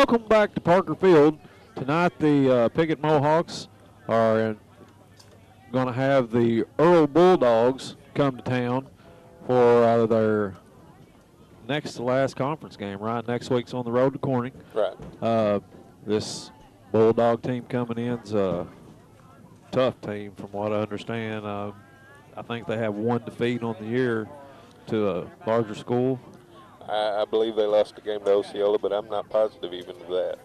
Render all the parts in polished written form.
welcome back to Parker Field. Tonight the Piggott Mohawks are going to have the Earle Bulldogs come to town for their next to last conference game, right? Next week's on the road to Corning. Right. This Bulldog team coming in is a tough team from what I understand. I think they have one defeat on the year to a larger school. I believe they lost the game to Osceola, but I'm not positive even of that.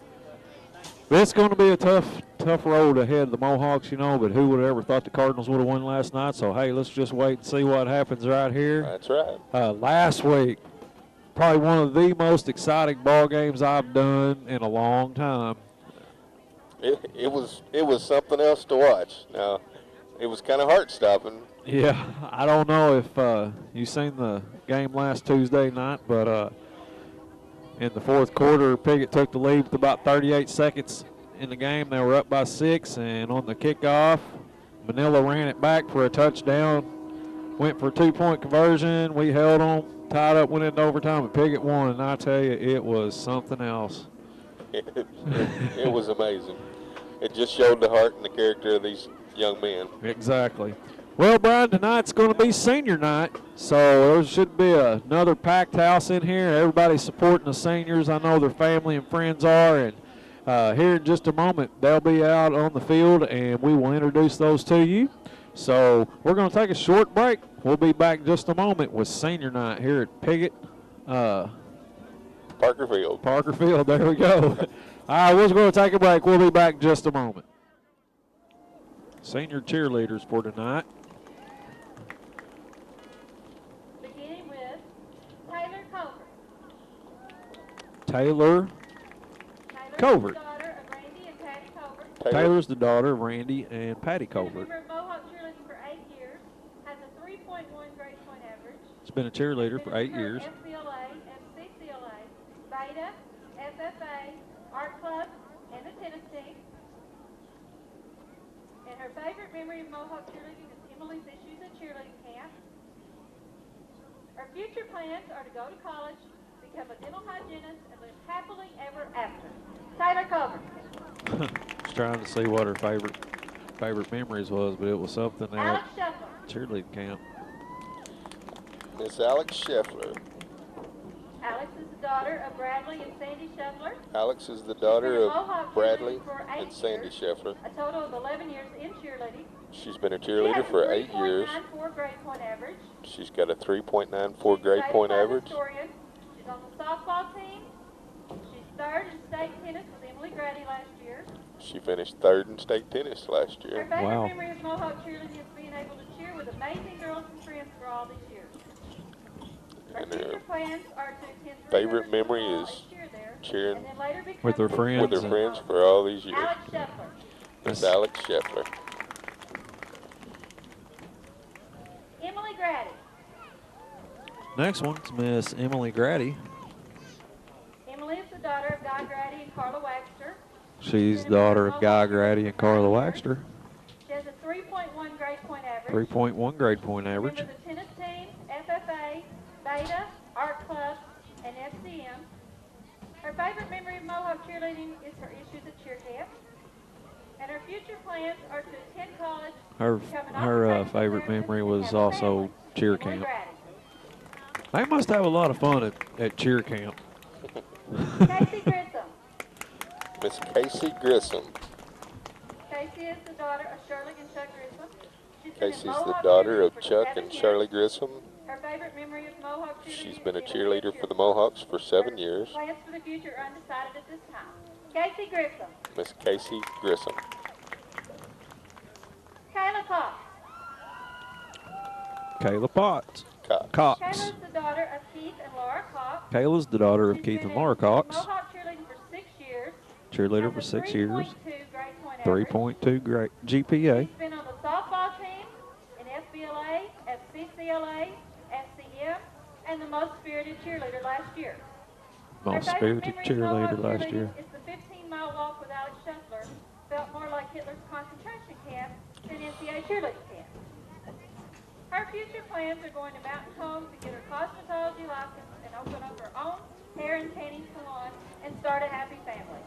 It's going to be a tough road ahead of the Mohawks, but who would have ever thought the Cardinals would have won last night? So, hey, let's just wait and see what happens right here. That's right. Last week, probably one of the most exciting ball games I've done in a long time. It was something else to watch. Now, it was kind of heart-stopping. Yeah, I don't know if you seen the game last Tuesday night, but in the fourth quarter, Piggott took the lead with about 38 seconds in the game. They were up by 6, and on the kickoff, Manila ran it back for a touchdown, went for a 2-point conversion. We held them, tied up, went into overtime, and Piggott won. And I tell you, it was something else. It was amazing. It just showed the heart and the character of these young men. Exactly. Well, Brian, tonight's going to be senior night, so there should be another packed house in here. Everybody's supporting the seniors. I know their family and friends are, and here in just a moment, they'll be out on the field, and we will introduce those to you. So we're going to take a short break. We'll be back in just a moment with senior night here at Piggott. Parker Field. Parker Field, there we go. All right, we're going to take a break. We'll be back in just a moment. Senior cheerleaders for tonight. Beginning with Taylor Covert. Taylor Covert. Taylor's the daughter of Randy and Patty Covert. Taylor's the daughter of Randy and Patty Been a Covert. member of Mohawk cheerleading for 8 years. Has a 3.1 grade point average. She's been a cheerleader for 8 years. FBLA, FCCLA, Beta, FFA, Art Club, and the tennis team. And her favorite memory of Mohawk cheerleading is Emily's issues at cheerleading camp. Her future plans are to go to college, become a dental hygienist, and live happily ever after. Taylor Covert. Just trying to see what her favorite memories was, but it was something Alex at Shuffler. cheerleading camp. Miss Alex Scheffler. Alex is the daughter of Bradley and Sandy Shuffler. Alex is the daughter of Mohawk Bradley cheerleading for 8 and Sandy years, Scheffler. A total of 11 years in cheerleading. She's been a She cheerleader has for a 8 years. 3.94 grade point average. She's got a 3.94 She's grade a point certified average. historian. She's on the softball team. She's third in state tennis with Emily Grady last year. She finished third in state tennis last Her year. favorite Wow. memory of Mohawk cheerleading is being able to cheer with amazing girls and friends for all these years. Her And her future plans are to attend favorite memory football is and cheer there, cheering and then later become with her a friends. with her friends for all these years. Alex Shuffler. Miss Alex Scheffler. Emily Grady. Next one's Miss Emily Grady. Emily is the daughter of Guy Grady and Carla Waxter. She's the daughter of Guy Grady and Carla Waxter. She has a 3.1 grade point average. 3.1 grade point average. Member of the tennis team, FFA, Beta, Art Club, and FCM. Her favorite memory of Mohawk cheerleading is her issues at cheer camp. And her future plans are to attend college. Her favorite memory was also cheer Emily camp. Grady. They must have a lot of fun at cheer camp. Casey Grissom. Miss Casey Grissom. Casey is the daughter of Shirley and Chuck Grissom. She's been in Casey's the Mohawk daughter cheerleading of for Chuck 7 and years. Shirley Grissom. Her favorite memory of Mohawk cheerleading She's is been a being cheerleader for the cheerleader. Mohawks for 7 years. Plans for the future are undecided at this time. Casey Grissom. Miss Casey Grissom. Kayla Cox. Kayla Potts. Cox. Kayla's the daughter of Keith and Laura Cox. Kayla's the daughter of She's Keith been and Laura in Cox. Mohawk cheerleading for 6 years. Cheerleader Has for a 6 years. 3.2 grade point average. 3.2 grade GPA. She's been on the softball team, in FBLA, FCCLA, FCM, and the most spirited cheerleader last year. Most Her favorite spirited memory of cheerleader Mohawk last year. cheerleading is the 15-mile walk with Alex Shuffler. Felt more like Hitler's concentration camp than NCAA cheerleading camp. Her future plans are going to Mountain Home to get her cosmetology license and open up her own hair and tanning salon, and start a happy family.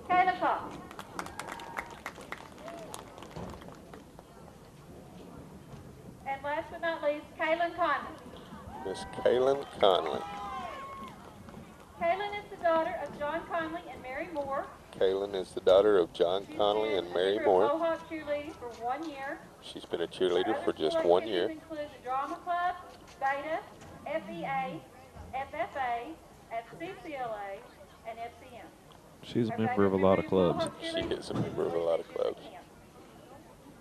Kayla Cox. And last but not least, Kaylin Conley. Miss Kaylin Conley. Kaylin is the daughter of John Conley and Mary Moore. Kaylin is the daughter of John She's Conley been and a Mary member of Moore. Mohawk cheerleading for 1 year. She's been a cheerleader Other for just school 1 year. activities include the Drama Club, Beta, FEA, FFA, FCCLA, and FCM. She's a Her member of a favorite lot of memory clubs. Mohawk She cheerleading is a member of a lot of clubs. camp.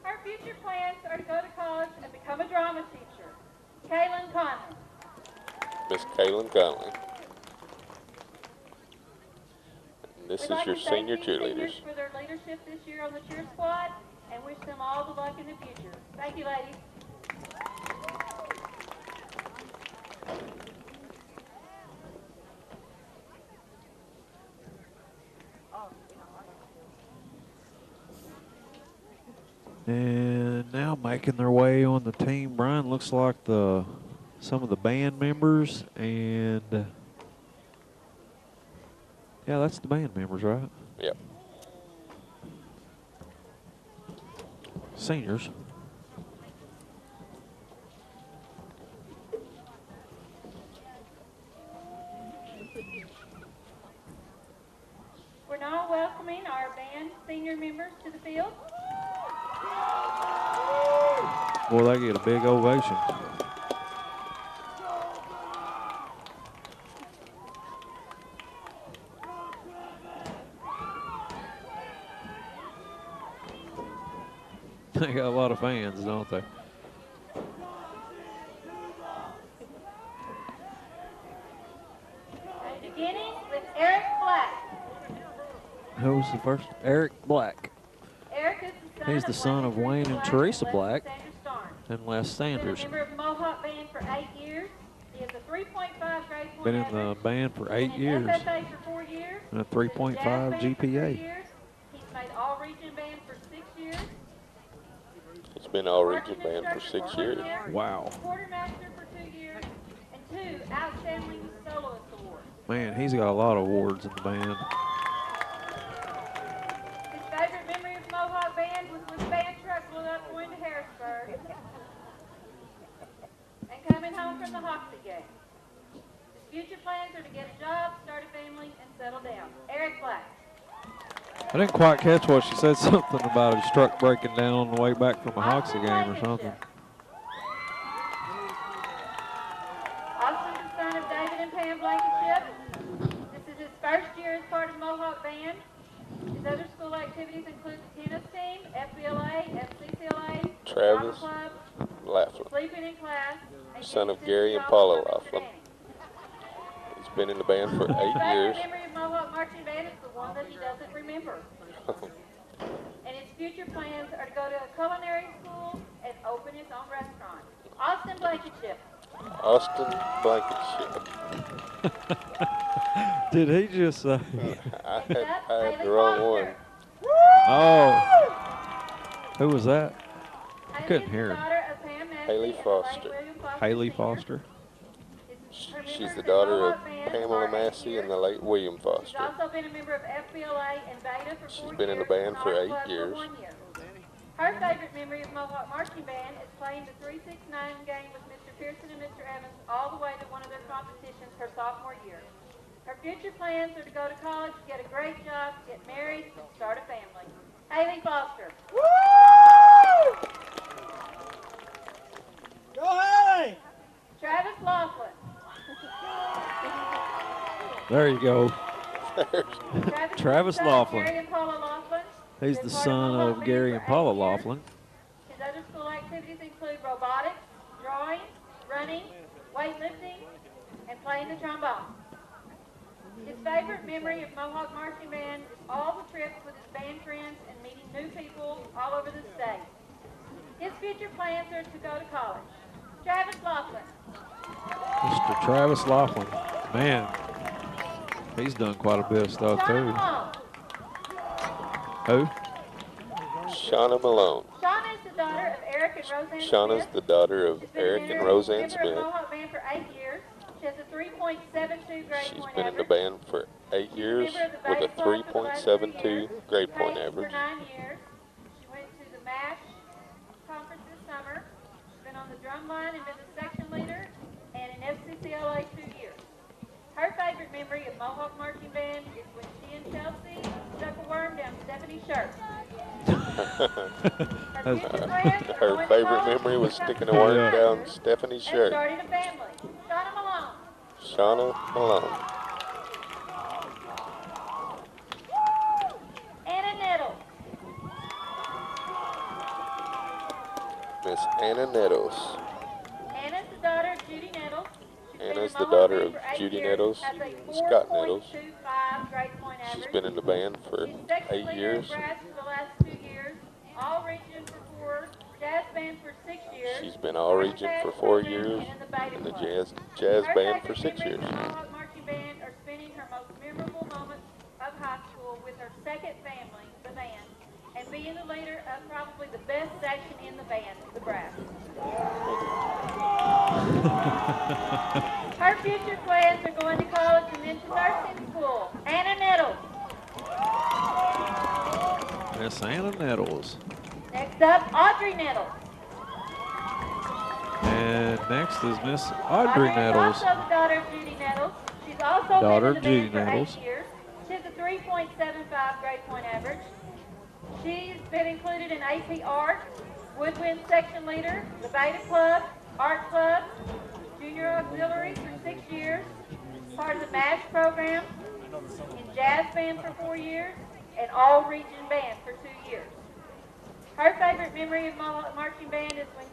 Her future plans are to go to college and become a drama teacher. Kaylin Conley. Miss Kaylin Conley. And this We'd is like your to thank senior these seniors cheerleaders. for their leadership this year on the cheer squad and wish them all the luck in the future. Thank you, ladies. And now making their way on the team, Brian, looks like some of the band members, and yeah, that's the band members, right? Yep. Seniors. We're now welcoming our band senior members to the field. Boy, they get a big ovation. They got a lot of fans, don't they? And beginning with Eric Black. Who's the first? Eric Black. Eric is the son He's the son of Wayne and Teresa Black and Les Sanders. He's been a member of the Mohawk band for 8 years. He has a 3.5 grade point Been in the average. band for 8 Been years in FFA for 4 years. and a Been in the 3.5 jazz band for 3 GPA. years. He's made all region band for 6 years. He's been all region Marching band for instructor 6 1 years. year, Wow. Quartermaster for 2 years, and 2 Outstanding Soloist Awards. Man, he's got a lot of awards in the band. His favorite memory of Mohawk band was when the band truck blew up going to Harrisburg and coming home from the Hoxie game. His future plans are to get a job, start a family, and settle down. Eric Black. I didn't quite catch what she said, something about his truck breaking down on the way back from a Hoxie game or something. Austin is the son of David and Pam Blankenship. This is his first year as part of Mohawk Band. His other school activities include the tennis team, FBLA, FCCLA, Travis Drama Club, Laughlin, sleeping in class, and son of getting Gary to and see Paula all the Laughlin. Danny. He's been in the band for 8 His years. favorite memory of Mohawk marching band is the one that he doesn't remember. And his future plans are to go to a culinary school and open his own restaurant. Austin Blankenship. Austin Blankenship. Did he just say? I Next had up, the Haley wrong Foster. one. Oh. Who was that? I Haley couldn't is hear the him. daughter of Pam Massey Haley and the late Foster. William Foster Haley Sr. Foster. Her She's members the in daughter of Mohawk Band Pamela are 8 Massey and the years. late William She's Foster. also been a member of FBLA and Beta for 4 She's years. been in the band and for Art 8 Club years. For 1 year. Her favorite memory of Mohawk Marching Band is playing the 3-6-9 game with Mr. Pearson and Mr. Evans all the way to one of their competitions her sophomore year. Her future plans are to go to college, get a great job, get married, and start a family. Haley Foster. Go Haley! Travis Laughlin. There you go. Travis is the son of Laughlin. Gary and Paula Laughlin. He's Been the part son Mohawk of Band Gary for and Paula 8 years. Laughlin. His other school activities include robotics, drawing, running, weightlifting, and playing the trombone. His favorite memory of Mohawk Marching Band is all the trips with his band friends and meeting new people all over the state. His future plans are to go to college. Travis Laughlin. Mr. Travis Laughlin. Man, he's done quite a bit of stuff Shauna too. Malone. Who? Shauna Malone. Shauna is the daughter of Eric and Roseanne Shauna's Smith. the daughter of She's been a Eric and member Roseanne of Smith. Mohawk Band for 8 years. She has a 3.72 grade She's point been in the average. band for 8 She's years a member of the with a Beta Club for the last 3 years. 3.72 grade point Pace average. for 9 years. She went to the MASH conference this summer. She's been on the drum line and been the section leader, and in FCCLA 2 years. Her favorite memory of Mohawk Marching Band is when she and Chelsea stuck a worm down Stephanie's shirt. Her favorite memory was sticking a worm down Stephanie's shirt. And starting a family. Shauna Malone. Shauna Malone. Anna Nettles. Miss Anna Nettles. Anna's the daughter of Judy Nettles. Anna's the daughter of Judy Nettles, Scott Nettles. She's been in the band for 8 years. For the last 2 years. All region for 4. Jazz band for 6 years. She's been all region for 4 years and the jazz band for 6 years. Mohawk Marching Band are spending her most memorable moments of high school with her second family, the band, and being the leader of probably the best section in the band, the brass. Her future plans are going to college and then to nursing school. Anna Nettles. Miss Anna Nettles. Next up, Audrey Nettles. And next is Miss Audrey Nettles. Is also the daughter of Judy Nettles. She's also Daughter been of in the Judy band for Nettles. 8 years. She has a 3.75 grade point average. She's been included in AP Art, Woodwind Section Leader, the Beta Club, Art Club, Junior Auxiliary for 6 years, part of the MASH program, in Jazz Band for 4 years, and All Region Band for 2 years. Her favorite memory of Mohawk Marching Band is when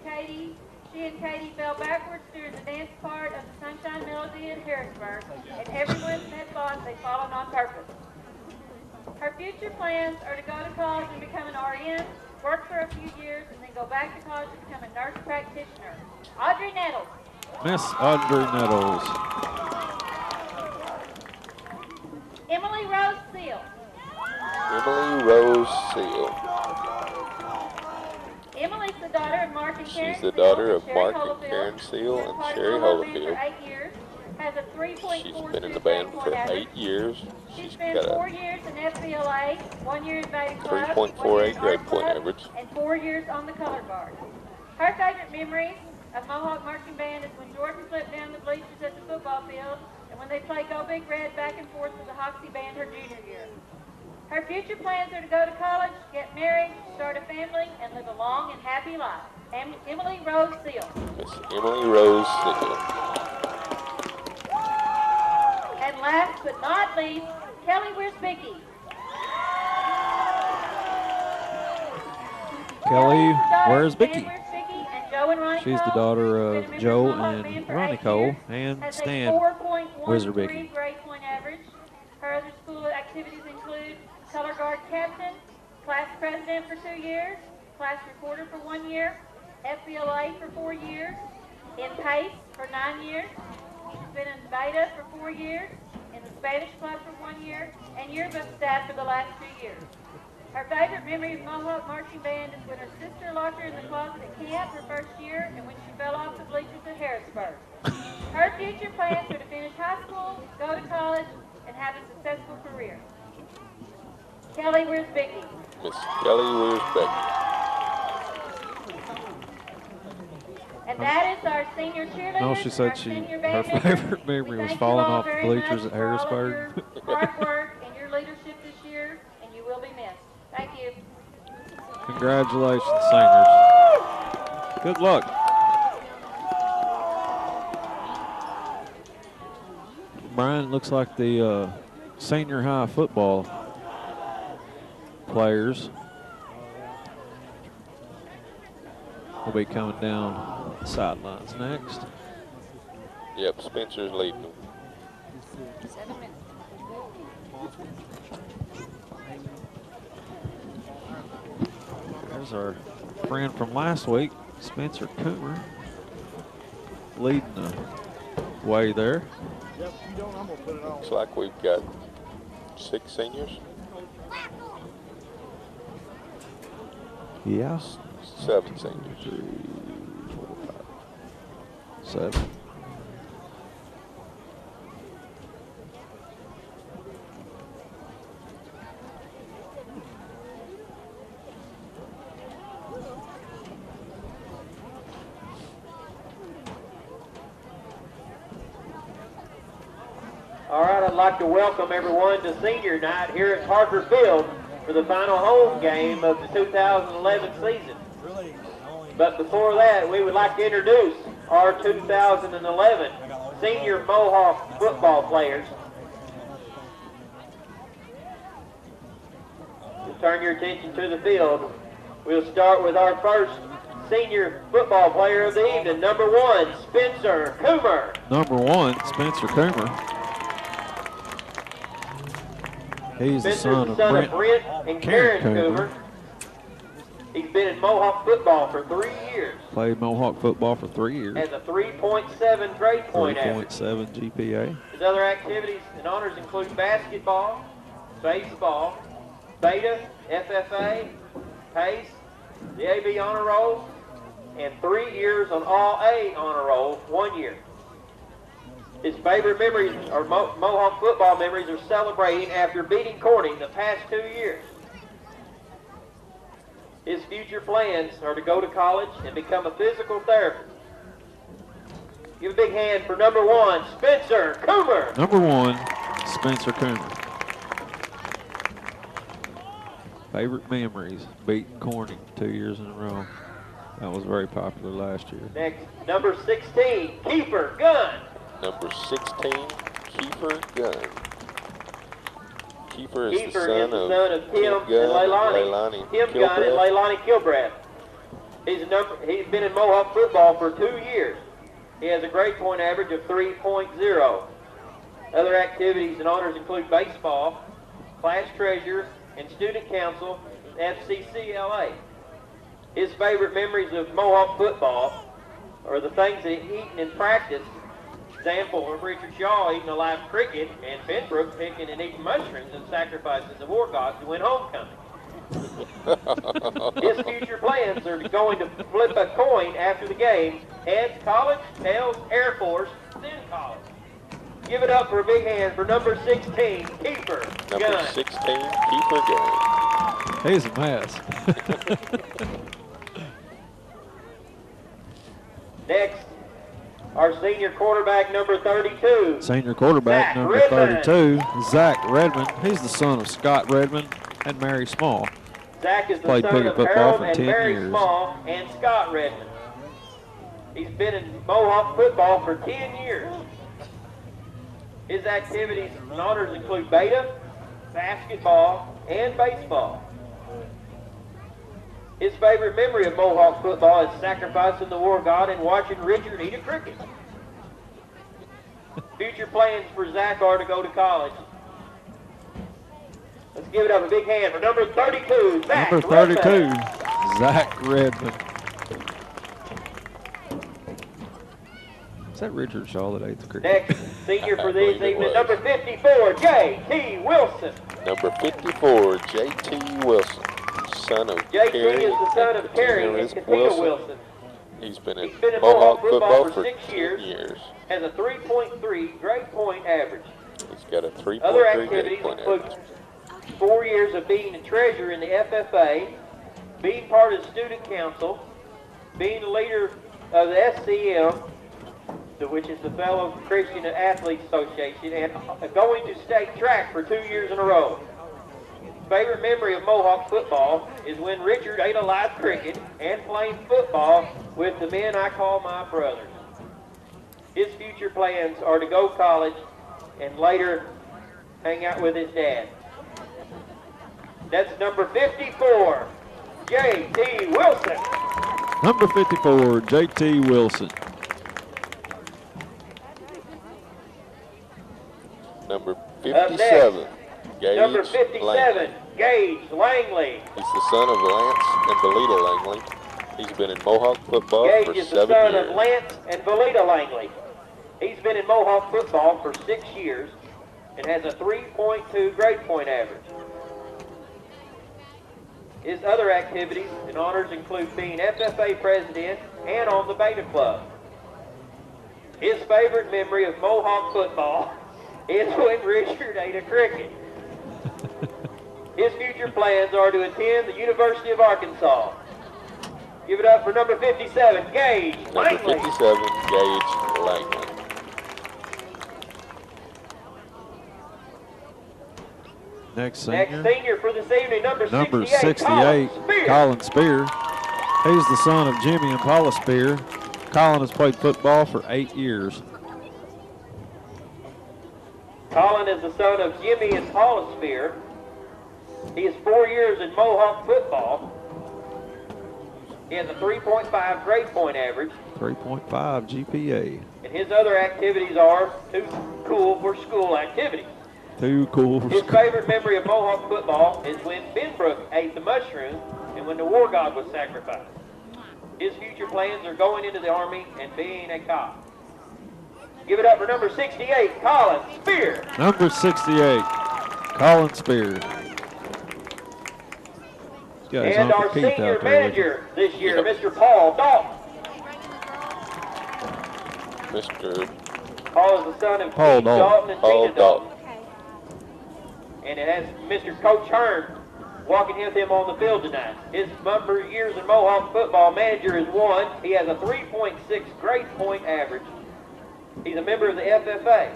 she and Katie fell backwards during the dance part of the Sunshine Melody in Harrisburg, and everyone had thought they'd fallen on purpose. Her future plans are to go to college and become an RN, work for a few years, and then go back to college and become a nurse practitioner. Audrey Nettles. Miss Audrey Nettles. Emily Rose Seal. Emily Rose Seal. Emily's the daughter of Mark and Karen She's the Seal daughter and of Sherry Mark Holofield. and Karen Seal She's and part of Sherry the Mohawk Band Holofield. for 8 years. Has a 3.42 She's been in the band for 8 years. She's She's been got 4 a years in FBLA, 1 year in Beta Club, 3.48 grade point average, and 4 years on the color guard. Her favorite memories of Mohawk Marching Band is when Jordan slipped down the bleachers at the football field and when they played Go Big Red back and forth with the Hoxie Band her junior year. Her future plans are to go to college, get married, start a family, and live a long and happy life. Emily Rose Seal. Miss Emily Rose Seal. And last but not least, Kelly Wiersbicki. Kelly, where's Vicky? She's the daughter of Joe and Ronnie Cole and Stan Wiersbicki. Grade point average. Her other school activities include color guard captain, class president for 2 years, class reporter for 1 year, FBLA for 4 years, in PACE for 9 years. She's been in Beta for 4 years, in the Spanish club for 1 year, and yearbook staff for the last 2 years. Her favorite memory of Mohawk Marching Band is when her sister locked her in the closet at camp her first year and when she fell off the bleachers at Harrisburg. Her future plans are to finish high school, go to college, and have a successful career. Kelly Wiersbicki. Miss Kelly Wiersbicki. And that is our senior cheerleaders. No, she said her favorite memory was falling off the bleachers at Harrisburg. Hard work and your leadership this year, and you will be missed. Thank you. Congratulations, singers. Good luck. Brian, looks like the senior high football players will be coming down the sidelines next. Yep, Spencer's leading them. 7 minutes. There's our friend from last week, Spencer Coomer, leading the way there. Looks like we've got 6 seniors. Yeah. 7 seniors. 3, 4, 5, 7. All right, I'd like to welcome everyone to senior night here at Parker Field for the final home game of the 2011 season. But before that, we would like to introduce our 2011 senior Mohawk football players. Turn your attention to the field. We'll start with our first senior football player of the evening, number 1, Spencer Coomer. Number 1, Spencer Coomer. He's the son of Brent and Karen Coomer. He's been in Mohawk football for 3 years. Played Mohawk football for 3 years. Has a 3.7 grade point average. 3.7 GPA. His other activities and honors include basketball, baseball, Beta, FFA, PACE, the AB honor roll, and 3 years on all A honor rolls, 1 year. His favorite memories, or Mohawk football memories, are celebrating after beating Corning the past 2 years. His future plans are to go to college and become a physical therapist. Give a big hand for number 1, Spencer Coomer. Number 1, Spencer Coomer. Favorite memories, beating Corning 2 years in a row. That was very popular last year. Next, number 16, Kiefer Gunn. Number 16, Kiefer Gunn. Kiefer is the son of Tim and Leilani. Tim Gunn and Leilani Kilbreth. He's been in Mohawk football for 2 years. He has a grade point average of 3.0. Other activities and honors include baseball, class treasurer, and student council at FCCLA. His favorite memories of Mohawk football are the things that he's eaten in practice. Example of Richard Shaw eating a live cricket and Benbrook picking and eating mushrooms and sacrificing the war gods to win homecoming. His future plans are going to flip a coin after the game, heads college, tails Air Force, then college. Give it up for a big hand for number 16, Kiefer Gunn. Number 16, Kiefer Gunn. He's a mess. Next, our senior quarterback, number 32. Senior quarterback, Zach number Redmond. 32, Zach Redmond. He's the son of Scott Redmond and Mary Small. Zach is the Played son Piggott of football Earle for and 10 Mary years. Small and Scott Redmond. He's been in Mohawk football for 10 years. His activities and honors include Beta, basketball, and baseball. His favorite memory of Mohawk football is sacrificing the war god and watching Richard eat a cricket. Future plans for Zach are to go to college. Let's give it up a big hand for number 32, Zach Number 32, Redmond. Zach Redmond. Is that Richard Shaw that ate the cricket? Next, senior for this evening, number 54, J.T. Wilson. Number 54, J.T. Wilson, son of J.T. Carrie is the son of Carrie and Katina Katina Wilson. He's been in Mohawk Mohawk football for 6 years. Has a 3.3 grade point average. He's got a 3.3 Other grade activities point include average. 4 years of being a treasurer in the FFA, being part of the student council, being the leader of the SCM, which is the Fellow Christian Athletes Association, and going to state track for 2 years in a row. Favorite memory of Mohawk football is when Richard ate a live cricket and playing football with the men I call my brothers. His future plans are to go to college and later hang out with his dad. That's number 54, J.T. Wilson. Number 54, J.T. Wilson. Number 57, Gage Number 57, Langley. Gage Langley. He's the son of Lance and Belita Langley. He's been in Mohawk football Gage for is the 7 son years. of Lance and Belita Langley. He's been in Mohawk football for 6 years and has a 3.2 grade point average. His other activities and honors include being FFA president and on the Beta Club. His favorite memory of Mohawk football is when Richard ate a cricket. His future plans are to attend the University of Arkansas. Give it up for number 57, Gage Number Langley. 57, Gage Langley. Next senior. Next senior for this evening, number 68, Colin Spear. He's the son of Jimmy and Paula Spear. Colin has played football for 8 years. Colin is the son of Jimmy and Paula Spear. He is 4 years in Mohawk football. He has a 3.5 grade point average. 3.5 GPA. And his other activities are too cool for school activities. Too cool for His school. favorite memory of Mohawk football is when Benbrook ate the mushroom and when the war god was sacrificed. His future plans are going into the Army and being a cop. Give it up for number 68, Colin Spear. Number 68, Colin Spear. And our senior manager this year, Mr. Paul Dalton. Mr. Paul is the son of Paul Steve Dalton and Paul Tina Dalton. And it has Mr. Coach Hearn walking with him on the field tonight. His number of years in Mohawk football, manager is 1. He has a 3.6 grade point average. He's a member of the FFA.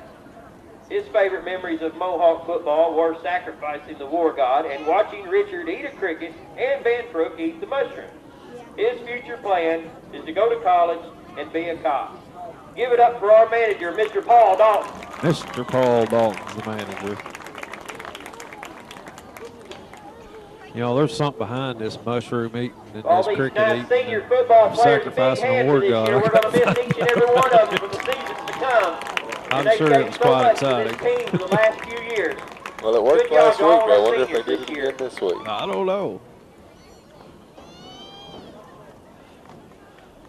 His favorite memories of Mohawk football were sacrificing the war god and watching Richard eat a cricket and Vanbrook eat the mushroom. His future plan is to go to college and be a cop. Give it up for our manager, Mr. Paul Dalton. Mr. Paul Dalton's the manager. You know, there's something behind this mushroom eating and All this these cricket nice eating. senior football players, a big Sacrificing hand the war for this god. year. We're going to miss each and every one of them for the seasons to come. I'm And sure they've it was done so quite much for exciting. this team for the last few years. Well, it worked Good job last to week. all I our wonder if they seniors did this it year. again this week. I don't know.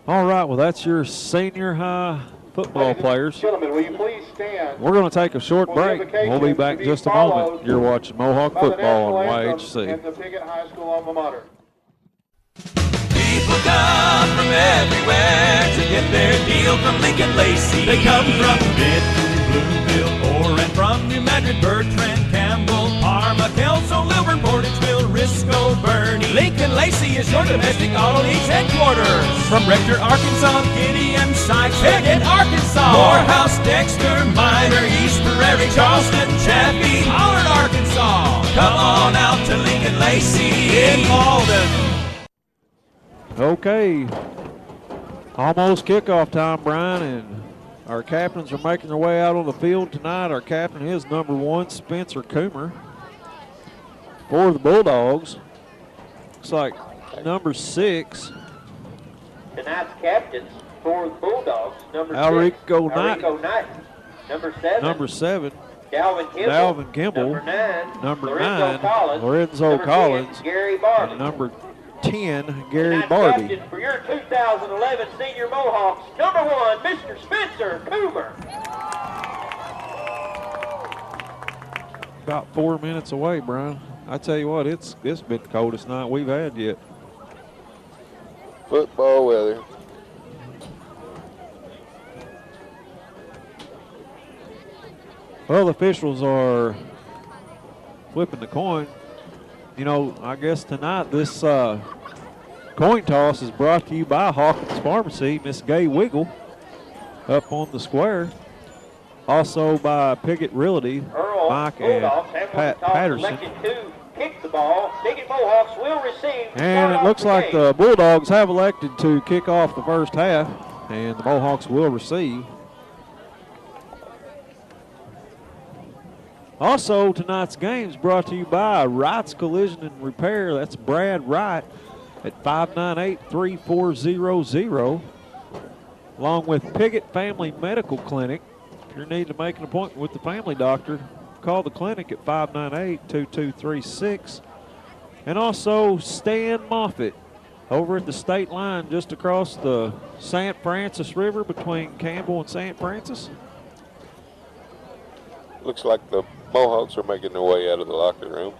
All right, well, that's your senior high football players. Gentlemen, will you please stand? We'll going to take a short break. We'll be back in just a moment. You're watching Mohawk by the football on national anthem YHC. and the Piggott High School alma mater. People come from everywhere to get their deal from Lincoln Lacey. They come from Benton, Bloomfield, or and from New Madrid, Bertrand, Campbell, Parma, Kelso, Lilburn, Portageville, Risco, Bernie. Lincoln Lacey is your domestic auto lease headquarters. From Rector, Arkansas, Gideon, Sykes, Piggott, Arkansas, Morehouse, Dexter, Minor, East Prairie, Charleston, Chaffee, Pollard, Arkansas. Come on out to Lincoln Lacey in Malden. Okay, almost kickoff time, Brian, and our captains are making their way out on the field tonight. Our captain is number 1, Spencer Coomer. For the Bulldogs, looks like number 6. Tonight's captains for the Bulldogs, number 6. Alrico Knight. Number 7. Dalvin Kimball. Number 9, Collins. Lorenzo Number Collins. 10, Gary Barbie. And number 10, Gary Tonight's Barbie. captain for your 2011 Senior Mohawks, number 1, Mr. Spencer Coomer. About 4 minutes away, Brian. I tell you what, it's been the coldest night we've had yet. Football weather. Well, the officials are flipping the coin. You know, I guess tonight this coin toss is brought to you by Hawkins Pharmacy, Miss Gay Wiggle, up on the square. Also by Piggott Realty, Earle Mike and Bulldogs have Pat the toss Patterson. selected to kick the ball. Piggott Mohawks will receive. to And start it off looks like game. the Bulldogs have elected to kick off the first half, and the Mohawks will receive. Also, tonight's game is brought to you by Wright's Collision and Repair. That's Brad Wright at 598-3400, along with Piggott Family Medical Clinic. If you're needing to make an appointment with the family doctor, call the clinic at 598-2236. And also Stan Moffitt over at the state line just across the St. Francis River between Campbell and St. Francis. Looks like the Mohawks are making their way out of the locker room.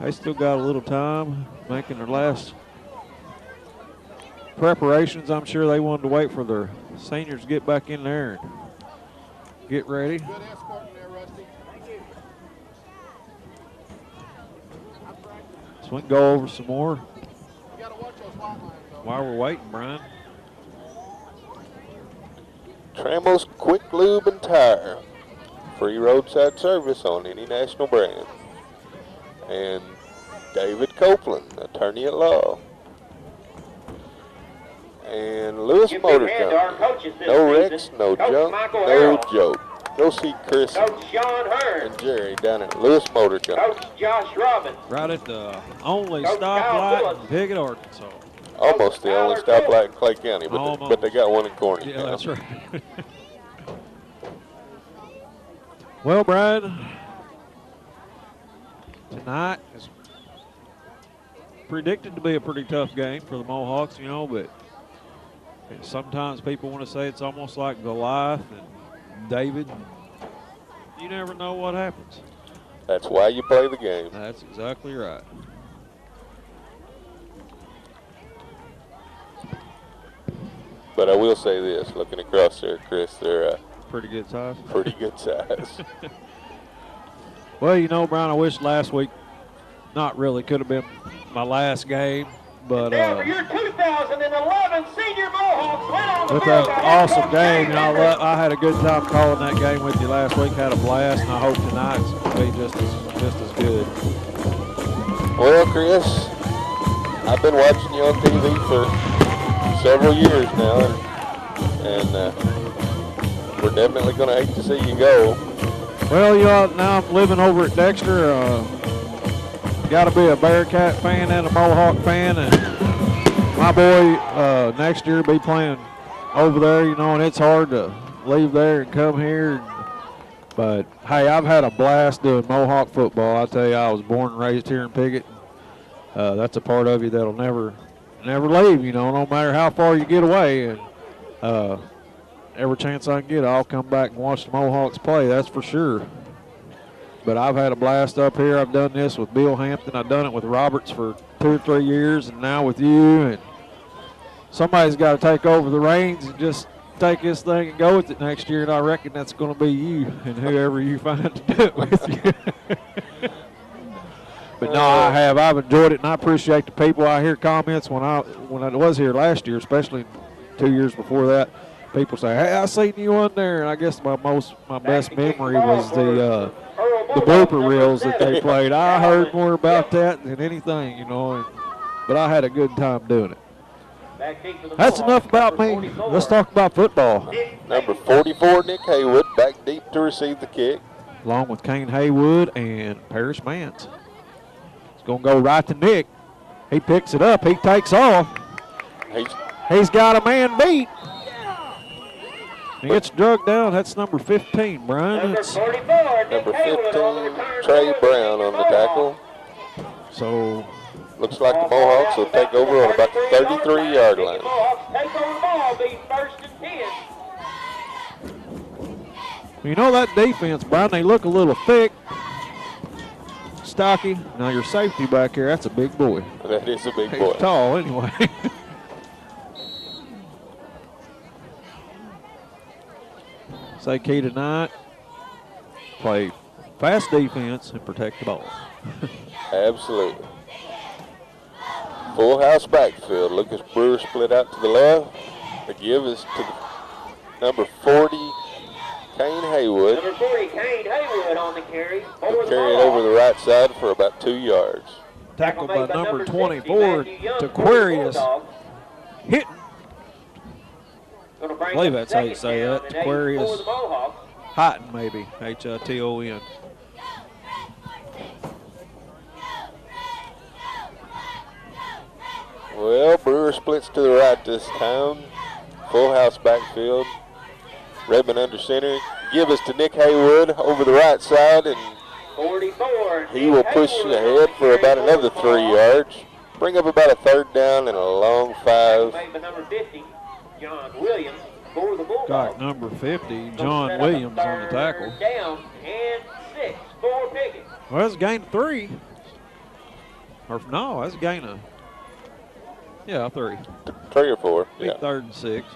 They still got a little time making their last preparations. I'm sure they wanted to wait for their seniors to get back in there and get ready. Good escorting there, Rusty. Thank you. So we can go over some more You got to watch those white lines, though. while we're waiting, Brian. Trammell's Quick Lube and Tire. free roadside service on any national brand. And David Copeland, attorney at law. And Lewis Give Motor big hand to our Company. coaches this No season. wrecks, no Coach junk, Michael no Earle. joke. Go see Chris Coach Sean Hearn. and Jerry down at Lewis Motor Company. Coach Josh Robbins. Right at the only Coach Kyle stoplight Phillips. in Piggott, Arkansas. Almost the only stoplight in Clay County, but Almost. they got one in Corning. Yeah, that's right. Well, Brad, tonight is predicted to be a pretty tough game for the Mohawks, you know, but sometimes people want to say it's almost like Goliath and David. You never know what happens. That's why you play the game. That's exactly right. But I will say this, looking across there, Chris, they're Pretty good size. pretty good size. Well, you know, Brian, I wish last week not really could have been my last game, but Now for your 2011 Senior Mohawks win on the with field. an awesome game, you know, I had a good time calling that game with you last week. Had a blast, and I hope tonight's going to be just as good. Well, Chris, I've been watching you on TV for several years now, and we're definitely going to hate to see you go. Well, you know, now I'm living over at Dexter. Got to be a Bearcat fan and a Mohawk fan, and my boy next year be playing over there, you know, and it's hard to leave there and come here. But hey, I've had a blast doing Mohawk football. I tell you, I was born and raised here in Piggott. That's a part of you that'll never leave, you know, no matter how far you get away. And every chance I can get, I'll come back and watch the Mohawks play, that's for sure. But I've had a blast up here. I've done this with Bill Hampton. I've done it with Roberts for 2 or 3 years, and now with you. And somebody's got to take over the reins and just take this thing and go with it next year, and I reckon that's going to be you and whoever you find to do it with you. But no, I've enjoyed it, and I appreciate the people. I hear comments when I was here last year, especially 2 years before that. People say, "Hey, I seen you on there," and I guess my best memory was the blooper reels that they played. I heard more about that than anything, you know. But I had a good time doing it. That's enough about me. Let's talk about football. Number 44, Nick Haywood, back deep to receive the kick. Along with Kane Haywood and Parrish Mance. It's going to go right to Nick. He picks it up. He takes off. He's got a man beat. He gets drugged down. That's number 15, Brian. Number 44, Number 15, Trey Brown on the tackle. So looks like the Mohawks will take over on about the 33-yard line. Mohawks take over the ball, be 1st and 10. you know that defense, Brian, they look a little thick, stocky. Now your safety back here, that's a big boy. That is a big He's boy. tall anyway. Say key tonight, play fast defense and protect the ball. Absolutely. Full house backfield. Lucas Brewer split out to the left. The give is to the number 40, Kane Haywood. Number 40, Kane Haywood on the carry. Carry it over the right side for about 2 yards. Tackled by number 24, Aquarius. Hit. I believe that's how you say that. Aquarius Houghton, maybe. H-I-T-O-N. Well, Brewer splits to the right this time. Full house backfield. Redmond under center. Give us to Nick Haywood over the right side, and 44. he will push ahead for about another 3 yards. Bring up about a 3rd down and a long 5. Made by number 50, John Williams, for the Bulldogs. Got number 50, John Williams on the tackle. Down and 6 for Piggott. Well, that's a gain of 3. Or no, that's a gain of, 3. 3 or 4. Big 3rd and 6.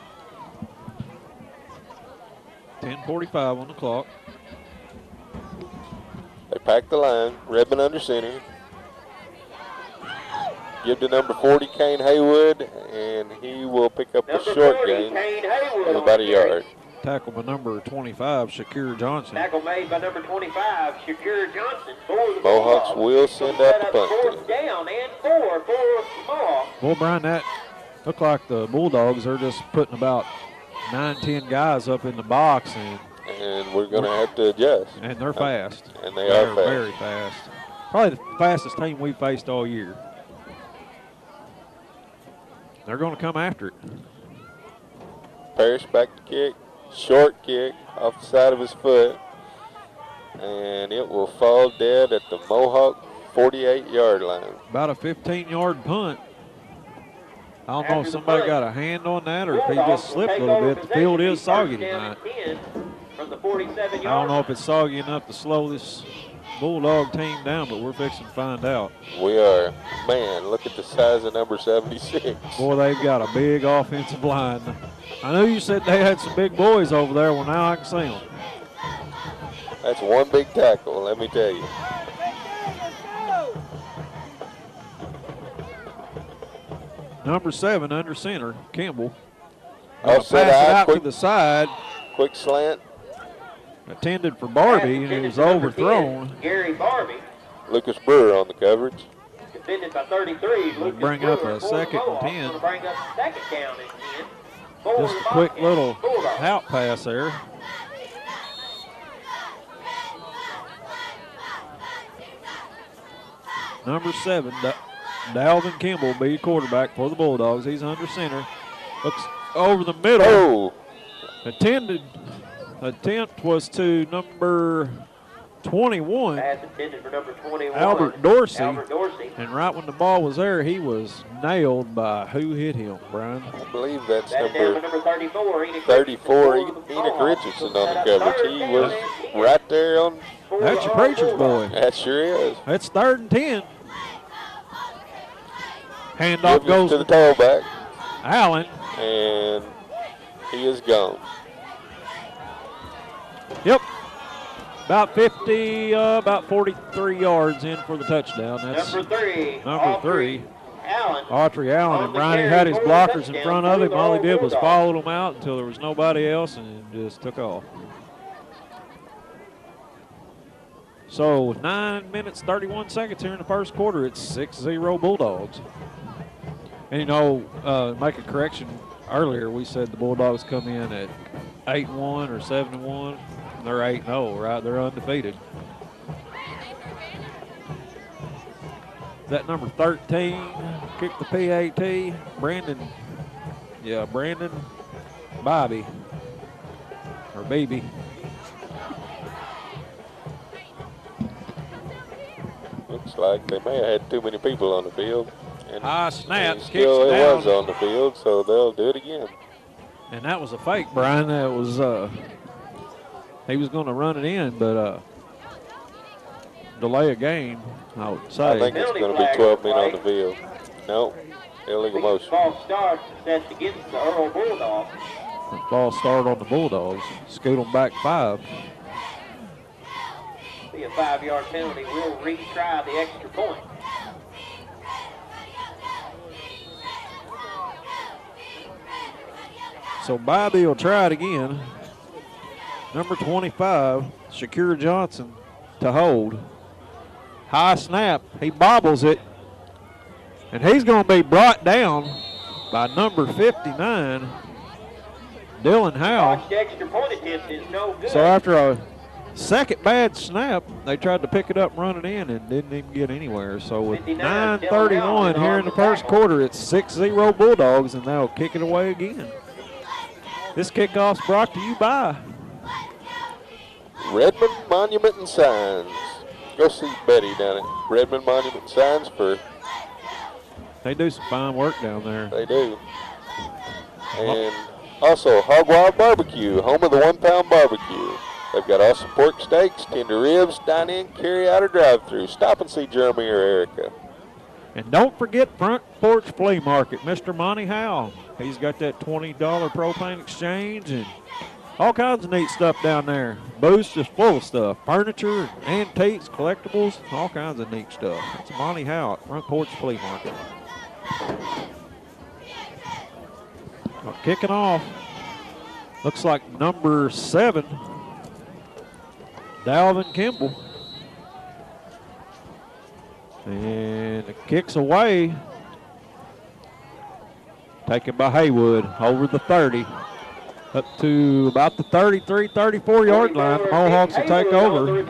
10:45 on the clock. They pack the line. Redmond under center. Give to number 40, Kane Haywood, and he will pick up a short gain of about a yard. Tackle by number 25, Shakir Johnson. Tackle made by number 25, Shakir Johnson for the Mohawks will send out the punt team. Fourth down and 4 for Mohawks. Well, Brian, that looked like the Bulldogs are just putting about 9-10 guys up in the box, and we're going to have to adjust. And they're fast. And they're fast. Very fast. Probably the fastest team we've faced all year. They're going to come after it. Parrish back to kick. Short kick off the side of his foot. And it will fall dead at the Mohawk 48-yard line. About a 15-yard punt. I don't know if somebody got a hand on that or if he just slipped a little bit. The field is soggy tonight. I don't know if it's soggy enough to slow this Bulldog team down, but we're fixing to find out. We are. Man, look at the size of number 76. Boy, they've got a big offensive line. I know you said they had some big boys over there. Well, now I can see them. That's one big tackle, let me tell you. Number 7 under center, Campbell. Offset pass it eye, out to the side. Quick slant. Intended for Barbie, and it was overthrown. Gary Barbie. Lucas Brewer on the coverage. Defended by 33. We'll bring up a second and 10. Bring up second down and 10. Just a quick little out pass there. Number 7, Dalvin Kimball, be quarterback for the Bulldogs. He's under center. Looks over the middle. Oh. Attempt was to number 21. Pass intended for number 21. Albert Dorsey. Albert Dorsey. And right when the ball was there, he was nailed by who hit him, Brian? I believe that's number 34, Enoch Richardson on the coverage. He was right there on. That's your preacher's boy. That sure is. It's 3rd and 10. Handoff goes to the tailback. Allen. And he is gone. Yep. About 50, about 43 yards in for the touchdown. That's number 3. Autry Allen. And Brian had his blockers in front of him. All he did was follow them out until there was nobody else and just took off. So 9 minutes, 31 seconds here in the first quarter. It's 6-0 Bulldogs. And, you know, make a correction. Earlier we said the Bulldogs come in at 8-1 or 7-1. They're 8-0, right? They're undefeated. That number 13, kick the PAT, Brandon Bobby, or Beebe. Looks like they may have had too many people on the field. And, snap, and still it was on the field, so they'll do it again. And that was a fake, Brian. That was, he was going to run it in, but delay a game, I would say. I think it's going to be 12 men on the field. No, illegal motion. Ball starts set against the Earle Bulldogs. Ball start on the Bulldogs. Scoot them back 5. Be a 5-yard penalty. We'll retry the extra point. So Bobby will try it again. Number 25, Shakir Johnson to hold. High snap. He bobbles it. And he's going to be brought down by number 59, Dylan Howe. Extra point attempt is no good. So after a second bad snap, they tried to pick it up and run it in and didn't even get anywhere. So with 9:31 here in the first quarter, it's 6-0 Bulldogs, and they'll kick it away again. This kickoff's brought to you by Redmond Monument and Signs. Go see Betty down at Redmond Monument and Signs for. They do some fine work down there. They do. And also Hog Wild Barbecue, home of the 1 pound barbecue. They've got awesome pork steaks, tender ribs, dine in, carry out, or drive through. Stop and see Jeremy or Erica. And don't forget Front Porch Flea Market, Mr. Monty Howe. He's got that $20 propane exchange and all kinds of neat stuff down there. Booths is full of stuff. Furniture, antiques, collectibles, all kinds of neat stuff. It's Monty Howe at Front Porch Flea Market. Kicking off. Looks like number 7, Dalvin Kimball. And the kick's away. Taken by Haywood over the 30. Up to about the 33, 34-yard line. The Mohawks will take over.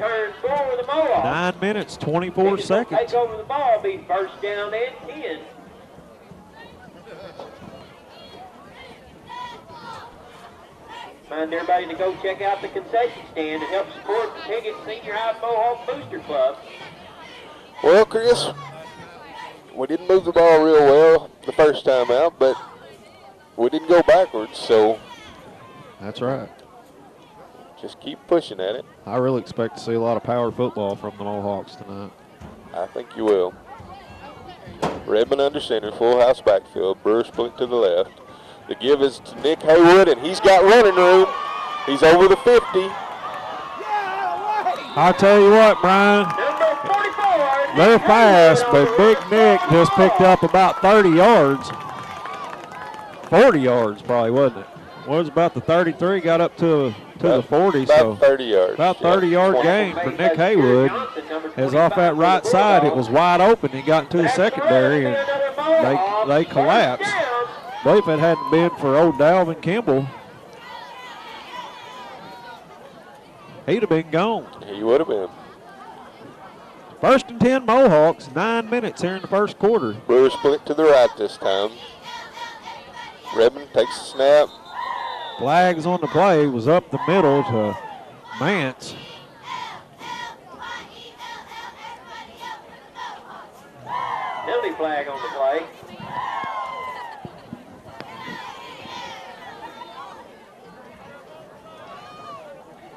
9 minutes, 24 seconds. Take over the ball, be first down and 10. Remind everybody to go check out the concession stand and help support the Piggott Senior High Mohawk Booster Club. Well, Chris, we didn't move the ball real well the first time out, but we didn't go backwards, so. That's right. Just keep pushing at it. I really expect to see a lot of power football from the Mohawks tonight. I think you will. Redmond under center, full house backfield. Brewer split to the left. The give is to Nick Haywood, and he's got running room. He's over the 50. I'll tell you what, Brian. They're fast, but Big Nick just picked up about 30 yards. 40 yards probably, wasn't it? Was about the 33, got up to the 40. About 30 yards. About 30-yard gain for Nick Haywood. As off that right side, it was wide open. He got into the secondary, and they collapsed. I believe if it hadn't been for old Dalvin Kimball, he'd have been gone. He would have been. First and 10 Mohawks, 9 minutes here in the first quarter. Brewer split to the right this time. Redmond takes the snap. Flags on the play, was up the middle to Mance. Penalty flag on the play.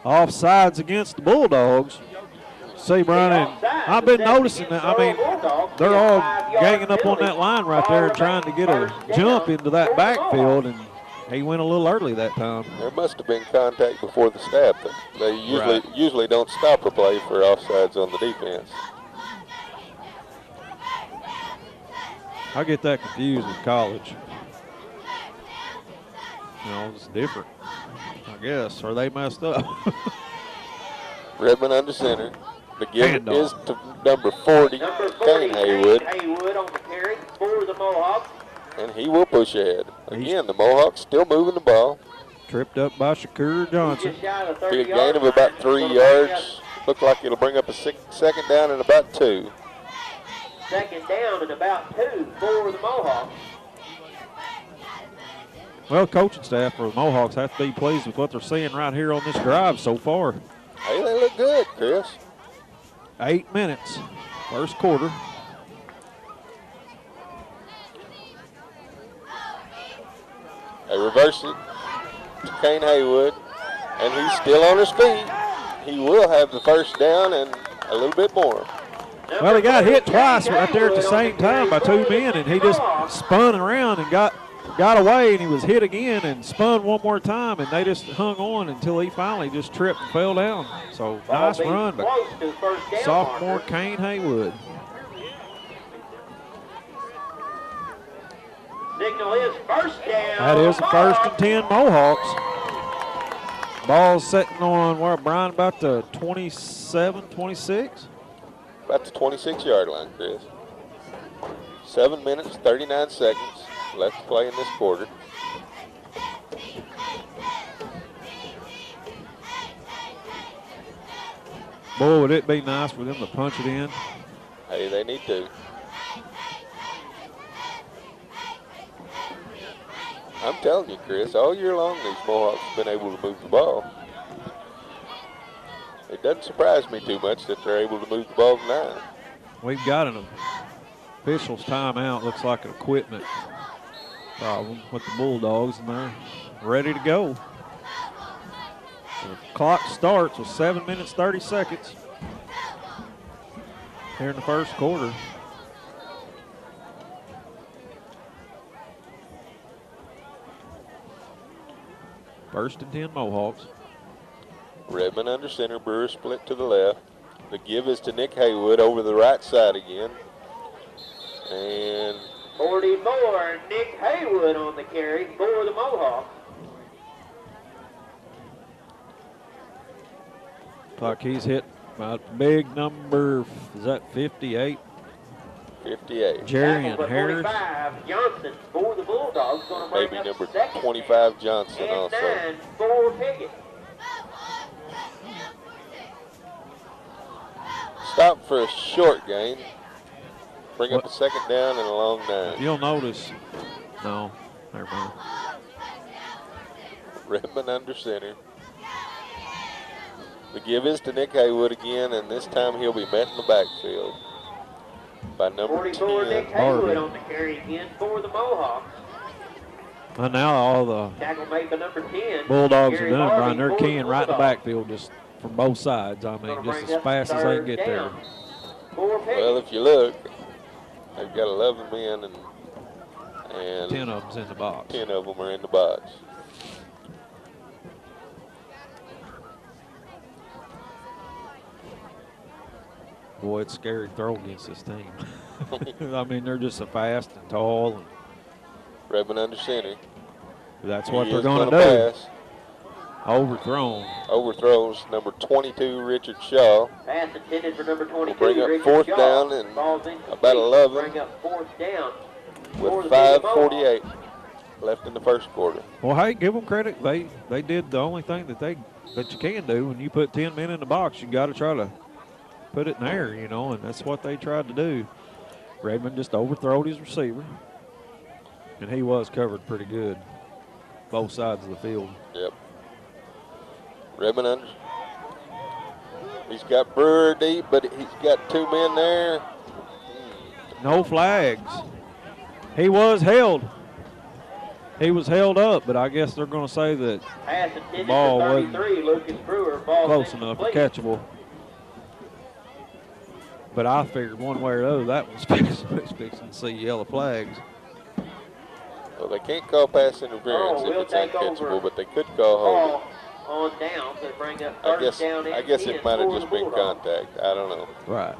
Offsides against the Bulldogs. See, Brian, I've been noticing that. I mean, they're all ganging up on that line right there and trying to get a jump into that backfield, and he went a little early that time. There must have been contact before the snap. They usually don't stop a play for offsides on the defense. I get that confused with college. You know, it's different, I guess, or they messed up. Redmond under center. The give is to number 40, Kane Haywood. Haywood on the carry for the Mohawks. And he will push ahead. Again, the Mohawks still moving the ball. Tripped up by Shakur Johnson. Be a gain of about 3 yards. Look like it'll bring up a second down and about 2. Second down and about 2 for the Mohawks. Well, coaching staff for the Mohawks have to be pleased with what they're seeing right here on this drive so far. Hey, they look good, Chris. 8 minutes, first quarter. They reverse it to Kane Haywood, and he's still on his feet. He will have the first down and a little bit more. Well, he got hit twice right there at the same time by 2 men, and he just spun around and got away, and he was hit again and spun one more time, and they just hung on until he finally just tripped and fell down. So nice run by sophomore Kane Haywood. Signal is first down. That is the first and 10 Mohawks. Ball's sitting on where, Brian, about the 27, 26? About the 26-yard line, Chris. 7 minutes, 39 seconds left to play in this quarter. Boy, would it be nice for them to punch it in. Hey, they need to. I'm telling you, Chris, all year long these Mohawks have been able to move the ball. It doesn't surprise me too much that they're able to move the ball tonight. We've got an official's timeout. Looks like an equipment problem with the Bulldogs, and they're ready to go. The clock starts with 7 minutes, 30 seconds here in the first quarter. First and 10 Mohawks. Redmond under center, Brewer split to the left. The give is to Nick Haywood over the right side again. And 40 more, Nick Haywood on the carry for the Mohawks. like he's hit by big number, is that 58? 58. Jarian Tackle Harris. 25, Johnson for the Bulldogs. Going to bring Maybe up number second 25 Johnson and also. 9 for Piggott. Stop for a short gain. Bring up a second down and a long 9. You'll notice. No, never mind. Redmond under center. The give is to Nick Haywood again, and this time he'll be met in the backfield by number 44 Nick 10. Haywood on the carry again for the Mohawks. And now all the Tackle made by number 10. Bulldogs Gary are done, Barbie Brian. They're for keying right in the Bulldogs. backfield just from both sides. I mean, Gonna just bring as up fast as they third can get there. down for Piggott. Well, if you look, they've got 11 men and 10 of them's in the box. 10 of them are in the box. Boy, it's scary to throw against this team. I mean, they're just so fast and tall. And Redmond under center. that's what He they're is going to gonna do. pass. Overthrown. Overthrows number 22, Richard Shaw. Pass intended for number 22. Will bring up Richard fourth Shaw. down and Ball's incomplete. about 11. Bring up fourth down for With the Piggott Mohawks. 5:48 left in the first quarter. Well, hey, give them credit. They did the only thing that you can do. When you put 10 men in the box, you got to try to put it in there, you know, and that's what they tried to do. Redmond just overthrowed his receiver, and he was covered pretty good, both sides of the field. Yep. Redmond under. He's got Brewer deep, but he's got 2 men there. No flags. He was held. He was held up, but I guess they're going to say that Pass intended ball for wasn't 33. Lucas Brewer. Ball's close enough or incomplete. catchable. But I figured one way or the other that was fixing to see yellow flags. Well, they can't call pass interference Oh, if we'll it's take uncatchable, over. but they could call holding. Ball on down. So bring up I first down and guess 10 it might have for just the been Bulldogs. contact. I don't know. Right.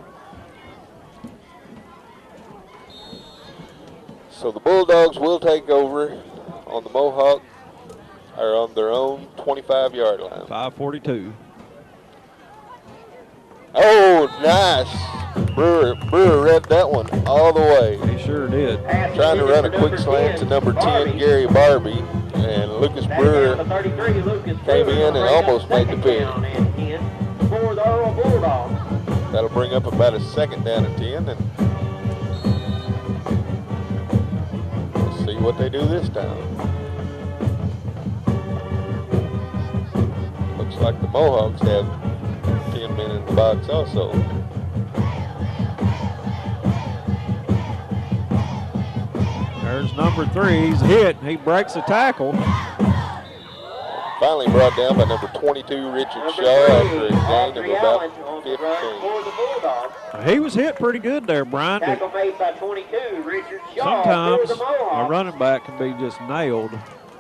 So the Bulldogs will take over on the Mohawk, or on their own 25-yard line. 5:42. Oh, nice. Brewer read that one all the way. He sure did. Pass Trying to run a intended for quick number slant to number 10, Barbie. Gary Barbie, and Lucas Back Brewer down to 33, Lucas came Brewer. in and Bring up almost made the second pick. down and 10 for the Earle Bulldogs. That'll bring up about a second down and 10, and we'll see what they do this time. Looks like the Mohawks have 10 men in the box also. There's number 3. He's hit. He breaks the tackle. Finally brought down by number 22, Richard Number Shaw, after a 3, gain Audrey of Allen about on the run 15. for the Bulldogs. He was hit pretty good there, Brian. But Tackle made by 22, Richard Shaw sometimes for the a Mohawks. running back can be just nailed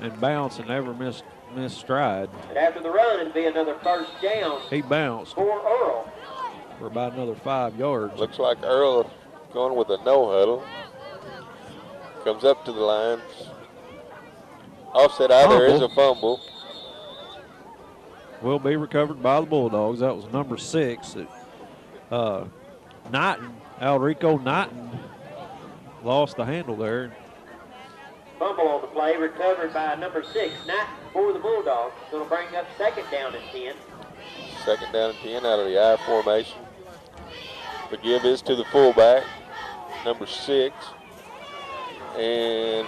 and bounce and never miss stride. And after the run, it'll be another first down He bounced for Earle. for about another 5 yards. Looks like Earle going with a no huddle. Comes up to the line. Offset eye, there is a fumble. Will be recovered by the Bulldogs. That was number 6. Knighton, Alrico Knighton, lost the handle there. Fumble on the play, recovered by number 6, Knight for the Bulldogs. Going to bring up second down and 10. Second down and 10 out of the I formation. The give is to the fullback, number 6. And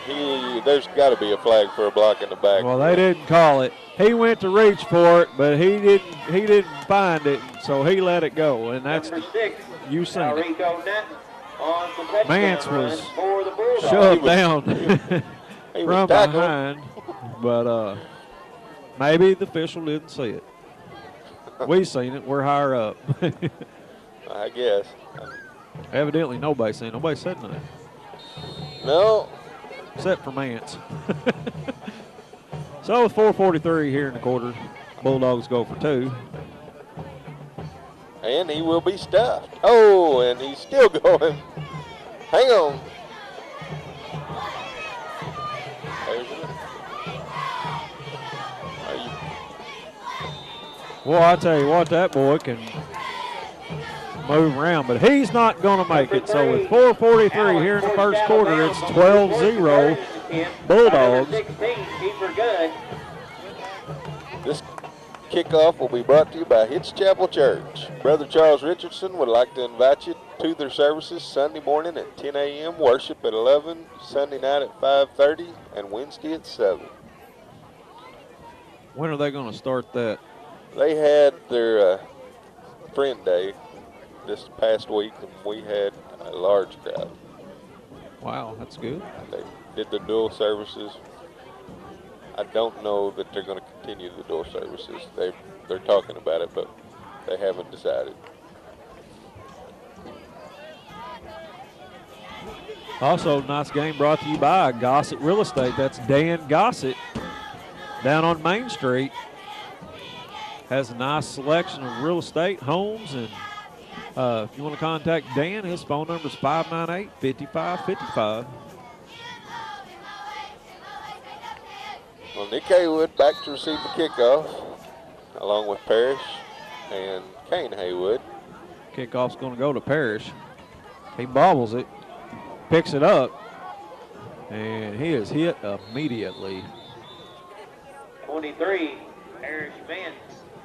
there's got to be a flag for a block in the back. Well, they didn't call it. He went to reach for it, but he didn't find it, so he let it go. And that's Number 6, you seen it. Alrico Knight on the touchdown Mance run was for the Bulldogs. shoved down He was from tackled. behind, but maybe the official didn't see it. We seen it. We're higher up. I guess. Evidently, nobody seen it. Nobody said nothing. No. Except for Mance. So with 4:43 here in the quarter, Bulldogs go for 2. And he will be stuffed. Oh, and he's still going. Hang on. There's it. Well, I tell you what, that boy can move around, but he's not going to make it. So with 4:43 here in the first quarter, it's 12-0 Bulldogs. This kickoff will be brought to you by Hitch Chapel Church. Brother Charles Richardson would like to invite you to their services Sunday morning at 10 a.m., worship at 11, Sunday night at 5:30, and Wednesday at 7. When are they going to start that? They had their friend day this past week, and we had a large crowd. Wow, that's good. They did the dual services. I don't know that they're going to continue the dual services. They're talking about it, but they haven't decided. Also, nice game brought to you by Gossett Real Estate. That's Dan Gossett down on Main Street. Has a nice selection of real estate, homes, and if you want to contact Dan, his phone number is 598-5555. Well, Nick Haywood back to receive the kickoff, along with Parrish and Kane Haywood. Kickoff's going to go to Parrish. He bobbles it, picks it up, and he is hit immediately. 23, Parrish Vance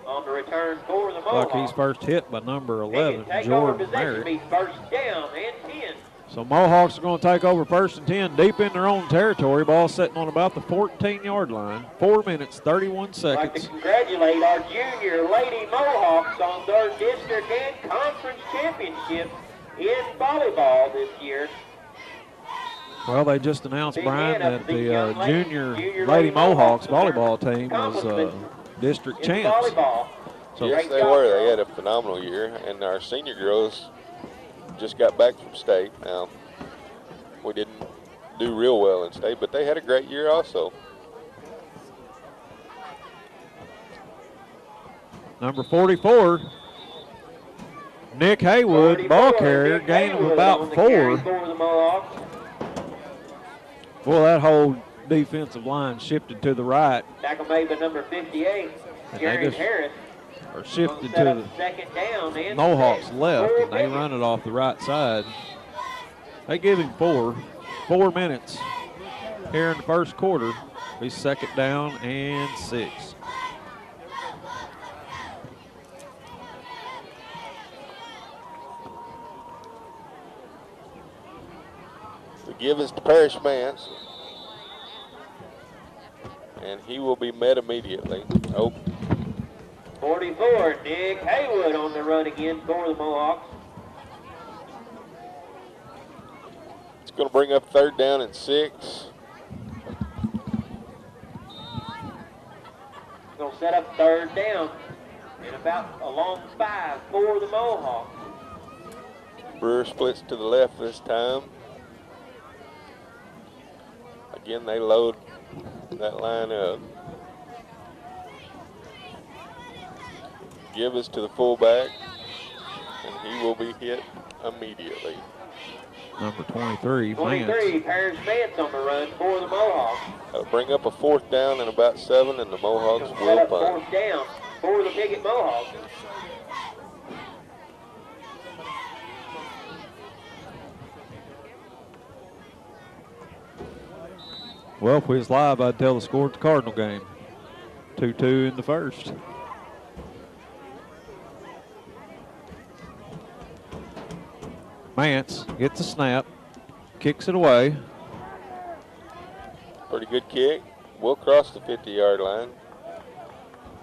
on the return for the Mohawks. Like he's first hit by number 11, Jordan Merritt. First down and 10. So Mohawks are going to take over first and 10 deep in their own territory. Ball sitting on about the 14-yard line. 4 minutes, 31 seconds. I'd like to congratulate our junior Lady Mohawks on their district and conference championships in volleyball this year. Well, they just announced, Brian, that the junior Lady Mohawks volleyball team was district champs. So yes, they were. They had a phenomenal year, and our senior girls just got back from state. Now, we didn't do real well in state, but they had a great year also. Number 44, Nick Haywood, ball carrier, gain of about 4. Well, that whole defensive line shifted to the right. Tackle made by number 58, Jerry Harris. Or shifted to the Mohawks left, and they run it off the right side. They give him 4 minutes here in the first quarter. Be second down and 6. The give is to Parrish Vance, and he will be met immediately. 44, Nick Haywood on the run again for the Mohawks. It's going to bring up third down and 6. Going to set up third down and about a long 5 for the Mohawks. Brewer splits to the left this time. Again, they load that line up. Give us to the fullback, and he will be hit immediately. Number 23, 23, Parrish Vance on the run for the Mohawks. That'll bring up a fourth down and about 7, and the Mohawks will punt. Fourth down for the Piggott Mohawks. Well, if we was live, I'd tell the score at the Cardinal game. 2-2 in the first. Vance gets the snap, kicks it away. Pretty good kick. We'll cross the 50-yard line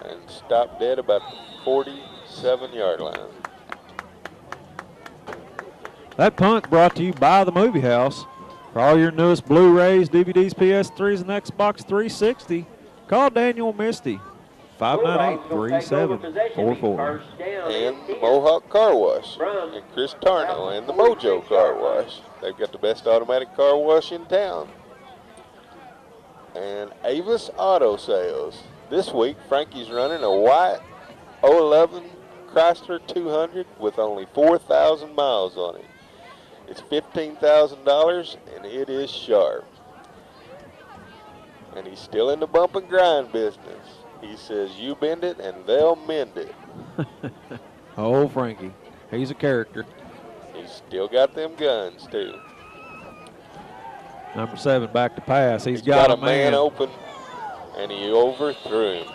and stop dead about the 47-yard line. That punt brought to you by the Movie House. For all your newest Blu-rays, DVDs, PS3s, and Xbox 360, call Daniel Misty, 598-3744. And Mohawk Car Wash, and Chris Tarno, and the Mojo Car Wash. They've got the best automatic car wash in town. And Avis Auto Sales. This week, Frankie's running a white 011 Chrysler 200 with only 4,000 miles on it. It's $15,000, and it is sharp. And he's still in the bump and grind business. He says, you bend it and they'll mend it. Oh, Frankie. He's a character. He's still got them guns, too. Number 7 back to pass. He's got got a man open, and he overthrew him.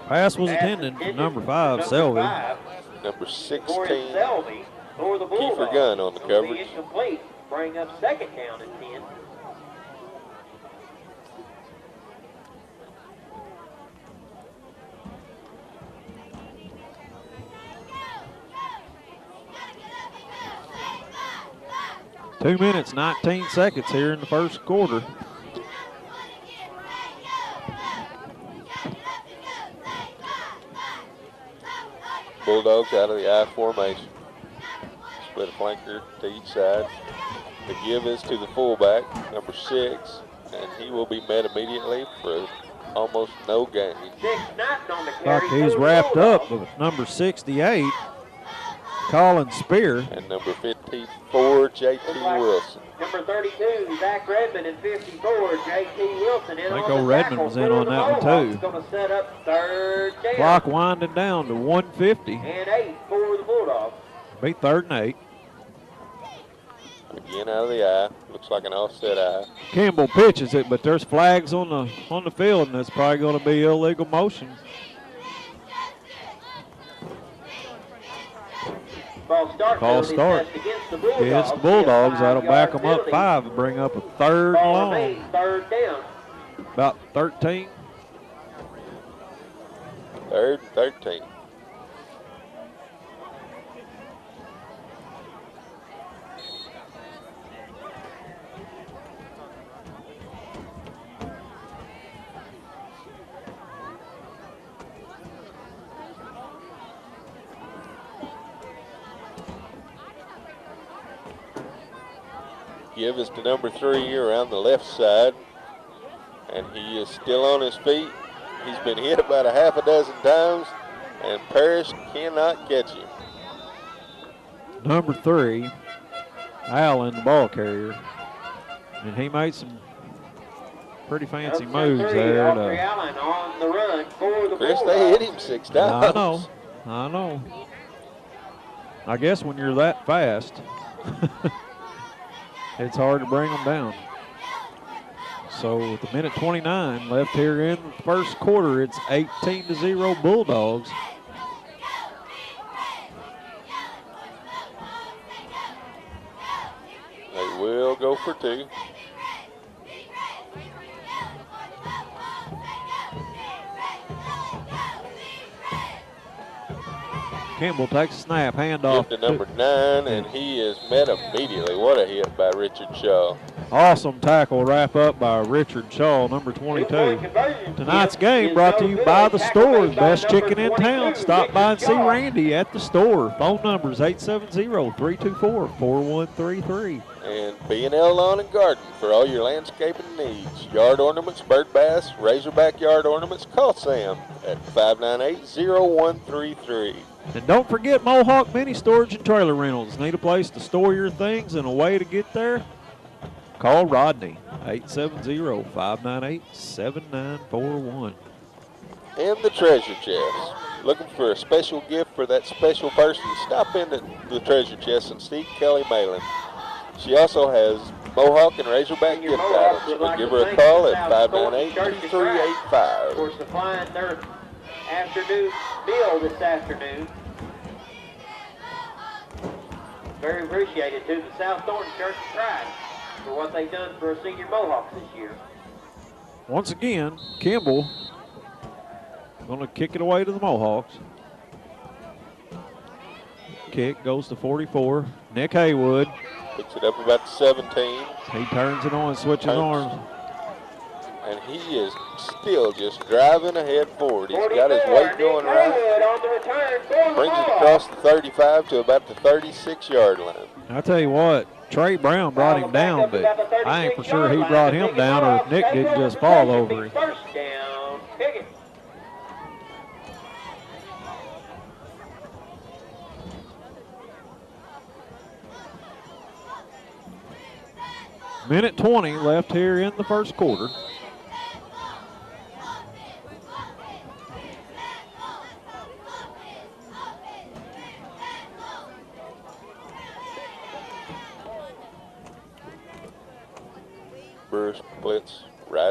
Pass was intended for number 5, Selvey. Number 16, Selvey for the Bulldogs. Kiefer Gunn on the coverage. Incomplete. Bring up second down and 10. Two minutes, 19 seconds here in the first quarter. Bulldogs out of the I formation. Split a flanker to each side. The give is to the fullback, number 6, and he will be met immediately for almost no gain. Like he's wrapped up with number 68, Colin Spear. And number 54, J.T. Wilson. Number 32, Zach Redmond, and 54, J.T. Wilson. I think old Redmond was in on that one too. Going to set up third down. Clock winding down to 150. And 8 for the Bulldogs. Be 3rd and 8. Again out of the eye. Looks like an offset eye. Campbell pitches it, but there's flags on the field, and that's probably going to be illegal motion. False start. Against the Bulldogs. That'll back them up 5 and bring up a 3rd and long. Third down. About 13. 3rd and 13. Give is to number 3 around the left side, and he is still on his feet. He's been hit about a half a dozen times, and Parrish cannot catch him. Number 3, Allen, the ball carrier, and he made some pretty fancy moves there. Allen on the run for the Chris, they hit him 6 times. I know. I guess when you're that fast, it's hard to bring them down. So with a minute 29 left here in the first quarter, it's 18-0 Bulldogs. They will go for 2. Campbell takes a snap, handoff. Give to number 9, and he is met immediately. What a hit by Richard Shaw. Awesome tackle, wrap up by Richard Shaw, number 22. Tonight's game brought to you by The Store, best chicken in town. Stop by and see Randy at The Store. Phone numbers 870-324-4133. And B&L Lawn and Garden for all your landscaping needs. Yard ornaments, bird bass, razorback yard ornaments. Call Sam at 598-0133. And don't forget Mohawk Mini Storage and Trailer Rentals. Need a place to store your things and a way to get there? Call Rodney, 870-598-7941. And the treasure chest. Looking for a special gift for that special person? Stop into the treasure chest and see Kelly Malin. She also has Mohawk and Razorback gift items. We'll give her a call at 598-2385. For supplying their afternoon meal this afternoon. Very appreciated to the South Thornton Church of Christ for what they've done for our senior Mohawks this year. Once again, Kimball going to kick it away to the Mohawks. Kick goes to 44. Nick Haywood. Picks it up about 17. He turns it on, switches arms. And he is still just driving ahead forward. He's got his weight going right. Brings it across the 35 to about the 36-yard line. I tell you what, Trey Brown brought him down, but I ain't for sure he brought him down or if Nick didn't just fall over him. First down, Piggott. Minute 20 left here in the first quarter.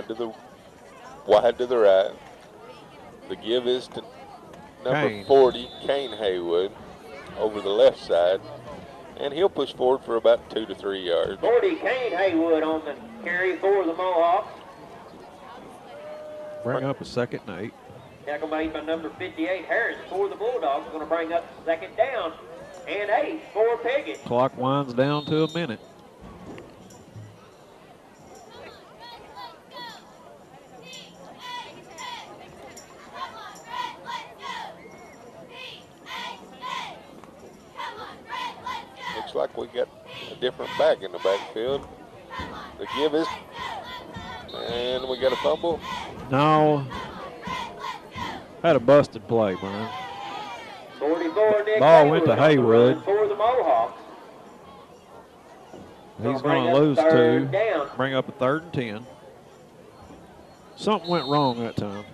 to the right. The give is to number 40, Kane Haywood, over the left side. And he'll push forward for about 2 to 3 yards. 40, Kane Haywood on the carry for the Mohawks. Bring up a 2nd and 8. Tackle made by number 58, Harris for the Bulldogs. Going to bring up 2nd down and 8 for Piggott. Clock winds down to a minute. Looks like we got a different back in the backfield. The give is, and we got a fumble. No. Had a busted play, Brian. 44, Nick Ball went to Haywood. For the Mohawks. He's going to lose 2. Bring up a 3rd and 10. Something went wrong that time.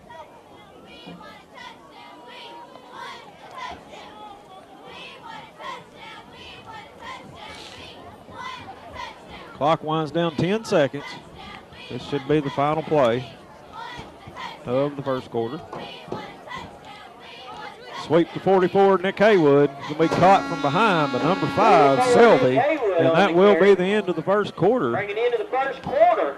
Clock winds down 10 seconds. This should be the final play of the first quarter. Sweep to 44, Nick Haywood. Will be caught from behind by number 5, Selby. And that will be the end of the first quarter. Bringing into the first quarter.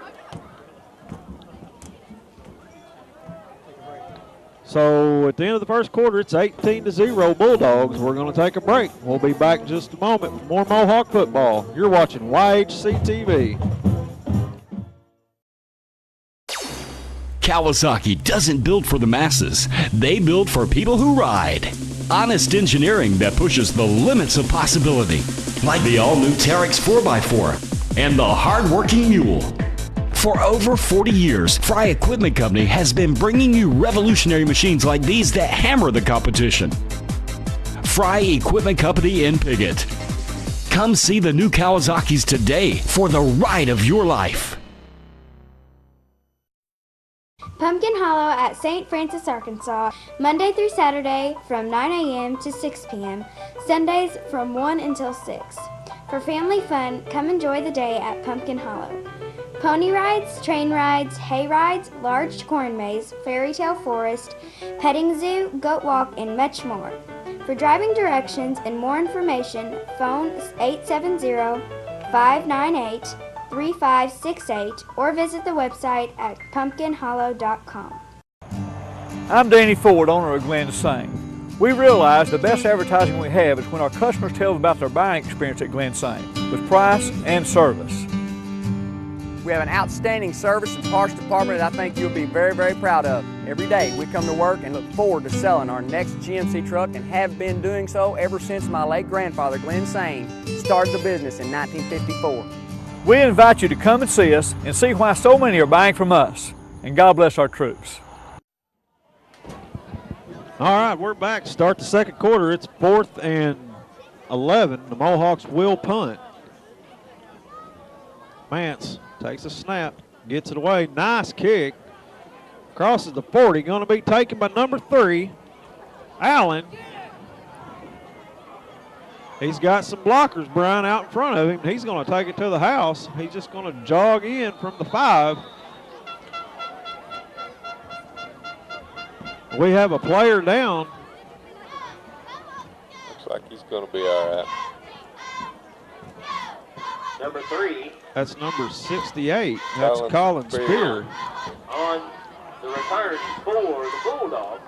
So at the end of the first quarter, it's 18-0 Bulldogs. We're going to take a break. We'll be back in just a moment for more Mohawk football. You're watching YHC TV. Kawasaki doesn't build for the masses. They build for people who ride. Honest engineering that pushes the limits of possibility. Like the all-new Terex 4x4 and the hard-working Mule. For over 40 years, Fry Equipment Company has been bringing you revolutionary machines like these that hammer the competition. Fry Equipment Company in Piggott. Come see the new Kawasaki's today for the ride of your life. Pumpkin Hollow at St. Francis, Arkansas, Monday through Saturday from 9 a.m. to 6 p.m., Sundays from 1 until 6. For family fun, come enjoy the day at Pumpkin Hollow. Pony rides, train rides, hay rides, large corn maze, fairy tale forest, petting zoo, goat walk, and much more. For driving directions and more information, phone 870-598-3568 or visit the website at pumpkinhollow.com. I'm Danny Ford, owner of Glen Saint. We realize the best advertising we have is when our customers tell us about their buying experience at Glen Saint, with price and service. We have an outstanding service and parts department that I think you'll be very, very proud of. Every day we come to work and look forward to selling our next GMC truck and have been doing so ever since my late grandfather, Glenn Sain, started the business in 1954. We invite you to come and see us and see why so many are buying from us. And God bless our troops. All right, we're back to start the second quarter. It's 4th and 11. The Mohawks will punt. Mance takes a snap, gets it away. Nice kick. Crosses the 40. Going to be taken by number 3, Allen. He's got some blockers, Brian, out in front of him. He's going to take it to the house. He's just going to jog in from the 5. We have a player down. Looks like he's going to be all right. Number 3. That's number 68. That's Colin Spear. On the return for the Bulldogs.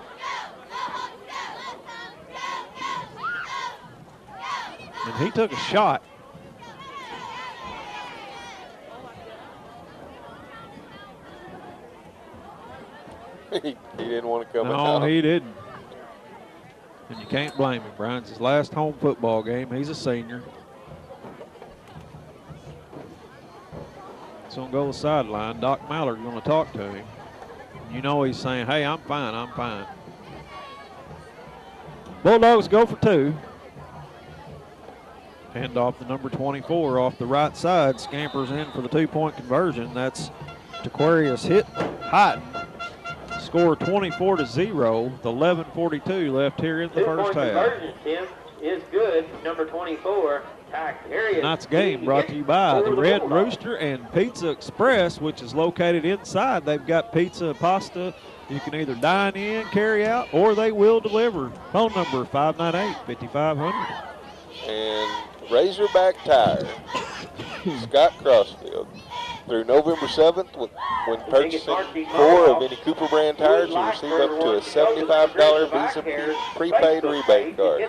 And he took a shot. He didn't want to come out. No, he didn't. And you can't blame him, Brian. It's his last home football game. He's a senior. He's going to go to the sideline. Doc Mallard's going to talk to him. You know he's saying, hey, I'm fine, I'm fine. Bulldogs go for 2. Hand off to number 24 off the right side. Scampers in for the 2-point conversion. That's Jaquarius Hyden. Score 24-0. The 11:42 left here in the first half. Conversion, Tim, is good. Number 24. Tonight's game brought to you by the Red Rooster and Pizza Express, which is located inside. They've got pizza and pasta. You can either dine in, carry out, or they will deliver. Phone number 598-5500. And Razorback Tire, Scott Crossfield. Through November 7th, when purchasing 4 of any Cooper brand tires, you'll receive up to a $75 Visa prepaid rebate card.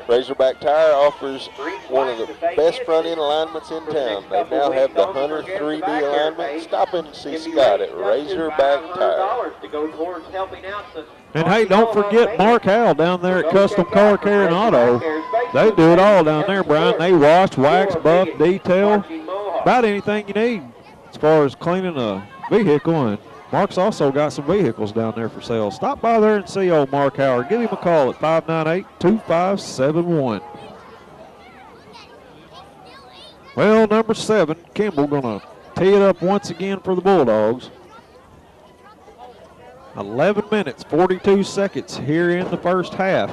Razorback Tire offers one of the best front-end alignments in town. They now have the Hunter 3D alignment. Stop in and see Scott at Razorback Tire. And hey, don't forget Mark Howell down there at Custom Car Care and Auto. They do it all down there, Brian. They wash, wax, buff, detail, about anything you need as far as cleaning a vehicle. And Mark's also got some vehicles down there for sale. Stop by there and see old Mark Howard. Give him a call at 598-2571. Well, number 7, Kimball, going to tee it up once again for the Bulldogs. 11 minutes, 42 seconds here in the first half.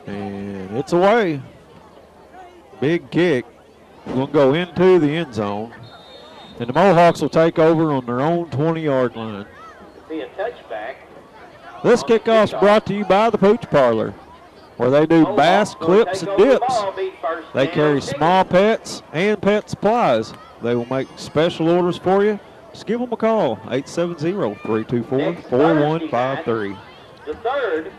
And it's away. Big kick. Going to go into the end zone. And the Mohawks will take over on their own 20-yard line. Be a touchback. This kickoff's brought to you by the Pooch Parlor, where they do bass, clips, and dips. They carry small pets and pet supplies. They will make special orders for you. Just give them a call, 870-324-4153. The third.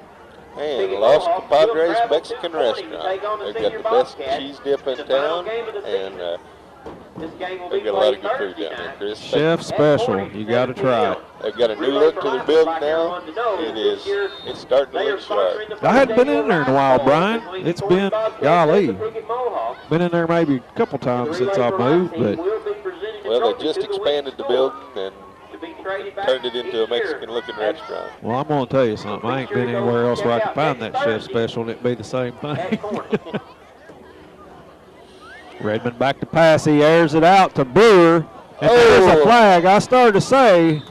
And Los Compadres Mexican Restaurant. They've got the best cheese dip in town, and they've got a lot of good food down there, Chris. Chef special, you got to try it. They've got a new look to their building now. It's starting to look sharp. I hadn't been in there in a while, Brian. It's been, golly, been in there maybe a couple times since I moved, but. Well, they just expanded the building and turned it into a Mexican-looking restaurant. Well, I'm going to tell you something. I ain't been anywhere else where I can find that chef special and it'd be the same thing. Redmond back to pass. He airs it out to Brewer. And there's a flag. I started to say,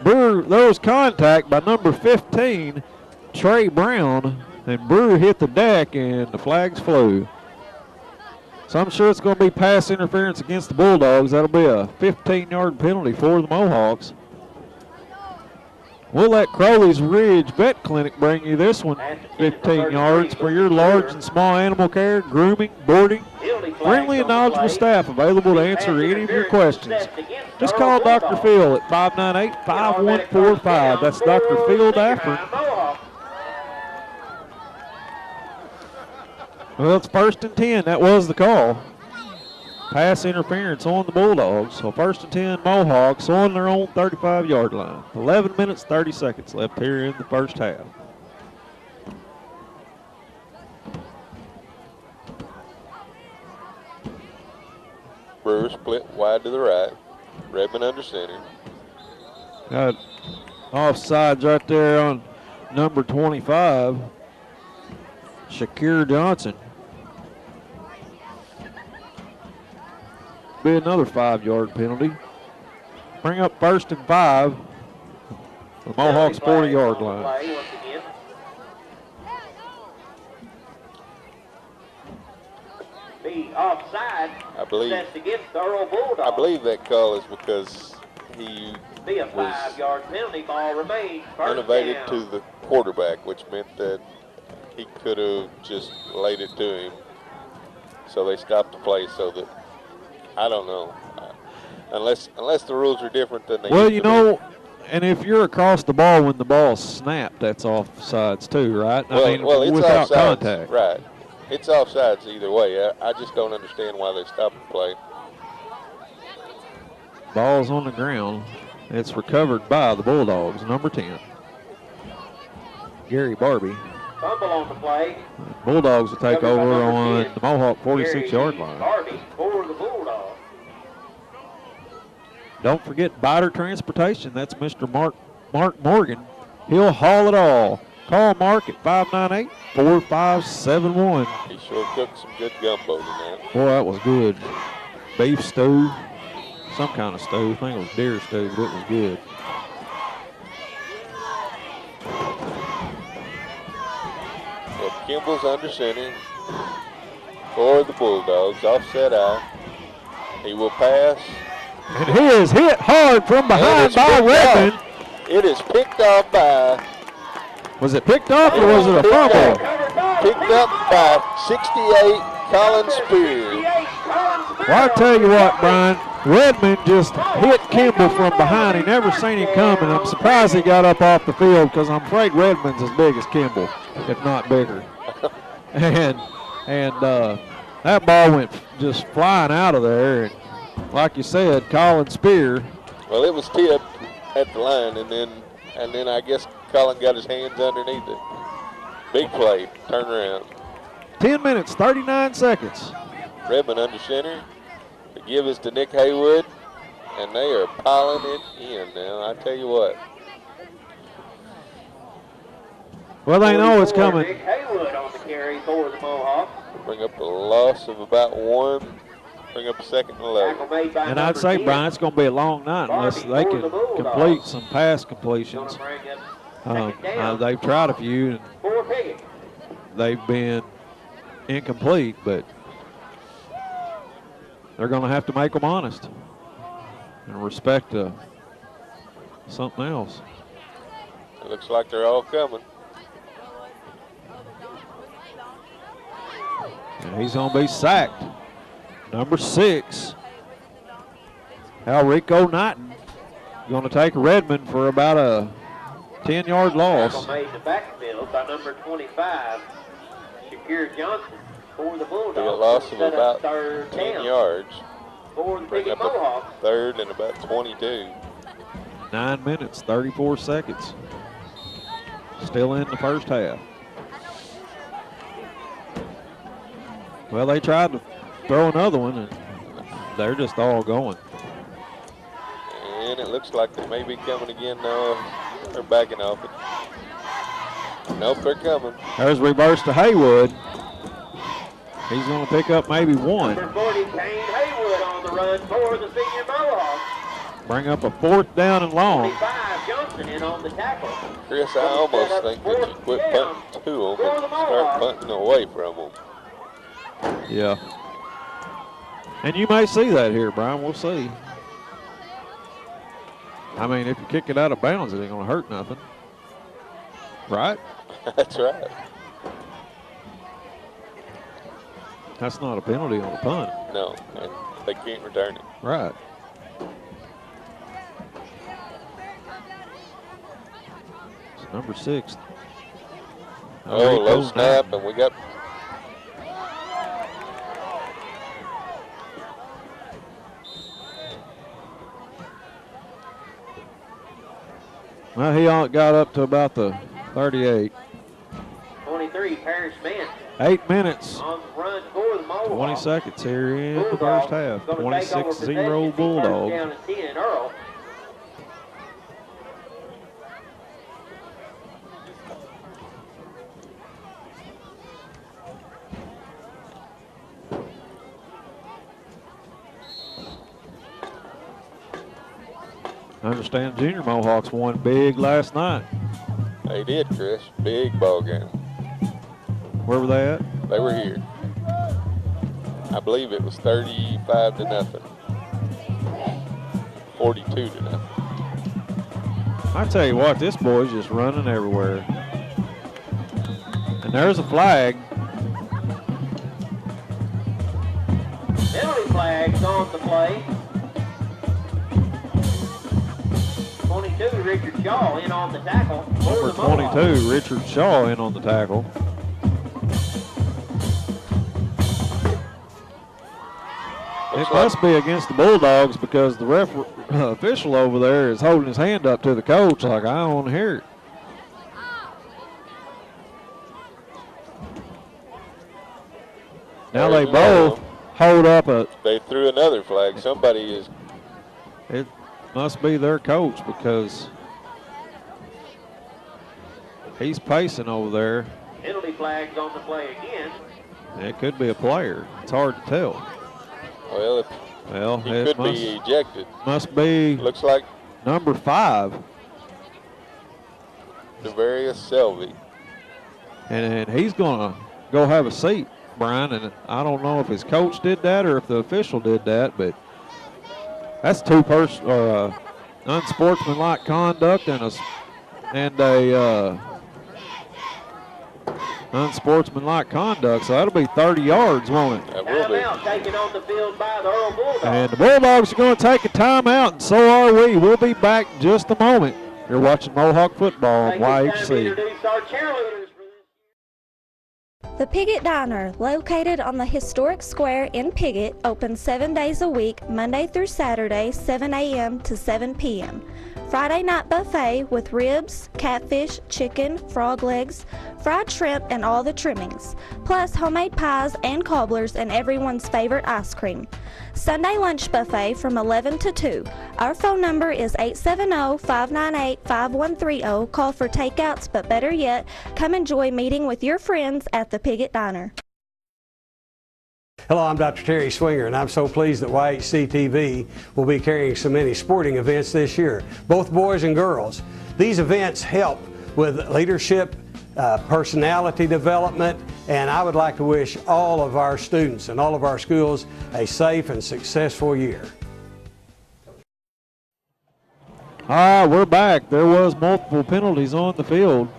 Brewer, there was contact by number 15, Trey Brown, and Brewer hit the deck and the flags flew. So I'm sure it's going to be pass interference against the Bulldogs. That'll be a 15-yard penalty for the Mohawks. We'll let Crowley's Ridge Vet Clinic bring you this one. 15 yards for your large and small animal care, grooming, boarding. Friendly and knowledgeable staff available to answer any of your questions. Just call Dr. Phil at 598-5145. That's Dr. Phil Dafford. Well, it's 1st and 10. That was the call. Pass interference on the Bulldogs. So 1st and 10 Mohawks on their own 35-yard line. 11 minutes, 30 seconds left here in the first half. Brewer split wide to the right. Redmond under center. Got offsides right there on number 25, Shakir Johnson. Be another 5-yard penalty. Bring up 1st and 5. The Mohawks 40-yard line. Be offside. I believe against the Earle Bulldogs. I believe that call is because he Be a was 5-yard penalty. Ball remains. innovated to the quarterback, which meant that he could have just laid it to him. So they stopped the play so that, I don't know. Unless the rules are different than they Well, used you to be. know, and if you're across the ball when the ball's snapped, that's offsides too, right? Well, I mean, it's without offsides, contact. right. It's offsides either way. I just don't understand why they stopped the play. Ball's on the ground. It's recovered by the Bulldogs, number 10, Gary Barbie. Fumble on the play. Bulldogs will take over on the Mohawk 46-yard line. Barbie for the Bulldogs. Don't forget Biter Transportation. That's Mr. Mark Morgan. He'll haul it all. Call Mark at 598-4571. He sure cooked some good gumbo tonight. Boy, that was good. Beef stew. some kind of stew. I think it was deer stew, but it was good. Well, Kimball's under center for the Bulldogs. Offset eye. He will pass. And he is hit hard from behind by Redmond. It is picked off by. Was it picked off or was it a fumble? Picked up by 68, Colin Spear. Well, I tell you what, Brian, Redmond just hit Kimball from behind. He never seen him coming. I'm surprised he got up off the field because I'm afraid Redmond's as big as Kimball, if not bigger. and that ball went just flying out of there. And like you said, Colin Spear. Well, it was tipped at the line, and then I guess Colin got his hands underneath it. Big play, turn around. 10 minutes, 39 seconds. Redmond under center. The give is to Nick Haywood, and they are piling it in now. I tell you what. Well, they know it's coming. Nick Haywood on the carry for the Mohawks. Bring up a loss of about 1. Bring up a second and 11. And I'd say, Brian, it's going to be a long night unless they can complete some pass completions. They've tried a few, and they've been incomplete, but they're going to have to make them honest and respect something else. It looks like they're all coming. And he's going to be sacked. Number 6, Rico Knighton, going to take Redmond for about a 10-yard loss. Made the backfield by number 25, Shakir Johnson for the Bulldogs. A loss of about 10 yards. For the Bring Piggott up Mohawks. a third and about 22. 9 minutes, 34 seconds. Still in the first half. Well, they tried to throw another one, and they're just all going. And it looks like they may be coming again now. They're backing off it. Nope, they're coming. There's reverse to Haywood. He's going to pick up maybe one. Number 40, Kane Haywood on the run for the senior Mohawks. Bring up a 4th down and long. 25, Johnson in on the tackle. Chris, I almost think that you quit punting to them and start punting away from them. Yeah. And you may see that here, Brian. We'll see. I mean, if you kick it out of bounds, it ain't going to hurt nothing. Right? That's right. That's not a penalty on the punt. No, and they can't return it. Right. It's number 6. Oh, low snap, and we got... Well, he got up to about the 38. 23, Parrish Mann. 8 minutes. On the run for the Mohawks. 20 seconds here in the first half. 26-0 Bulldogs. Down at 10, Earle. I understand Junior Mohawks won big last night. They did, Chris. Big ball game. Where were they at? They were here. I believe it was 35-0. 42-0. I tell you what, this boy's just running everywhere. And there's a flag. Penalty flags on the play. 22, Richard Shaw in on the tackle. Number 22, Richard Shaw in on the tackle. It must be against the Bulldogs because the official over there is holding his hand up to the coach like, I don't want to hear it. Now they both hold up a... They threw another flag. Somebody is... It must be their coach because he's pacing over there. Penalty flags on the play again. It could be a player. It's hard to tell. Well, Well, He it could be ejected. Must be. Looks like number 5. Devarius Selvey. And he's going to go have a seat, Brian. And I don't know if his coach did that or if the official did that, but that's unsportsmanlike conduct and a unsportsmanlike conduct. So that'll be 30 yards, won't it? That will be. Timeout taken on the field by the Earle Bulldogs. And the Bulldogs are going to take a timeout, and so are we. We'll be back in just a moment. You're watching Mohawk football on YHC. The Piggott Diner, located on the historic square in Piggott, opens 7 days a week, Monday through Saturday, 7 a.m. to 7 p.m. Friday night buffet with ribs, catfish, chicken, frog legs, fried shrimp, and all the trimmings, plus homemade pies and cobblers and everyone's favorite ice cream. Sunday lunch buffet from 11 to 2. Our phone number is 870-598-5130. Call for takeouts, but better yet, come enjoy meeting with your friends at the Piggott Diner. Hello, I'm Dr. Terry Swinger, and I'm so pleased that YHC TV will be carrying so many sporting events this year, both boys and girls. These events help with leadership, personality development, and I would like to wish all of our students and all of our schools a safe and successful year. All right, we're back. There was multiple penalties on the field.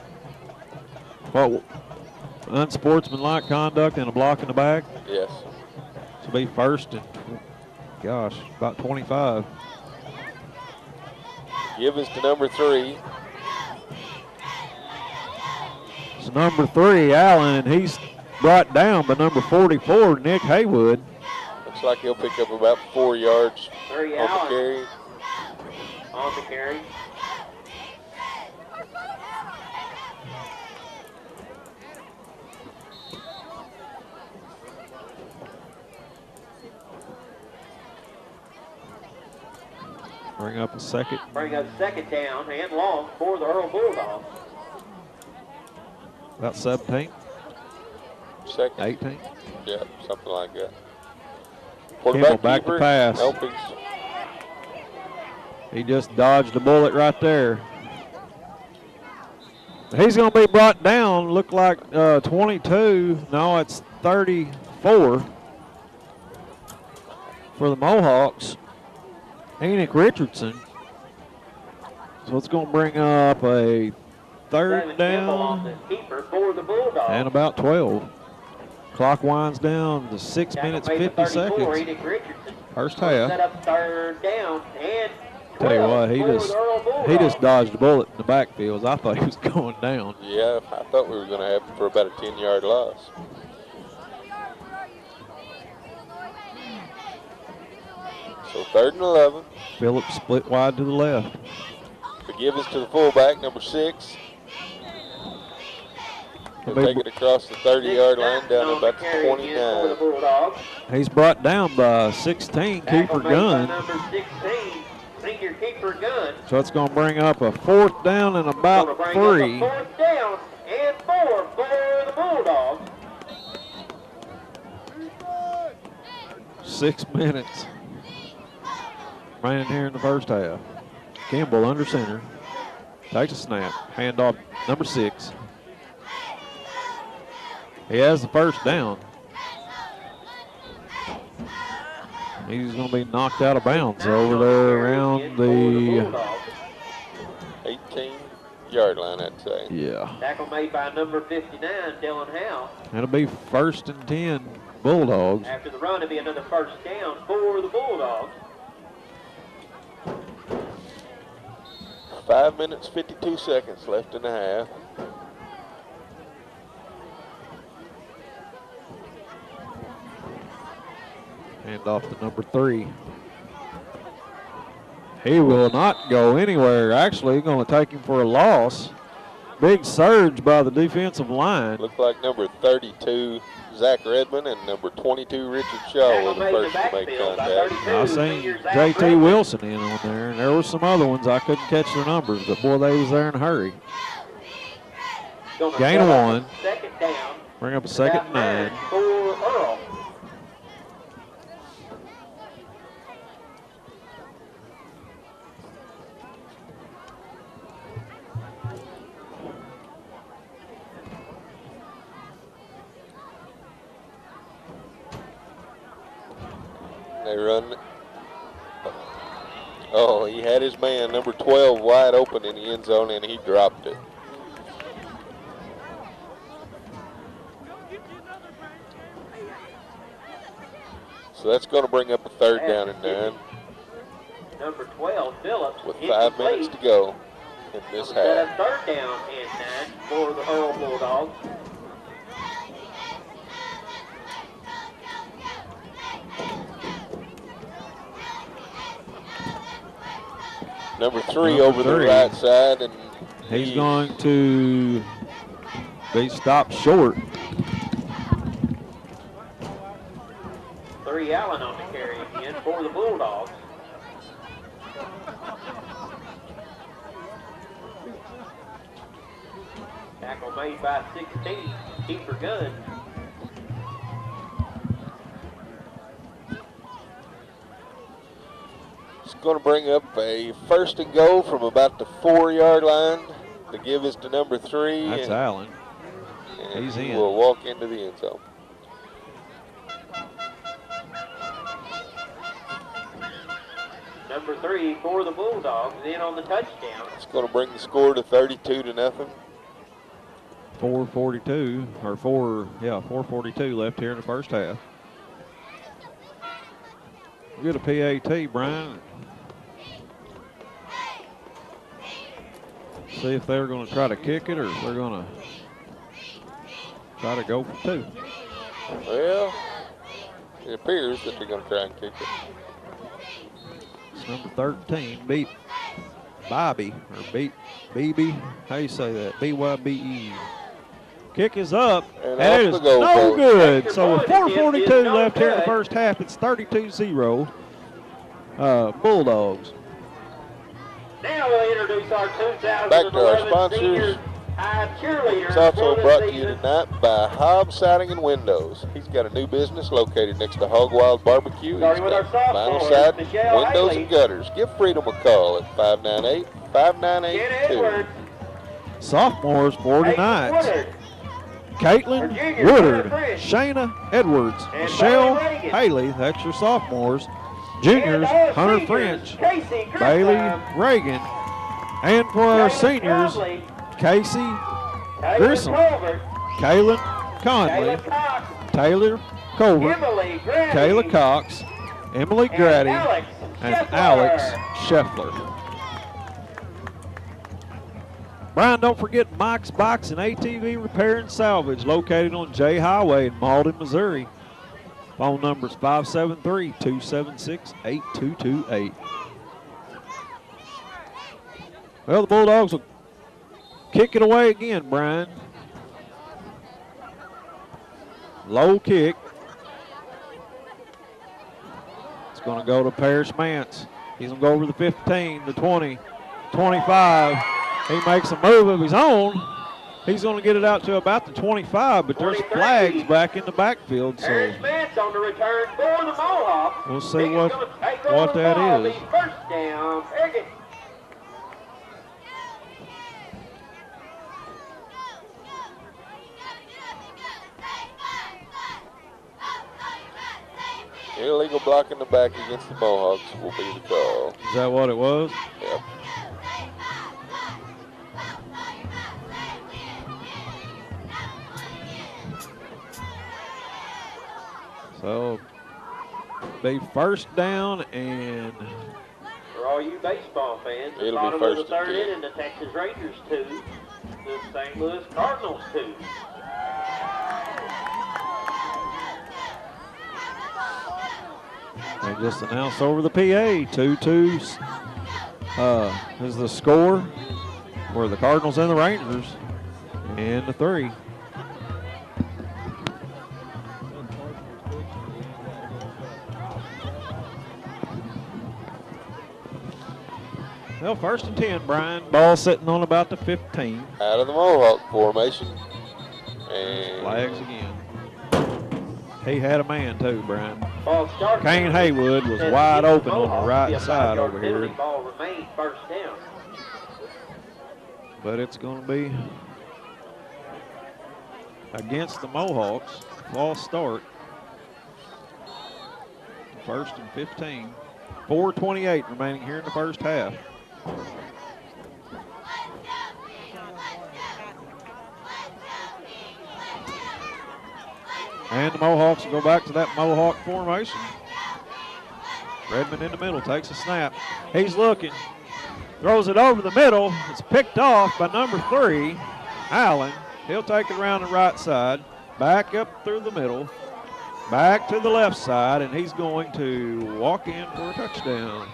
Well, unsportsmanlike conduct and a block in the back. Yes. This will be first and, about 25. Give us to number 3. It's number 3, Allen, and he's brought down by number 44, Nick Haywood. Looks like he'll pick up about 4 yards on the carry. On the carry. Bring up a second. Bring up second down and long for the Earle Bulldogs. About 17. Second. 18. Yeah, something like that. Kimball back to pass. Nope, he just dodged a bullet right there. He's going to be brought down. Look like 22. No, it's 34 for the Mohawks. Enoch Richardson. So it's going to bring up a third down and about 12. Clock winds down to 6 minutes, 50 seconds. First half. Set up third down and Tell you what, he just dodged a bullet in the backfield. I thought he was going down. Yeah, I thought we were going to have him for about a 10-yard loss. So 3rd and 11. Phillips split wide to the left. Forgive us to the fullback, number 6. He'll take it across the 30-yard line down to about the 29. He's brought down by 16, Keeper Gunn. Number 16, senior Keeper Gunn. So it's going to bring up a 4th down and about 3. 4th down and 4 for the Bulldogs. 6 minutes remaining here in the first half. Kimball under center. Takes a snap. Handoff number 6. He has the first down. He's going to be knocked out of bounds over there around the 18-yard line, I'd say. Yeah. Tackle made by number 59, Dylan Howe. That'll be 1st and 10 Bulldogs. After the run, it'll be another first down for the Bulldogs. 5 minutes, 52 seconds left in the half. Hand off to number 3. He will not go anywhere. Actually, going to take him for a loss. Big surge by the defensive line. Looked like number 32, Zach Redmond, and number 22, Richard Shaw were the first to make contact. I seen J.T. Wilson in on there, and there were some other ones. I couldn't catch their numbers, but boy, they was there in a hurry. Gain of 1. Second down. Bring up a 2nd and 9. For Earle. They run. Oh, he had his man, number 12, wide open in the end zone, and he dropped it. So that's going to bring up a 3rd down and 9. Number 12, Phillips. With 5 minutes to go in this half. Set up 3rd down and 9 for the Earle Bulldogs. Number 3 over the right side, and he's going to be stopped short. 3 Allen on the carry again for the Bulldogs. Tackle made by 16, keeper good. It's going to bring up a 1st and goal from about the 4-yard line. The give is to number 3. That's Allen. And he's he in. will walk into the end zone. Number 3 for the Bulldogs in on the touchdown. It's going to bring the score to 32-0. 4:42 or 4:42 left here in the first half. We'll get a PAT, Brian. See if they're going to try to kick it or if they're going to try to go for 2. Well, it appears that they're going to try and kick it. It's number 13, beat Bobby, or beat BB. How you say that? BYBE. Kick is up, and it is no good. So with 4:42 left here in the first half, it's 32-0 Bulldogs. Now we'll introduce our 2011 Back to our sponsors. senior high cheerleaders. It's also for brought the to you season. tonight by Hobbs Siding and Windows. He's got a new business located next to Hog Wild Barbecue. He's Starting with got our vinyl sophomores, siding, Michelle windows, Haley. and gutters. Give Freedom a call at 598-5982. Sophomores for tonight. Woodard. Caitlin juniors, Woodard, Hannah French. Shayna Edwards, And Michelle Bailey Reagan. Haley, that's your sophomores. Juniors, And Hunter seniors, French, Casey Bailey Grissom, Reagan. And for our Jalen seniors, Crumley, Casey Taylor Grissom, Colbert, Kaylin Conley, Taylor Cox, Taylor Colbert, Emily Grady, Kayla Cox, Emily and Grady, Alex and Scheffler. Alex Scheffler. Brian, don't forget Mike's Box and ATV Repair and Salvage, located on J Highway in Malden, Missouri. Phone number is 573-276-8228. Well, the Bulldogs will kick it away again, Brian. Low kick. It's going to go to Parrish Mance. He's going to go over the 15, the 20, 25. He makes a move of his own. He's going to get it out to about the 25, but there's 23. flags back in the backfield. So Harris Mance on the return for the Mohawks. we'll see Piggott's what gonna take over the that ball. is. The first down, Piggott. Illegal block in the back against the Mohawks will be the call. Is that what it was? Yep. So be first down, and For all you baseball fans, the It'll be bottom of first the third and 10. inning, the Texas Rangers 2, the St. Louis Cardinals 2. they just announced over the PA 2-2 is the score for the Cardinals and the Rangers, and the 3. Well, first and 10, Brian. Ball sitting on about the 15. Out of the Mohawk formation. And Flags again. He had a man too, Brian. Ball starts. Kane Haywood was wide open on the right side over here, Ball remained first down. but it's going to be against the Mohawks. False start. First and 15. 4:28 remaining here in the first half. And the Mohawks will go back to that Mohawk formation. Redmond in the middle, takes a snap. He's looking, throws it over the middle. It's picked off by number 3, Allen. He'll take it around the right side, back up through the middle, back to the left side, and he's going to walk in for a touchdown.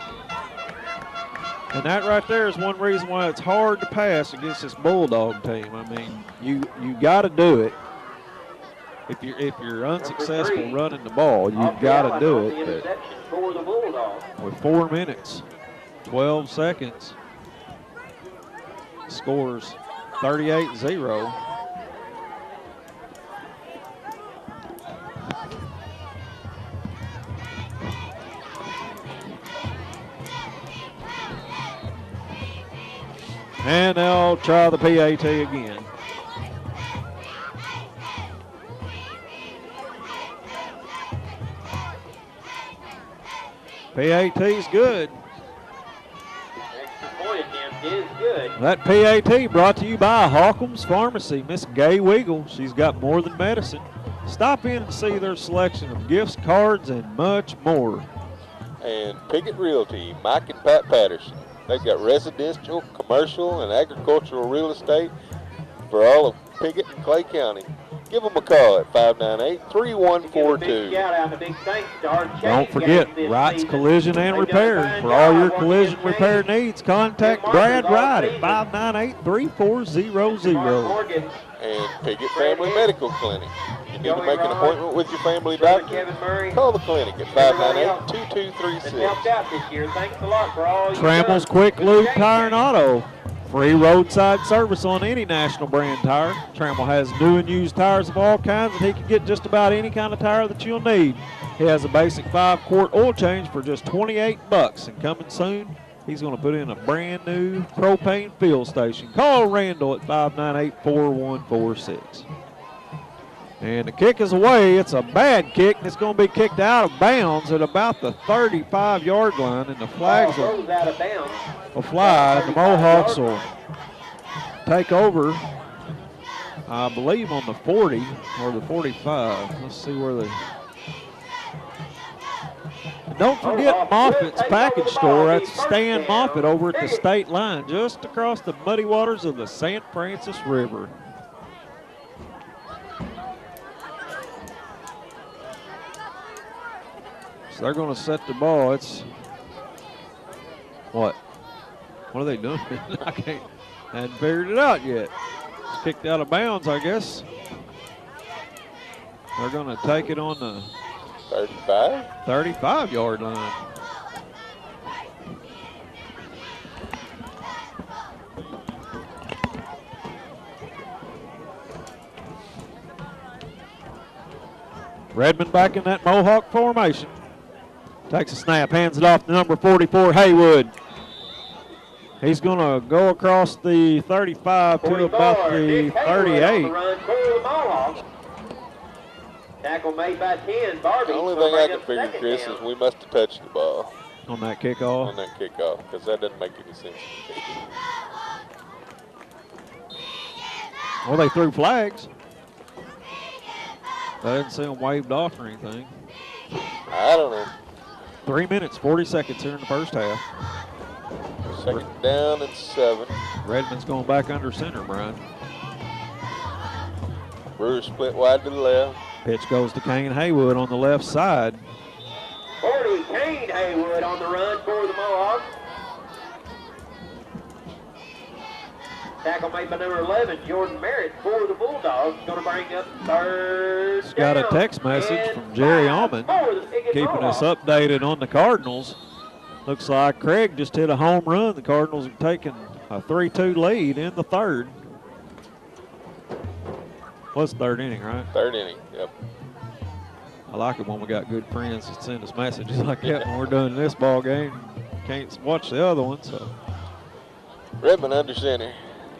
And that right there is one reason why it's hard to pass against this Bulldog team. I mean, you got to do it. If you're unsuccessful running the ball, you've got to do it. But with 4 minutes, 12 seconds, scores 38-0. And they'll try the PAT again. PAT's good. Extra point attempt is good. That PAT brought to you by Hawkins Pharmacy. Miss Gay Weagle, she's got more than medicine. Stop in and see their selection of gifts, cards, and much more. And Piggott Realty, Mike and Pat Patterson. They've got residential, commercial, and agricultural real estate for all of Piggott and Clay County. Give them a call at 598-3142. Don't forget, Wright's Collision and Repair. For all your collision repair needs, contact Brad Wright at 598-3400. And Piggott Family Medical Clinic. You need to make an appointment with your family doctor? Call the clinic at 598-2236. Trammell's Quick Lube Tire and Auto. Free roadside service on any national brand tire. Trammell has new and used tires of all kinds, and he can get just about any kind of tire that you'll need. He has a basic 5-quart oil change for just $28, and coming soon, he's going to put in a brand new propane fuel station. Call Randall at 598-4146. And the kick is away. It's a bad kick, and it's going to be kicked out of bounds at about the 35-yard line, and the flags will fly. The Mohawks will take over, I believe, on the 40 or the 45. Let's see where they... Don't forget Moffitt's Package Store. That's Stan Moffitt over at the state line, just across the muddy waters of the St. Francis River. So they're going to set the ball. It's what? What are they doing? I hadn't figured it out yet. It's kicked out of bounds, I guess. They're going to take it on the 35-yard line. Redmond back in that Mohawk formation. Takes a snap, hands it off to number 44, Haywood. He's going to go across the 35 to about the 38. Tackle made by 10. Barbie. The only thing I can figure, Chris, is we must have touched the ball. On that kickoff? On that kickoff, because that doesn't make any sense to me. Well, they threw flags. I didn't see them waved off or anything. I don't know. 3 minutes, 40 seconds here in the first half. Second down and 7. Redmond's going back under center, Brian. Brewer split wide to the left. Pitch goes to Kane Haywood on the left side. 40, Kane Haywood on the run for the Mohawks. Tackle made by number 11, Jordan Merritt for the Bulldogs. Going to bring up third Just got a text message from Jerry Almond keeping us updated on the Cardinals. Looks like Craig just hit a home run. The Cardinals have taken a 3-2 lead in the third. What's third inning, right? Third inning, yep. I like it when we got good friends that send us messages like that when we're doing this ball game. Can't watch the other one, so. Redmond under center.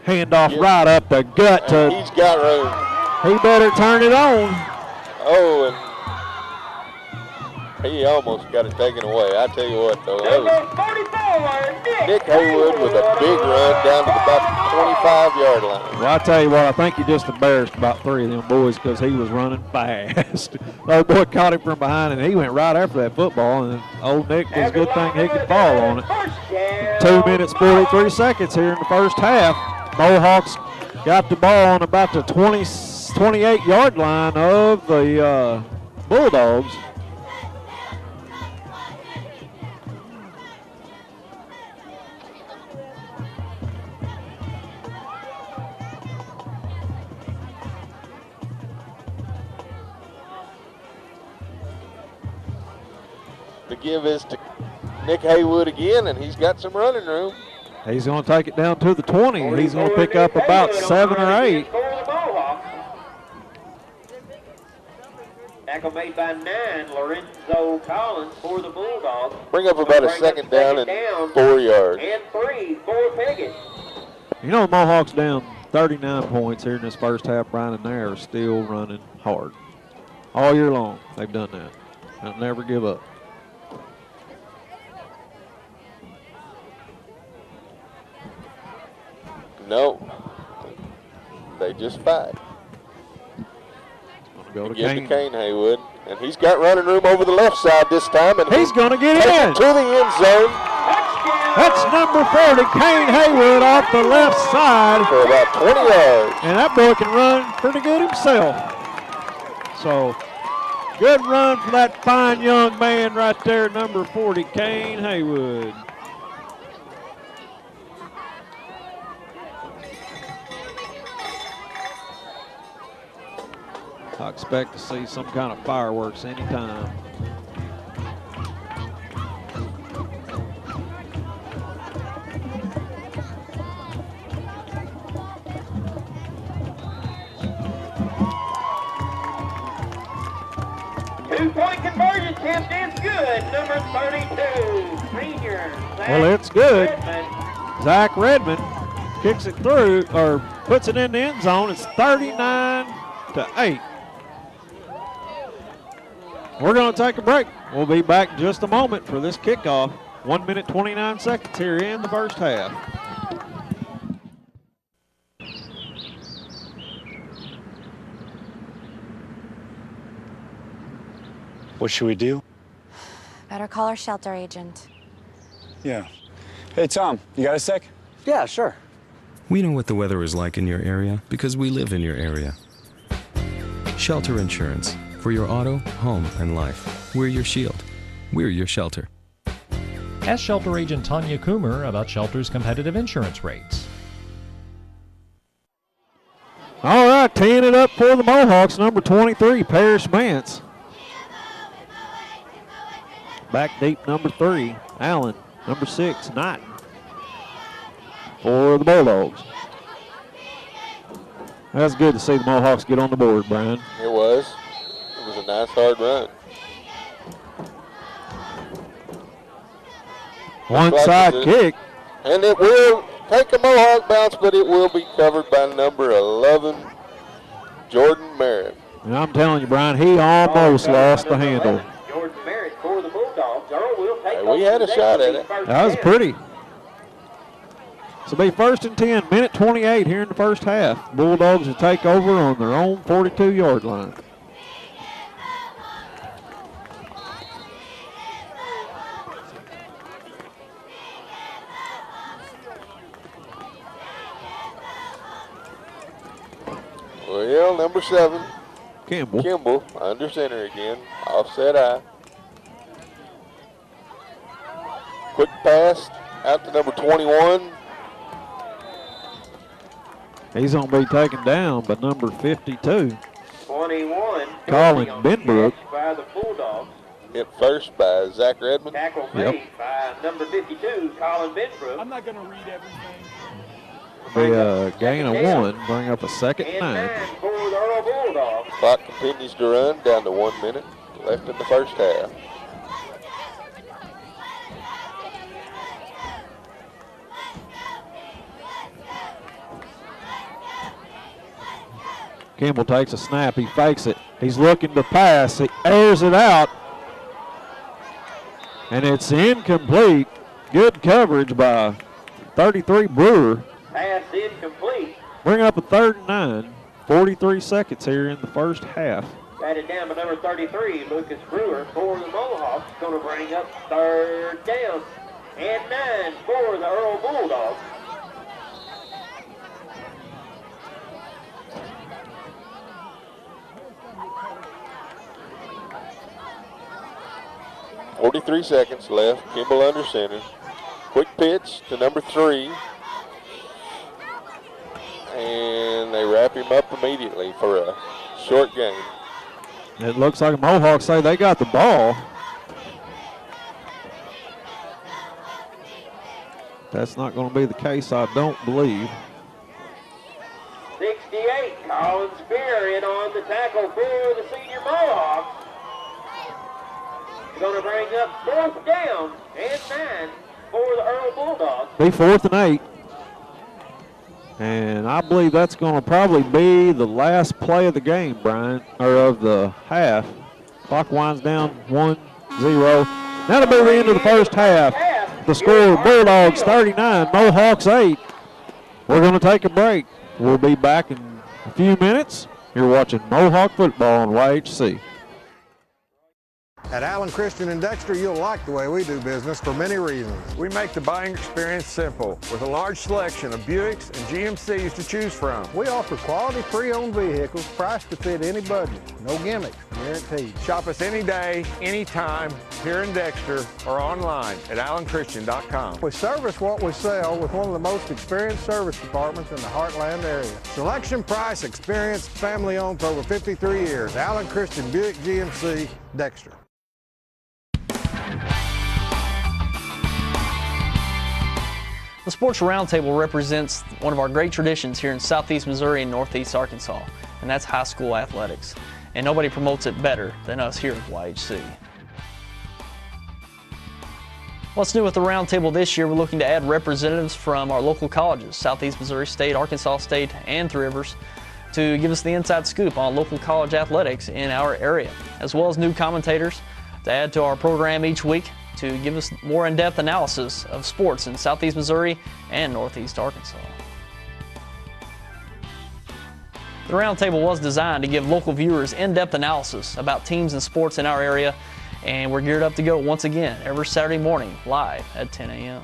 Handoff right up the gut to. He's got room. He better turn it on. Oh, He almost got it taken away. I tell you what, though, that was Number 44, Nick Haywood with a big run down to about the 25-yard line. Well, I tell you what, I think he just embarrassed about 3 of them boys because he was running fast. The old boy caught him from behind, and he went right after that football, and old Nick, was a good thing he could fall on it. 2 minutes, 43 seconds here in the first half. Mohawks got the ball on about the 28-yard line of the Bulldogs. The give is to Nick Haywood again, and he's got some running room. He's going to take it down to the 20. He's going to pick up about 7 or 8. Tackle made by 9, Lorenzo Collins for the Bulldogs. Bring up about a second down and 4 yards. And 3 for Piggott. You know, the Mohawks down 39 points here in this first half, Brian, and they are still running hard. All year long, they've done that. They'll never give up. No, they just fight. Go to Kane Haywood, and he's got running room over the left side this time, and he's going to get in to the end zone. That's number 40, Kane Haywood, off the left side for about 20 yards, and that boy can run pretty good himself. So, good run for that fine young man right there, number 40, Kane Haywood. I expect to see some kind of fireworks anytime. Two-point conversion attempt is good. Number 32, senior. Well, it's good. Zach Redmond kicks it through, or puts it in the end zone. It's 39-8. We're going to take a break. We'll be back in just a moment for this kickoff. 1 minute, 29 seconds here in the first half. What should we do? Better call our shelter agent. Yeah. Hey, Tom, you got a sec? Yeah, sure. We know what the weather is like in your area because we live in your area. Shelter Insurance. For your auto, home, and life. We're your shield. We're your shelter. Ask Shelter Agent Tanya Coomer about Shelter's competitive insurance rates. All right, teeing it up for the Mohawks, number 23, Parrish Mance. Back deep, number 3, Allen. Number 6, Knight. For the Bulldogs. That's good to see the Mohawks get on the board, Brian. It was. It was a nice hard run. One side kick. And it will take a Mohawk bounce, but it will be covered by number 11, Jordan Merritt. And I'm telling you, Brian, he almost lost the handle. Jordan Merritt for the Bulldogs. Earle will take we had a shot at it. That was pretty. So it'll be 1st and 10, minute 28 here in the first half. Bulldogs will take over on their own 42-yard line. Well, number 7, Campbell. Kimball, under center again, offset eye. Quick pass out to number 21. He's going to be taken down by number 52. 21. Colin Benbrook. By the Bulldogs. Hit first by Zach Redmond. Tackle made by number 52, Colin Benbrook. I'm not going to read everything. Be a gain of 1, bring up a 2nd and 9. For the Earle Bulldogs. Clock continues to run down to 1 minute left in the first half. Campbell takes a snap. He fakes it. He's looking to pass. He airs it out. And it's incomplete. Good coverage by 33 Brewer. Pass incomplete. Bring up a 3rd and 9. 43 seconds here in the first half. Batted down by number 33, Lucas Brewer, for the Mohawks. Going to bring up 3rd down and 9 for the Earle Bulldogs. .43 seconds left. Kimball under center. Quick pitch to number 3. And they wrap him up immediately for a short game. It looks like the Mohawks say they got the ball. That's not going to be the case, I don't believe. 68, Colin Spear in on the tackle for the senior Mohawks. Going to bring up 4th down and 9 for the Earle Bulldogs. Be 4th and 8. And I believe that's going to probably be the last play of the game, Brian, or of the half. Clock winds down 1-0. That'll be the end of the first half. The score, Bulldogs 39, Mohawks 8. We're going to take a break. We'll be back in a few minutes. You're watching Mohawk football on YHC. At Allen Christian in Dexter, you'll like the way we do business for many reasons. We make the buying experience simple with a large selection of Buicks and GMCs to choose from. We offer quality pre-owned vehicles priced to fit any budget. No gimmicks, guaranteed. Shop us any day, anytime, here in Dexter or online at allenchristian.com. We service what we sell with one of the most experienced service departments in the Heartland area. Selection, price, experience, family owned for over 53 years. Allen Christian Buick GMC, Dexter. The Sports Roundtable represents one of our great traditions here in Southeast Missouri and Northeast Arkansas, and that's high school athletics. And nobody promotes it better than us here at YHC. What's new with the Roundtable this year? We're looking to add representatives from our local colleges, Southeast Missouri State, Arkansas State, and Three Rivers, to give us the inside scoop on local college athletics in our area, as well as new commentators to add to our program each week to give us more in-depth analysis of sports in Southeast Missouri and Northeast Arkansas. The Roundtable was designed to give local viewers in-depth analysis about teams and sports in our area, and we're geared up to go once again every Saturday morning live at 10 a.m.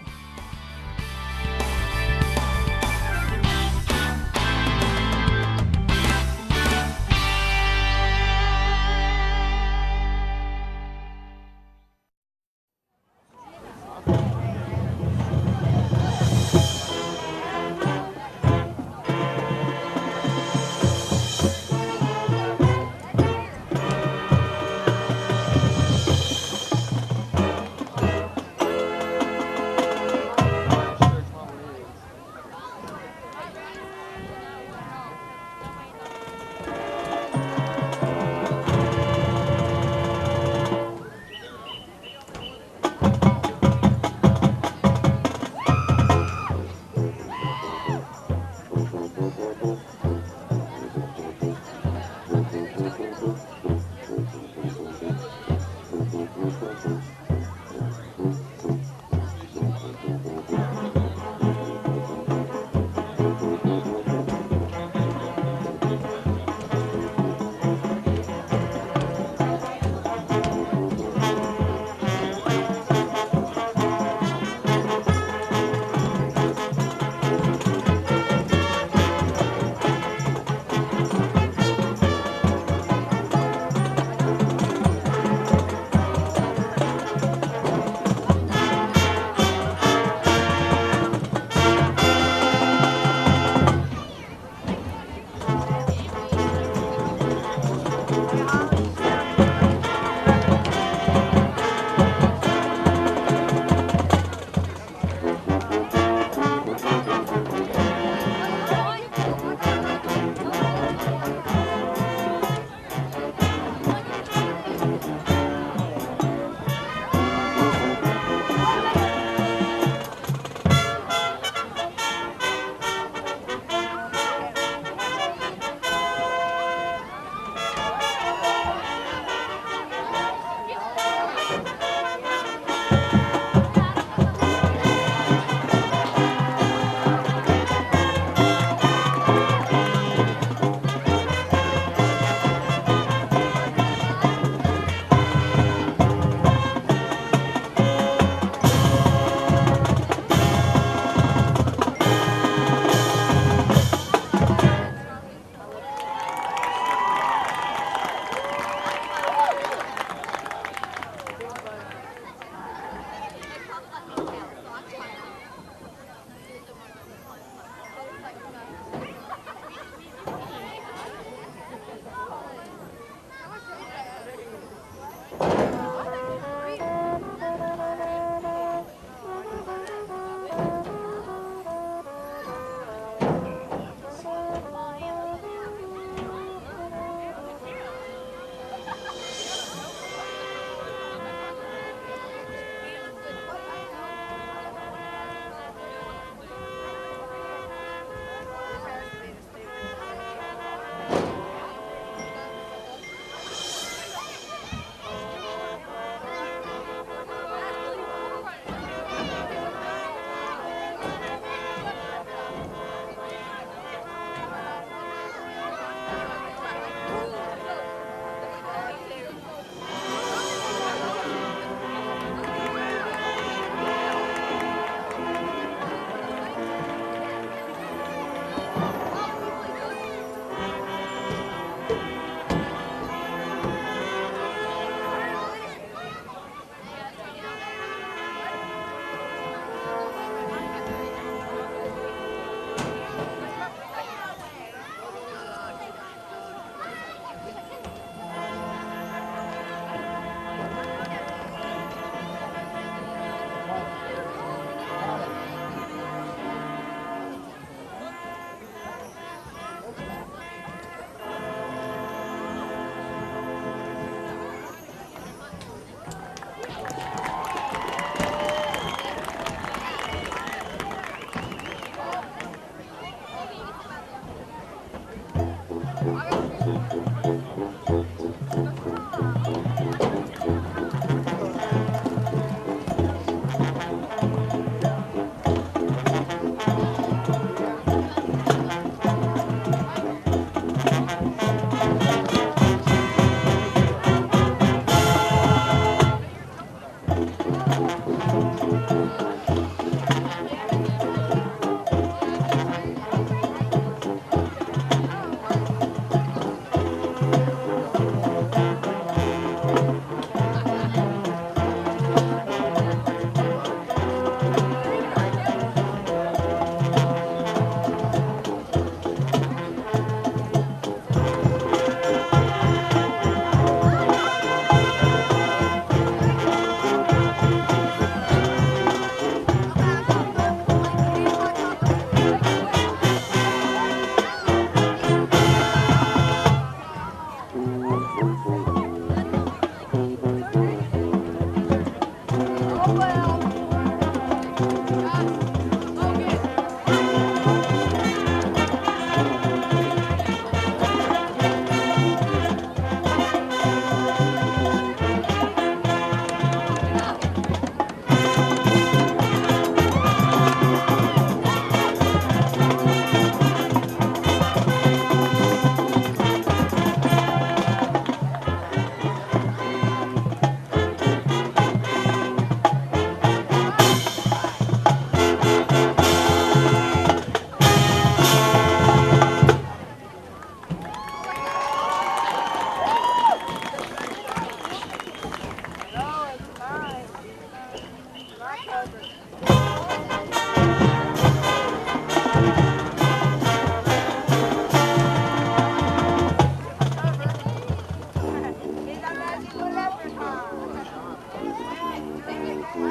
Two of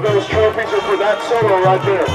those trophies are for that solo right there.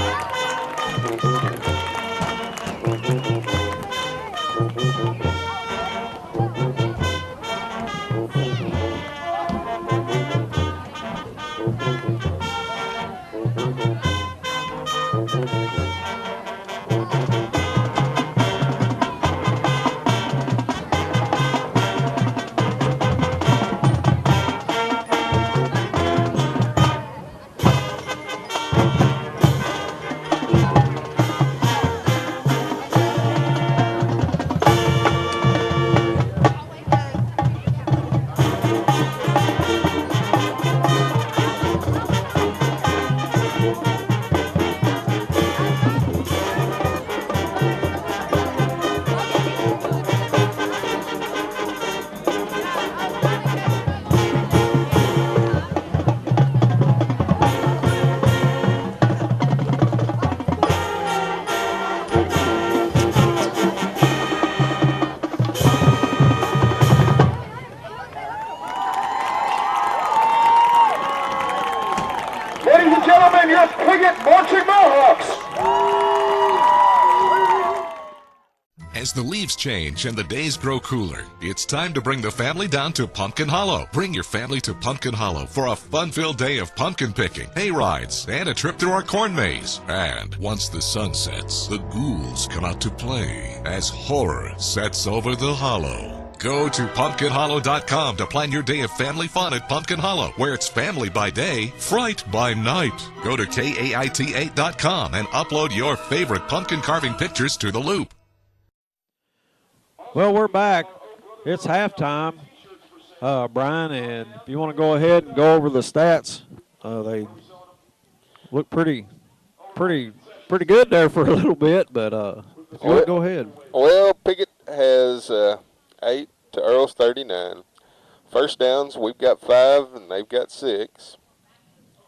Ladies and gentlemen, your Piggott Marching Mohawks. As the leaves change and the days grow cooler, it's time to bring the family down to Pumpkin Hollow. Bring your family to Pumpkin Hollow for a fun-filled day of pumpkin picking, hay rides, and a trip through our corn maze. And once the sun sets, the ghouls come out to play as horror sets over the hollow. Go to pumpkinhollow.com to plan your day of family fun at Pumpkin Hollow, where it's family by day, fright by night. Go to KAIT8.com and upload your favorite pumpkin carving pictures to the loop. Well, we're back. It's halftime, Brian, and if you want to go ahead and go over the stats, they look pretty good there for a little bit, but if you want to go ahead. Well, Piggott has 8 to Earle's 39. First downs, we've got 5 and they've got 6.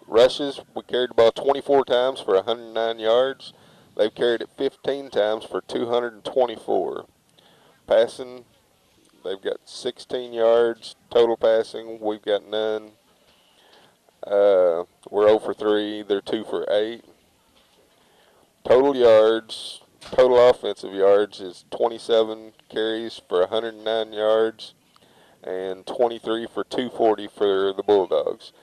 Rushes, we carried the ball 24 times for 109 yards. They've carried it 15 times for 224. Passing, they've got 16 yards total passing. We've got none. We're 0 for 3. They're 2 for 8. Total yards, total offensive yards is 27 carries for 109 yards and 23 for 240 for the Bulldogs.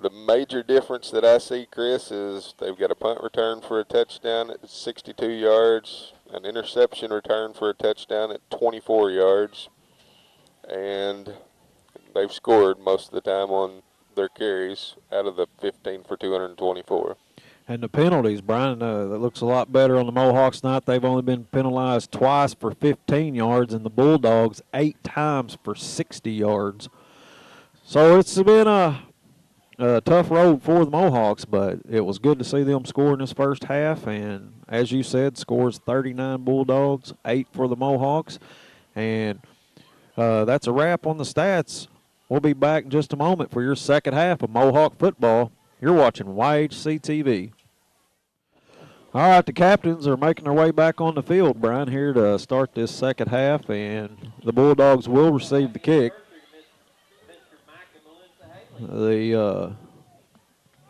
The major difference that I see, Chris, is they've got a punt return for a touchdown at 62 yards, an interception return for a touchdown at 24 yards, and they've scored most of the time on their carries out of the 15 for 224. And the penalties, Brian, that looks a lot better on the Mohawks tonight. They've only been penalized twice for 15 yards, and the Bulldogs 8 times for 60 yards. So it's been a tough road for the Mohawks, but it was good to see them score in this first half. And as you said, scores 39 Bulldogs, 8 for the Mohawks. And that's a wrap on the stats. We'll be back in just a moment for your second half of Mohawk football. You're watching YHC TV. All right, the captains are making their way back on the field, Brian, here to start this second half, and the Bulldogs will receive the kick. The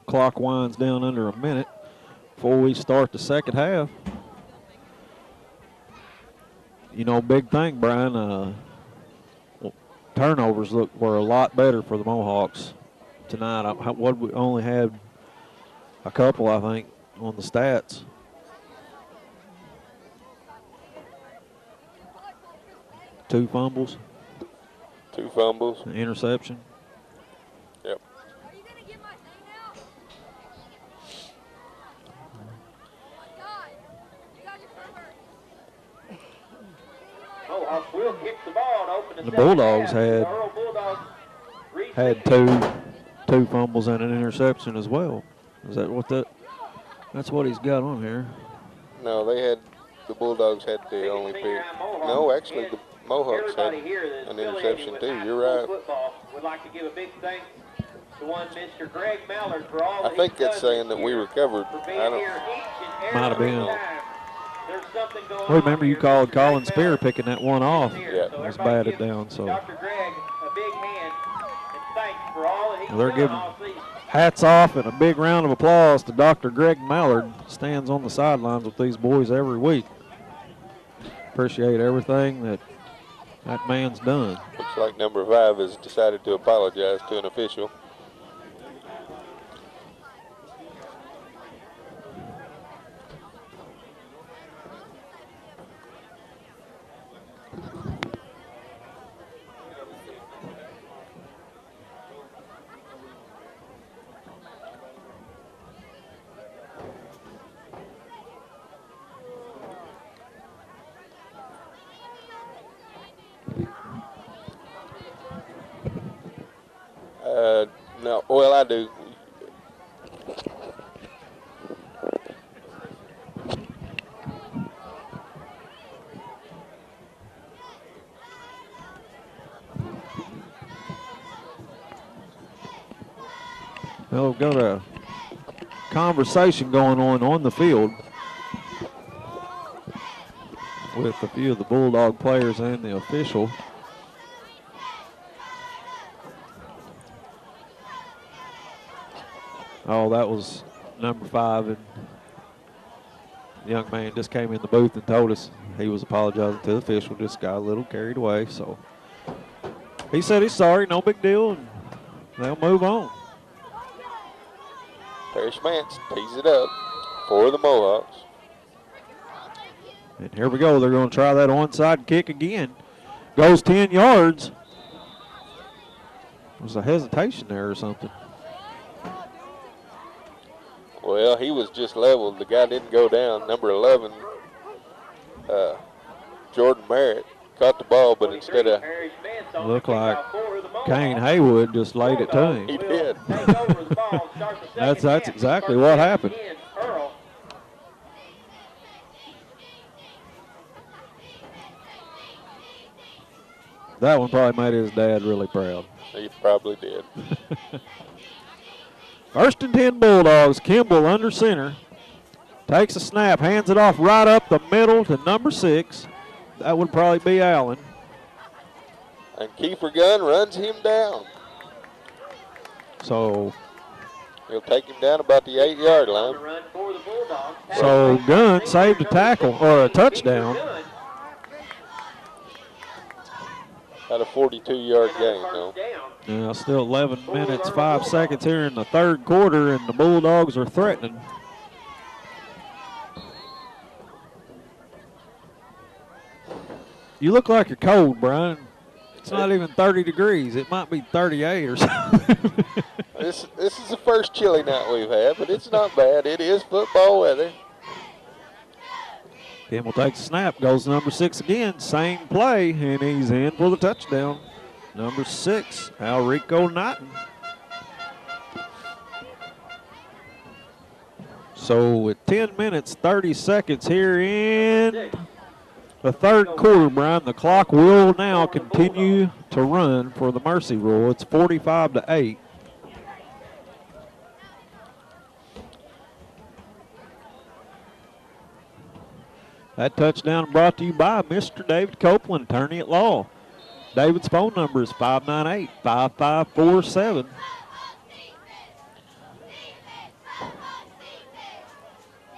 clock winds down under a minute before we start the second half. You know, big thing, Brian, turnovers were a lot better for the Mohawks tonight. We only had a couple, I think, on the stats. Two fumbles. An interception. Yep. Mohawks will kick the ball and open The Bulldogs had two fumbles and an interception as well. Is that what that's what he's got on here? No, they had the Bulldogs had the only pick. No, actually, the Mohawks had an interception too. You're right. Would like to give a big thanks to one Mr. Greg Mallard for all I think that's saying that we recovered. I don't. Might have been. There's something going Well, remember you called Colin Greg Spear picking that one off. Yeah. It was batted down. So Dr. Greg a big hand and thanks for all that he's they're done giving all season. hats off and a big round of applause to Dr. Greg Mallard. Stands on the sidelines with these boys every week. Appreciate everything that man's done. Looks like number 5 has decided to apologize to an official. No, well, I do. Well, we've got a conversation going on the field with a few of the Bulldog players and the official. Oh, that was number 5, and the young man just came in the booth and told us he was apologizing to the official, just got a little carried away. So he said he's sorry, no big deal, and they'll move on. Parrish Mance tees it up for the Mohawks. And here we go. They're going to try that onside kick again. Goes 10 yards. There was a hesitation there or something. Well, he was just leveled. The guy didn't go down. Number 11, Jordan Merritt, caught the ball, but instead of... Looked like Kane Haywood just laid it to him. He did. That's exactly what happened. That one probably made his dad really proud. He probably did. First and 10 Bulldogs. Kimball under center. Takes a snap, hands it off right up the middle to number 6. That would probably be Allen. And Kiefer Gunn runs him down. So he'll take him down about the 8-yard line. So Gunn saved a tackle or a touchdown. Had a 42-yard gain, though. Now still 11 minutes, 5 seconds here in the third quarter, and the Bulldogs are threatening. You look like you're cold, Brian. It's not even 30 degrees. It might be 38 or something. This is the first chilly night we've had, but it's not bad. It is football weather. Kimball takes a snap, goes to number 6 again. Same play, and he's in for the touchdown. Number 6, Alrico Knighton. So with 10 minutes, 30 seconds here in the third quarter, Brian, the clock will now continue to run for the mercy rule. It's 45-8. That touchdown brought to you by Mr. David Copeland, attorney at law. David's phone number is 598-5547.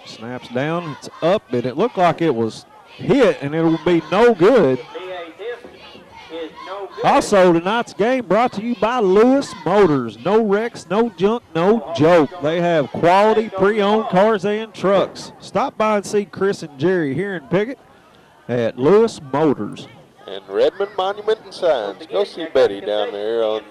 Snaps down, it's up, and it looked like it was hit, and it will be no good. Also, tonight's game brought to you by Lewis Motors. No wrecks, no junk, no joke. They have quality pre-owned cars and trucks. Stop by and see Chris and Jerry here in Piggott at Lewis Motors. And Redmond Monument and Signs. Go see Betty down there on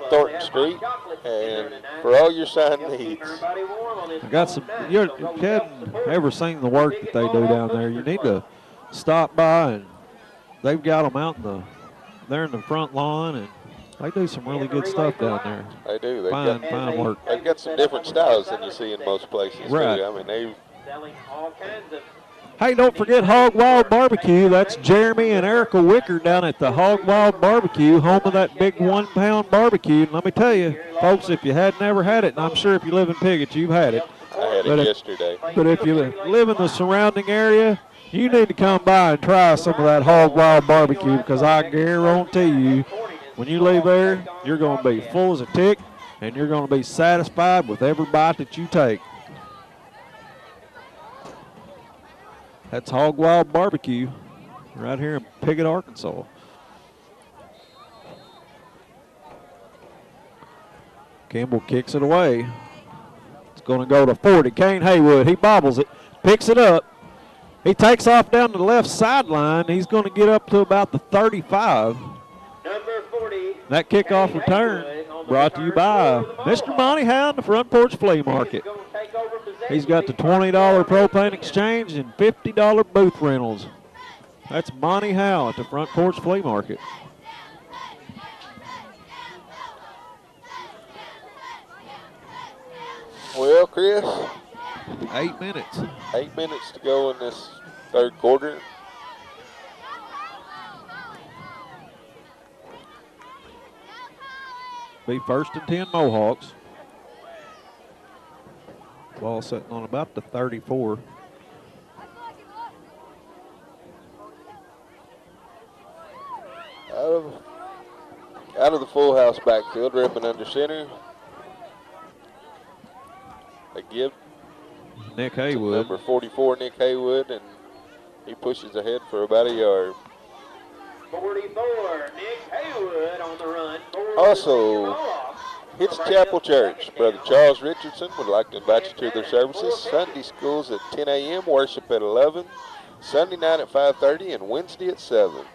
Thornton Street, and for all your sign needs. I got some. You hadn't ever seen the work that they do down there. You need to stop by, and they've got them out in they're in the front lawn, and they do some really good stuff down there. They do. Fine work. They've got some different styles than you see in most places. Right. Too. I mean, selling all kinds of Hey, don't forget Hog Wild Barbecue. That's Jeremy and Erica Wicker down at the Hog Wild Barbecue, home of that big 1-pound barbecue. And let me tell you, folks, if you had never had it, and I'm sure if you live in Piggott, you've had it. I had it yesterday. But if you live in the surrounding area, you need to come by and try some of that Hog Wild Barbecue, because I guarantee you, when you leave there, you're going to be full as a tick, and you're going to be satisfied with every bite that you take. That's Hog Wild Barbecue right here in Piggott, Arkansas. Campbell kicks it away. It's going to go to 40. Kane Haywood, he bobbles it, picks it up. He takes off down to the left sideline. He's going to get up to about the 35. Number 40. That kickoff return brought to you by Mr. Monty Howe in the Front Porch Flea Market. He's got the $20 propane exchange and $50 booth rentals. That's Monty Howe at the Front Porch Flea Market. Well, Chris, 8 minutes. 8 minutes to go in this third quarter. Be 1st and 10 Mohawks. Ball sitting on about the 34. Out of the full house backfield, Redmond under center. They give Nick Haywood. Number 44, Nick Haywood, and he pushes ahead for about a yard. 44, Nick Haywood on the run. Also, Hitch Chapel Church. Brother Charles Richardson would like to invite you to their services. Sunday schools at 10 a.m., worship at 11, Sunday night at 5:30, and Wednesday at 7.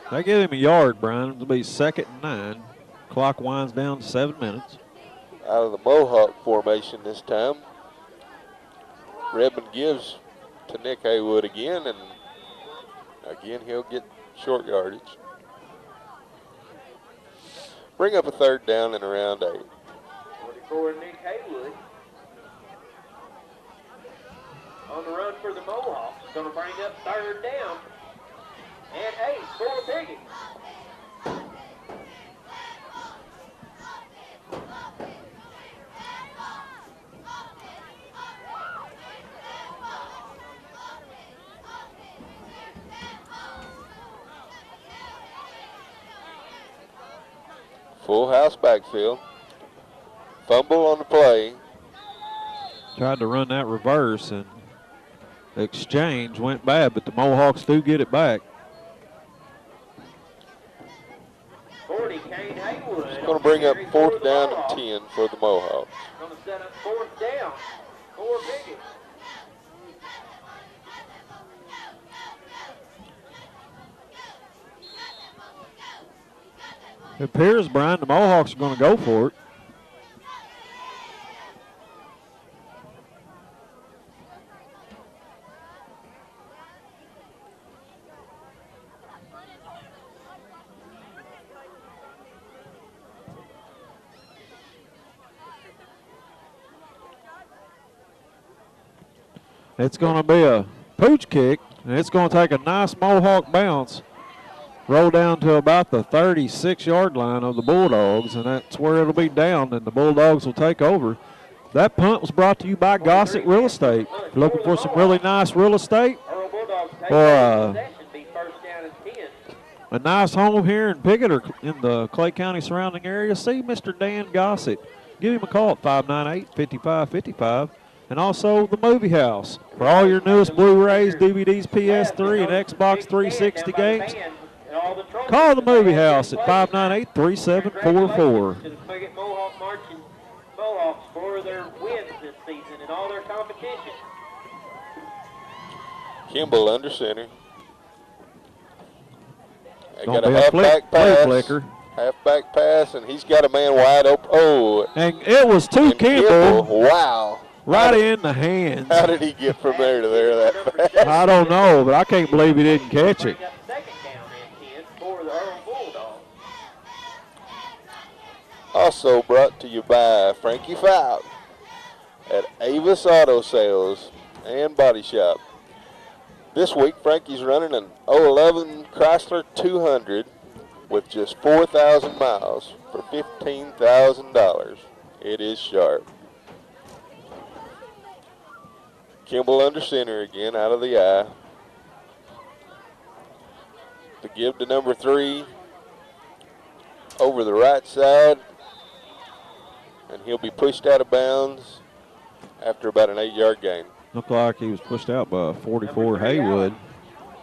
They give him a yard, Brian. It'll be 2nd and 9. Clock winds down to 7 minutes. Out of the Mohawk formation this time. Redmond gives to Nick Haywood again, and again he'll get short yardage. Bring up a 3rd down and around 8. 44, Nick Haywood. On the run for the Mohawks. Going to bring up 3rd down. And 8 for Piggott. Full house backfield. Fumble on the play. Tried to run that reverse, and the exchange went bad, but the Mohawks do get it back. 40, Kane Haywood. It's going to bring up 4th down and 10 for the Mohawks. Going to set up 4th down for Piggott. It appears, Brian, the Mohawks are going to go for it. It's going to be a pooch kick, and it's going to take a nice Mohawk bounce, roll down to about the 36-yard line of the Bulldogs, and that's where it'll be down, and the Bulldogs will take over. That punt was brought to you by Gossett Real Estate. If you're looking for some really nice real estate or a nice home here in Piggott or in the Clay County surrounding area, see Mr. Dan Gossett. Give him a call at 598-5555. And also the Movie House. For all your newest Blu-rays, DVDs, PS3, and Xbox 360 games, call the Movie House at 598-3744. To the Piggott Mohawk Marching Mohawks for their wins this season in all their competition. Kimball under center. They Gonna got a be a halfback pass. flicker. Halfback pass, and he's got a man wide open. Oh. And it was to Kimball. Wow. Right in the hands. How did he get from there to there that fast? I don't know, but I can't believe he didn't catch it. Second down and 10 for the Earle Bulldogs. Also brought to you by Frankie Fout at Avis Auto Sales and Body Shop. This week, Frankie's running an 011 Chrysler 200 with just 4,000 miles for $15,000. It is sharp. Kimball under center again, out of the eye. To give to number 3 over the right side, and he'll be pushed out of bounds after about an 8-yard gain. Looked like he was pushed out by 44 Haywood.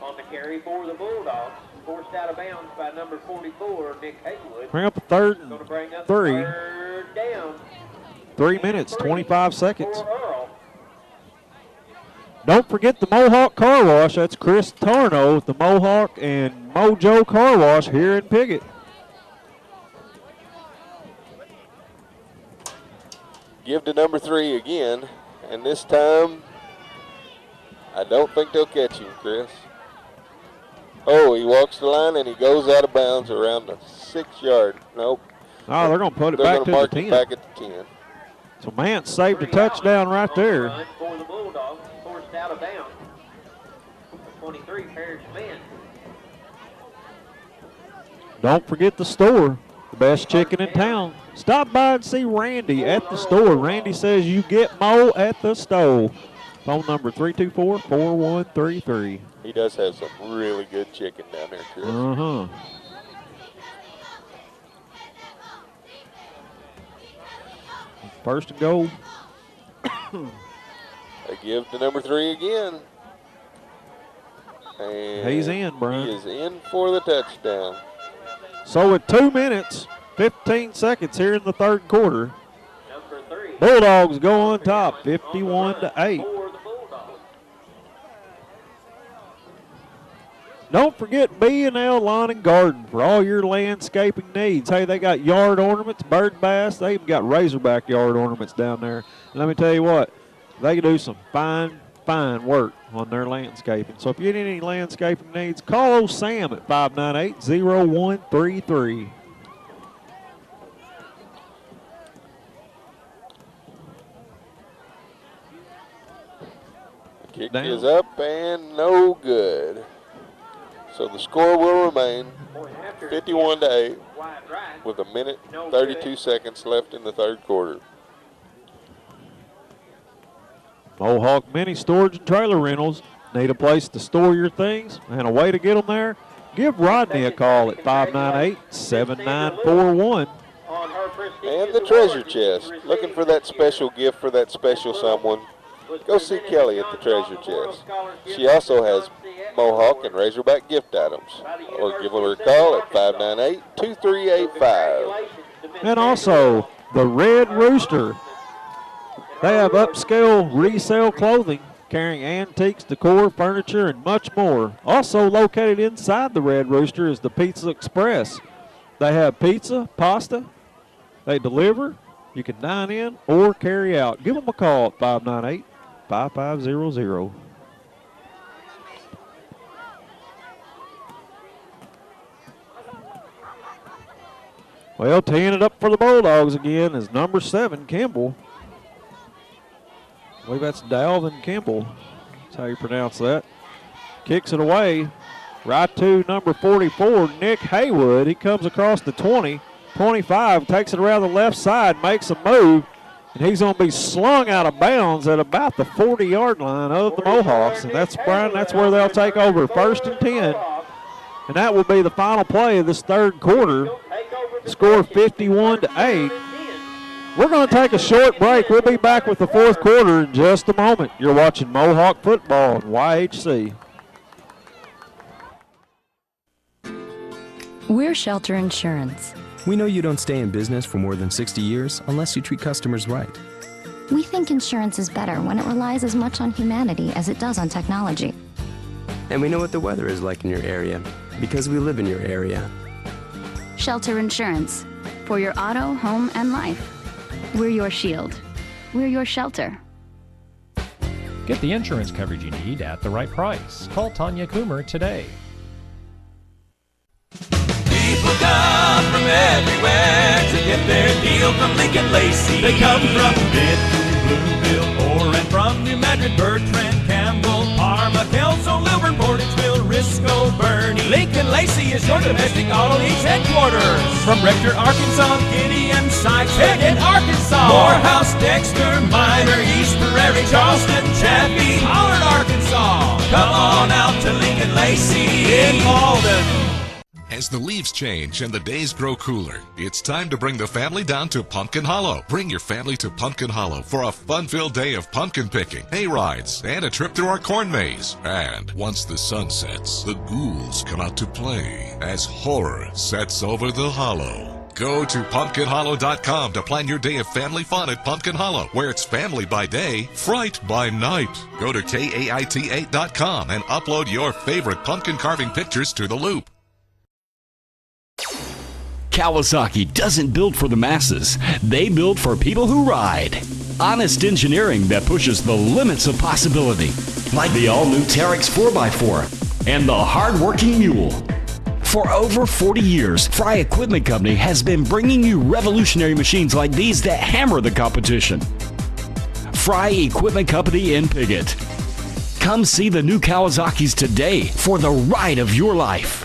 On the carry for the Bulldogs, forced out of bounds by number 44, Nick Haywood. Bring up a 3rd and 3. Third down. 3 minutes, 25 seconds. Don't forget the Mohawk Car Wash. That's Chris Tarno with the Mohawk and Mojo Car Wash here in Piggott. Give to number 3 again, and this time I don't think they'll catch him, Chris. Oh, he walks the line and he goes out of bounds around the 6-yard. Nope. Oh, they're going to put it They're back to gonna the 10. mark it back at the 10. So Mance saved a touchdown right there. For the Bulldogs, forced out of bounds. 23, Parrish Man. Don't forget the store, the best chicken in town. Stop by and see Randy at the store. Randy says you get Mo at the stove. Phone number 324-4133. He does have some really good chicken down there, Chris. Uh-huh. First and goal. They give to number 3 again. And he's in, Brian. He is in for the touchdown. So with 2 minutes, 15 seconds here in the 3rd quarter, Bulldogs go on top, 51-8. Don't forget B&L Lawn and Garden for all your landscaping needs. Hey, they got yard ornaments, bird bass. They even got Razorback yard ornaments down there. And let me tell you what, they can do some fine work on their landscaping. So if you need any landscaping needs, call old Sam at 598-0133. Kick is up and no good. So the score will remain 51-8 with a minute 32 seconds left in the 3rd quarter. Mohawk Mini Storage and Trailer Rentals. Need a place to store your things and a way to get them there? Give Rodney a call at 598-7941. And the treasure chest. Looking for that special gift for that special someone? Go see Kelly at the treasure chest. She also has Mohawk and Razorback gift items. Or give her a call at 598-2385. And also, the Red Rooster. They have upscale resale clothing, carrying antiques, decor, furniture, and much more. Also located inside the Red Rooster is the Pizza Express. They have pizza, pasta. They deliver. You can dine in or carry out. Give them a call at 598-5500. Well, teeing it up for the Bulldogs again is number 7, Kimball. I believe that's Dalvin Kimball. That's how you pronounce that. Kicks it away. Right to number 44, Nick Haywood. He comes across the 20, 25, takes it around the left side, makes a move, and he's going to be slung out of bounds at about the 40-yard line of the Mohawks. And that's, Brian, that's where they'll take over, 1st and 10. And that will be the final play of this 3rd quarter. Score 51-8. We're going to take a short break. We'll be back with the 4th quarter in just a moment. You're watching Mohawk football on YHC. We're Shelter Insurance. We know you don't stay in business for more than 60 years unless you treat customers right. We think insurance is better when it relies as much on humanity as it does on technology. And we know what the weather is like in your area because we live in your area. Shelter Insurance. For your auto, home, and life. We're your shield. We're your shelter. Get the insurance coverage you need at the right price. Call Tanya Coomer today. People come from everywhere to get their deal from Lincoln Lacey. They come from Benton, Bloomfield, Orr, and from New Madrid, Bertrand, Campbell, Parma, Kelso, Lilburn, Portageville, Risco, Bernie. Lincoln Lacey is your domestic auto needs headquarters. From Rector, Arkansas, Gideon, Sykes, Piggott, Arkansas, Morehouse, Dexter, Minor, East Prairie, Charleston, Chaffee, Pollard, Arkansas. Come on out to Lincoln Lacey in Malden. As the leaves change and the days grow cooler, it's time to bring the family down to Pumpkin Hollow. Bring your family to Pumpkin Hollow for a fun-filled day of pumpkin picking, hay rides, and a trip through our corn maze. And once the sun sets, the ghouls come out to play as horror sets over the hollow. Go to pumpkinhollow.com to plan your day of family fun at Pumpkin Hollow, where it's family by day, fright by night. Go to KAIT8.com and upload your favorite pumpkin carving pictures to the loop. Kawasaki doesn't build for the masses. They build for people who ride. Honest engineering that pushes the limits of possibility. Like the all-new Terex 4x4 and the hard-working Mule. For over 40 years, Fry Equipment Company has been bringing you revolutionary machines like these that hammer the competition. Fry Equipment Company in Piggott. Come see the new Kawasaki's today for the ride of your life.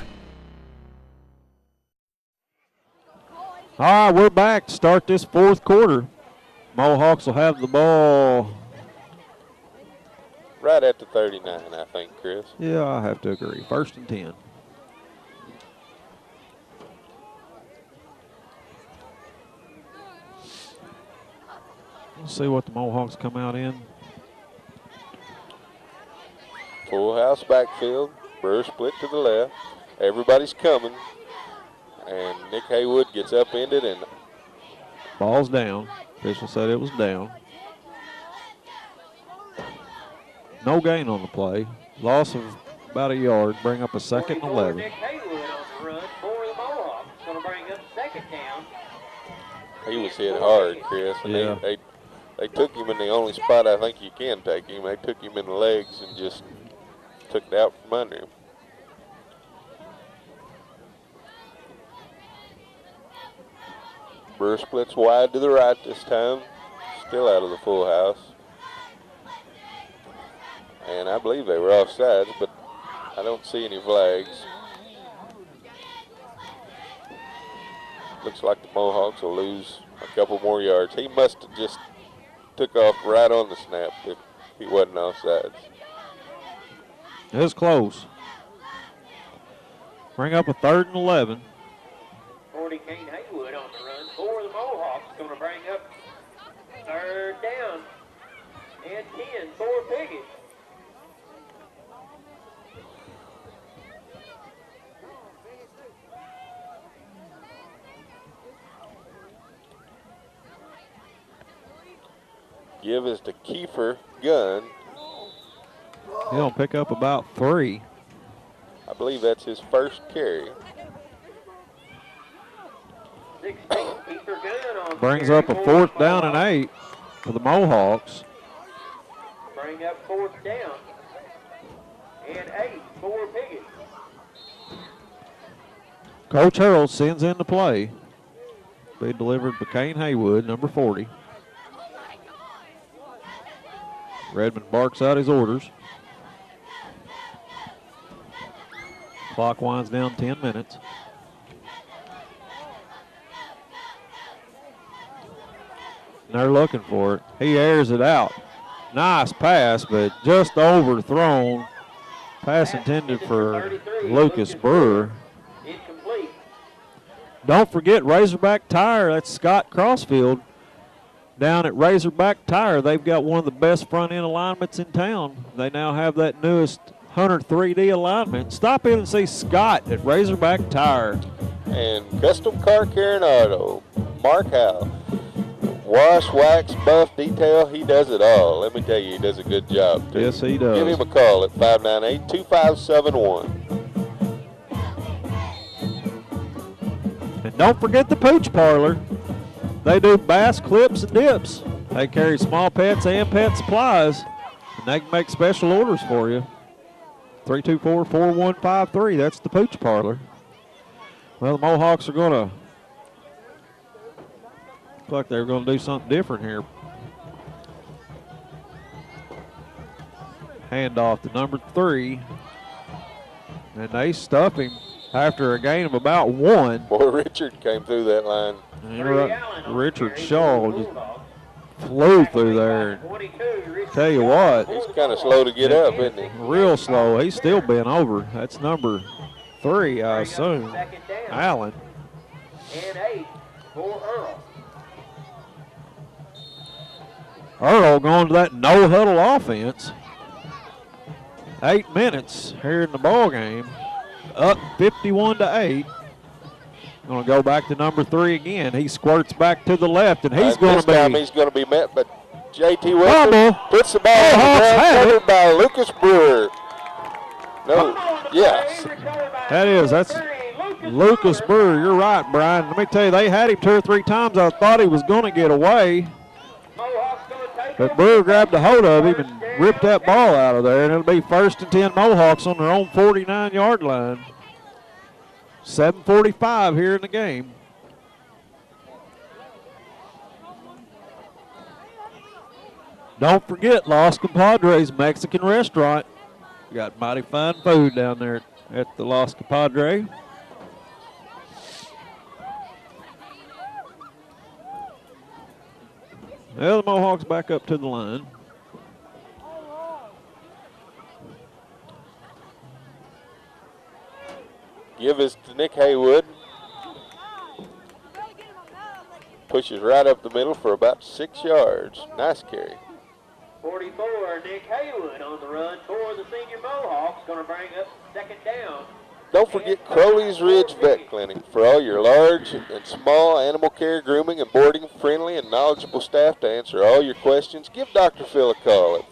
All right, we're back to start this fourth quarter. Mohawks will have the ball. Right at the 39, I think, Chris. Yeah, I have to agree. 1st and 10. Let's see what the Mohawks come out in. Full house backfield. Brewer split to the left. Everybody's coming. And Nick Haywood gets upended and Ball's down. Official said it was down. No gain on the play. Loss of about a yard. Bring up a 2nd and 11. Nick Haywood on the run for the Mohawks. Going to bring up 2nd down. he was hit hard, Chris. And yeah. They took him in the only spot I think you can take him. They took him in the legs and just took it out from under him. Brewer splits wide to the right this time. Still out of the full house. And I believe they were offsides, but I don't see any flags. Looks like the Mohawks will lose a couple more yards. He must have just took off right on the snap if he wasn't offsides. It was close. Bring up a 3rd and 11. 40 Kane Haywood on the run for the Mohawks. Going to bring up 3rd down and 10 for Piggott. Give is to Kiefer Gunn. He'll pick up about 3. I believe that's his first carry. 16, Kiefer Gunn on Brings up a 4th down and 8 for the Mohawks. Bring up 4th down and 8 for Piggott. Coach Earle sends in the play. Be delivered by Kane Haywood, number 40. Redmond barks out his orders. Clock winds down 10 minutes. And they're looking for it. He airs it out. Nice pass, but just overthrown. Pass intended for Lucas Brewer. Incomplete. Don't forget Razorback Tire. That's Scott Crossfield. Down at Razorback Tire, they've got one of the best front-end alignments in town. They now have that newest Hunter 3D alignment. Stop in and see Scott at Razorback Tire. And Custom Car Care and Auto, Mark Howe. Wash, wax, buff, detail, he does it all. Let me tell you, he does a good job, too. Yes, he does. Give him a call at 598-2571. And don't forget the Pooch Parlor. They do bass clips and dips. They carry small pets and pet supplies, and they can make special orders for you. 324-4153, that's the Pooch Parlor. Well, the Mohawks are going to Looked like they were going to do something different here. Handoff to number 3. And they stuff him after a gain of about 1. Boy, Richard came through that line. Richard Shaw just flew through there. Tell you what. He's kind of slow to get up, isn't he? Real slow. He's still bent over. That's number 3, I assume. Allen. And 8 for Earle. Earle going to that no-huddle offense. 8 minutes here in the ball game. Up 51-8. Going to go back to number 3 again. He squirts back to the left, and he's going to be. This time he's going to be met, but J.T. Wilson puts the ball on the ground, covered by Lucas Brewer. No, yes. That's Lucas Brewer. You're right, Brian. Let me tell you, they had him 2 or 3 times. I thought he was going to get away. But Brewer grabbed a hold of him and ripped that ball out of there, and it'll be 1st and 10 Mohawks on their own 49-yard line. 7:45 here in the game. Don't forget Los Compadres Mexican Restaurant. Got mighty fine food down there at the Los Compadre. Well, the Mohawks back up to the line. Give is to Nick Haywood. Pushes right up the middle for about 6 yards. Nice carry. 44, Nick Haywood on the run for the senior Mohawks. Going to bring up 2nd down. Don't forget Crowley's Ridge Vet Clinic for all your large and small animal care, grooming, and boarding. Friendly and knowledgeable staff to answer all your questions. Give Dr. Phil a call at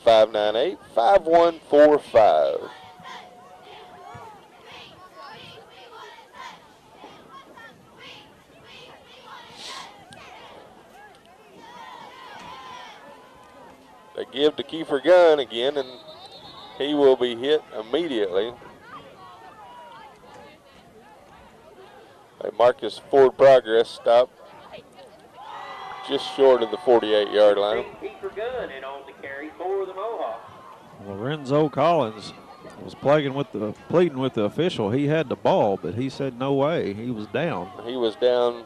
598-5145. They give to Kiefer Gunn again, and he will be hit immediately. They mark his forward progress stop just short of the 48-yard line. Kiefer Gunn in on the carry for the Mohawks. Lorenzo Collins was pleading with the official. He had the ball, but he said no way. He was down. He was down.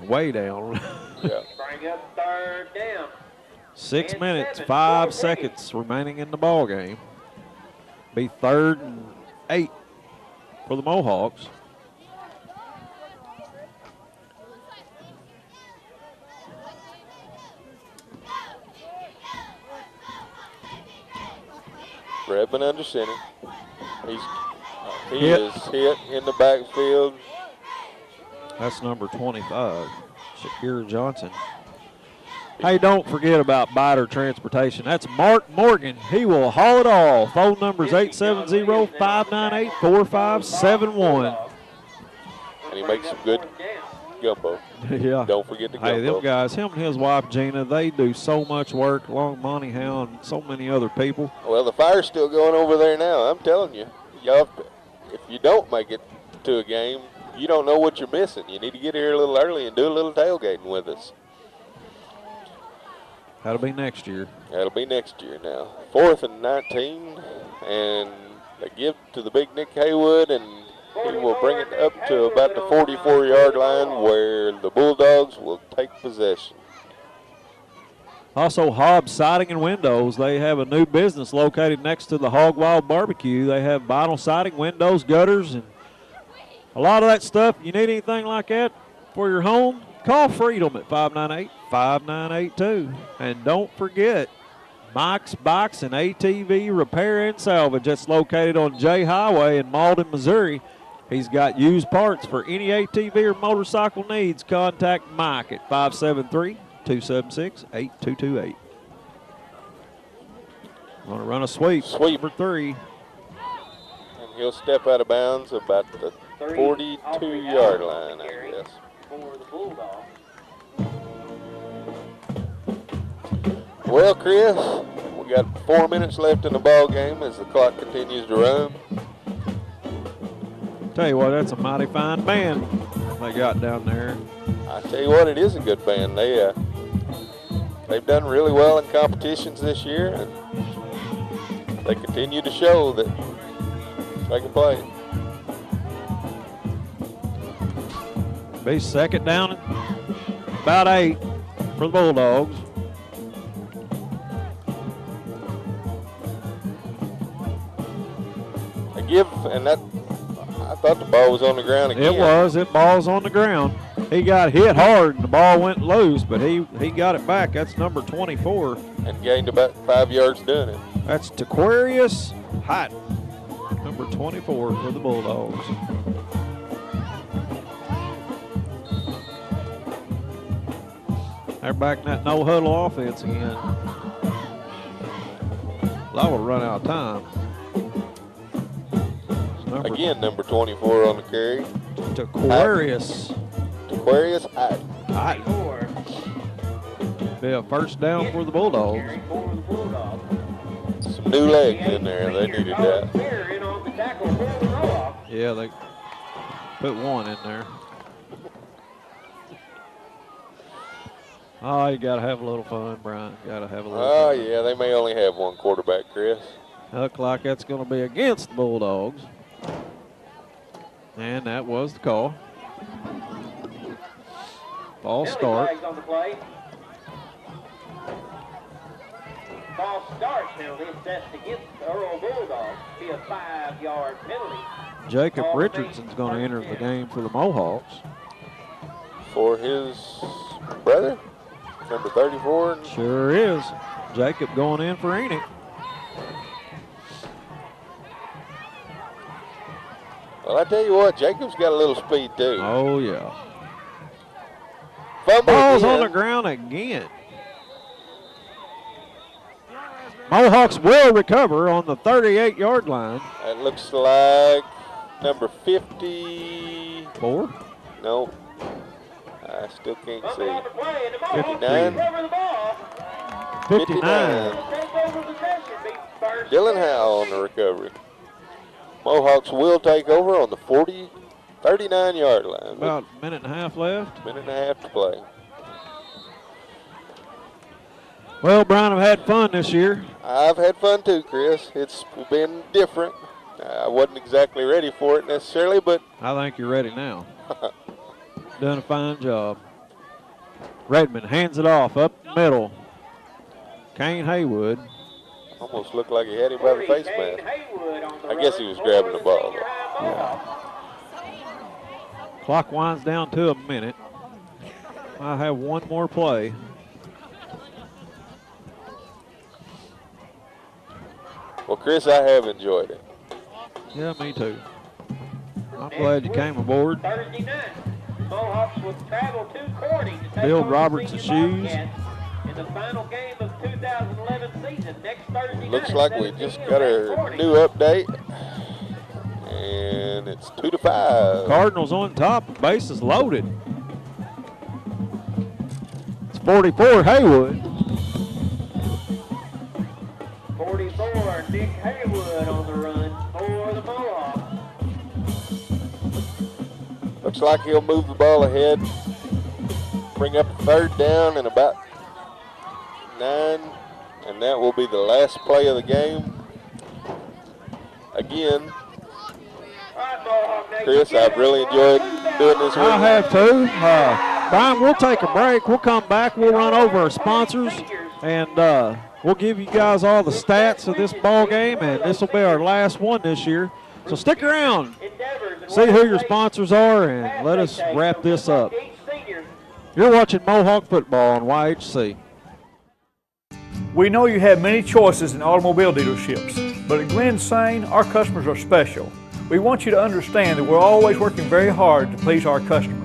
Way down. Yeah. Bring up 3rd down. 6 minutes, 5 seconds remaining in the ball game. Be 3rd and 8 for the Mohawks. Redmond under center. He is hit in the backfield. That's number 25, Shakira Johnson. Hey, don't forget about Biter Transportation. That's Mark Morgan. He will haul it all. Phone number is 870-598-4571. And he makes some good gumbo. Yeah. Don't forget the gumbo. Hey, them guys, him and his wife Gina, they do so much work along Monty Howe and so many other people. Well, the fire's still going over there now. I'm telling you. Y'all, if you don't make it to a game, you don't know what you're missing. You need to get here a little early and do a little tailgating with us. That'll be next year. That'll be next year now. 4th and 19, and they give to the big Nick Haywood, and he will bring it up to about the 44-yard line where the Bulldogs will take possession. Also, Hobbs Siding and Windows. They have a new business located next to the Hog Wild Barbecue. They have vinyl siding, windows, gutters, and a lot of that stuff. You need anything like that for your home? Call Freedom at 598-5982. And don't forget, Mike's Bikes and ATV Repair and Salvage. That's located on J Highway in Malden, Missouri. He's got used parts for any ATV or motorcycle needs. Contact Mike at 573-276-8228. Going to run a sweep. Number 3. And he'll step out of bounds about the 42-yard line, I guess. For the Bulldogs. Well, Chris, we got 4 minutes left in the ball game as the clock continues to run. Tell you what, that's a mighty fine band. they got down there. I tell you what, it is a good band. They've done really well in competitions this year, and they continue to show that they can play. Be second down and about 8 for the Bulldogs. And that, I thought the ball was on the ground again. It was. It ball's on the ground. He got hit hard and the ball went loose, but he got it back. That's number 24. And gained about 5 yards doing it. That's Taquarius Hyde, number 24 for the Bulldogs. They're back in that no-huddle offense again. That will run out of time. Again, number 24 on the carry. Taquarius Hyde. Be a first down for the Bulldogs. Some new legs in there. They needed that. Yeah, they put one in there. Oh, you got to have a little fun, Brian. Got to have a little Oh, fun. yeah, they may only have one quarterback, Chris. Look like that's going to be against the Bulldogs. And that was the call. Ball start. On the play. Ball start penalty assessed against the Earle Bulldogs. Be a 5-yard penalty. Jacob Richardson's going to enter the game for the Mohawks. For his brother, number 34. Sure is. Jacob going in for Enoch. Well, I tell you what, Jacob's got a little speed too. Oh, yeah. Fumble Ball's again. on the ground again. Mohawks will recover on the 38-yard line. It looks like number 54. No, I still can't see. 59. 59. Dylan Howe on the recovery. Mohawks will take over on the 39-yard line. About a minute and a half left. Minute and a half to play. Well, Brian, I've had fun this year. I've had fun too, Chris. It's been different. I wasn't exactly ready for it necessarily, but I think you're ready now. Done a fine job. Redmond hands it off up the middle. Kane Haywood. almost looked like he had him by the face mask. I guess he was grabbing the ball. Yeah. Clock winds down to a minute. I have one more play. Well, Chris, I have enjoyed it. Yeah, me too. I'm glad you came aboard. Thursday night, Mohawks will travel to Corning to take Build on Roberts' the shoes. Bobcats in the final game of 2011 season next Thursday Looks night. like we just got a new update. And it's 2-5. Cardinals on top, bases loaded. It's 44 Haywood. 44, Nick Haywood on the run for the Mohawks. Looks like he'll move the ball ahead. Bring up a third down and about 9. And that will be the last play of the game. Again, Chris, I've really enjoyed doing this with you. I have too. Brian, we'll take a break. We'll come back. We'll run over our sponsors, and we'll give you guys all the stats of this ball game, and this will be our last one this year. So stick around. See who your sponsors are, and let us wrap this up. You're watching Mohawk football on YHC. We know you have many choices in automobile dealerships, but at Glen Sain, our customers are special. We want you to understand that we're always working very hard to please our customers.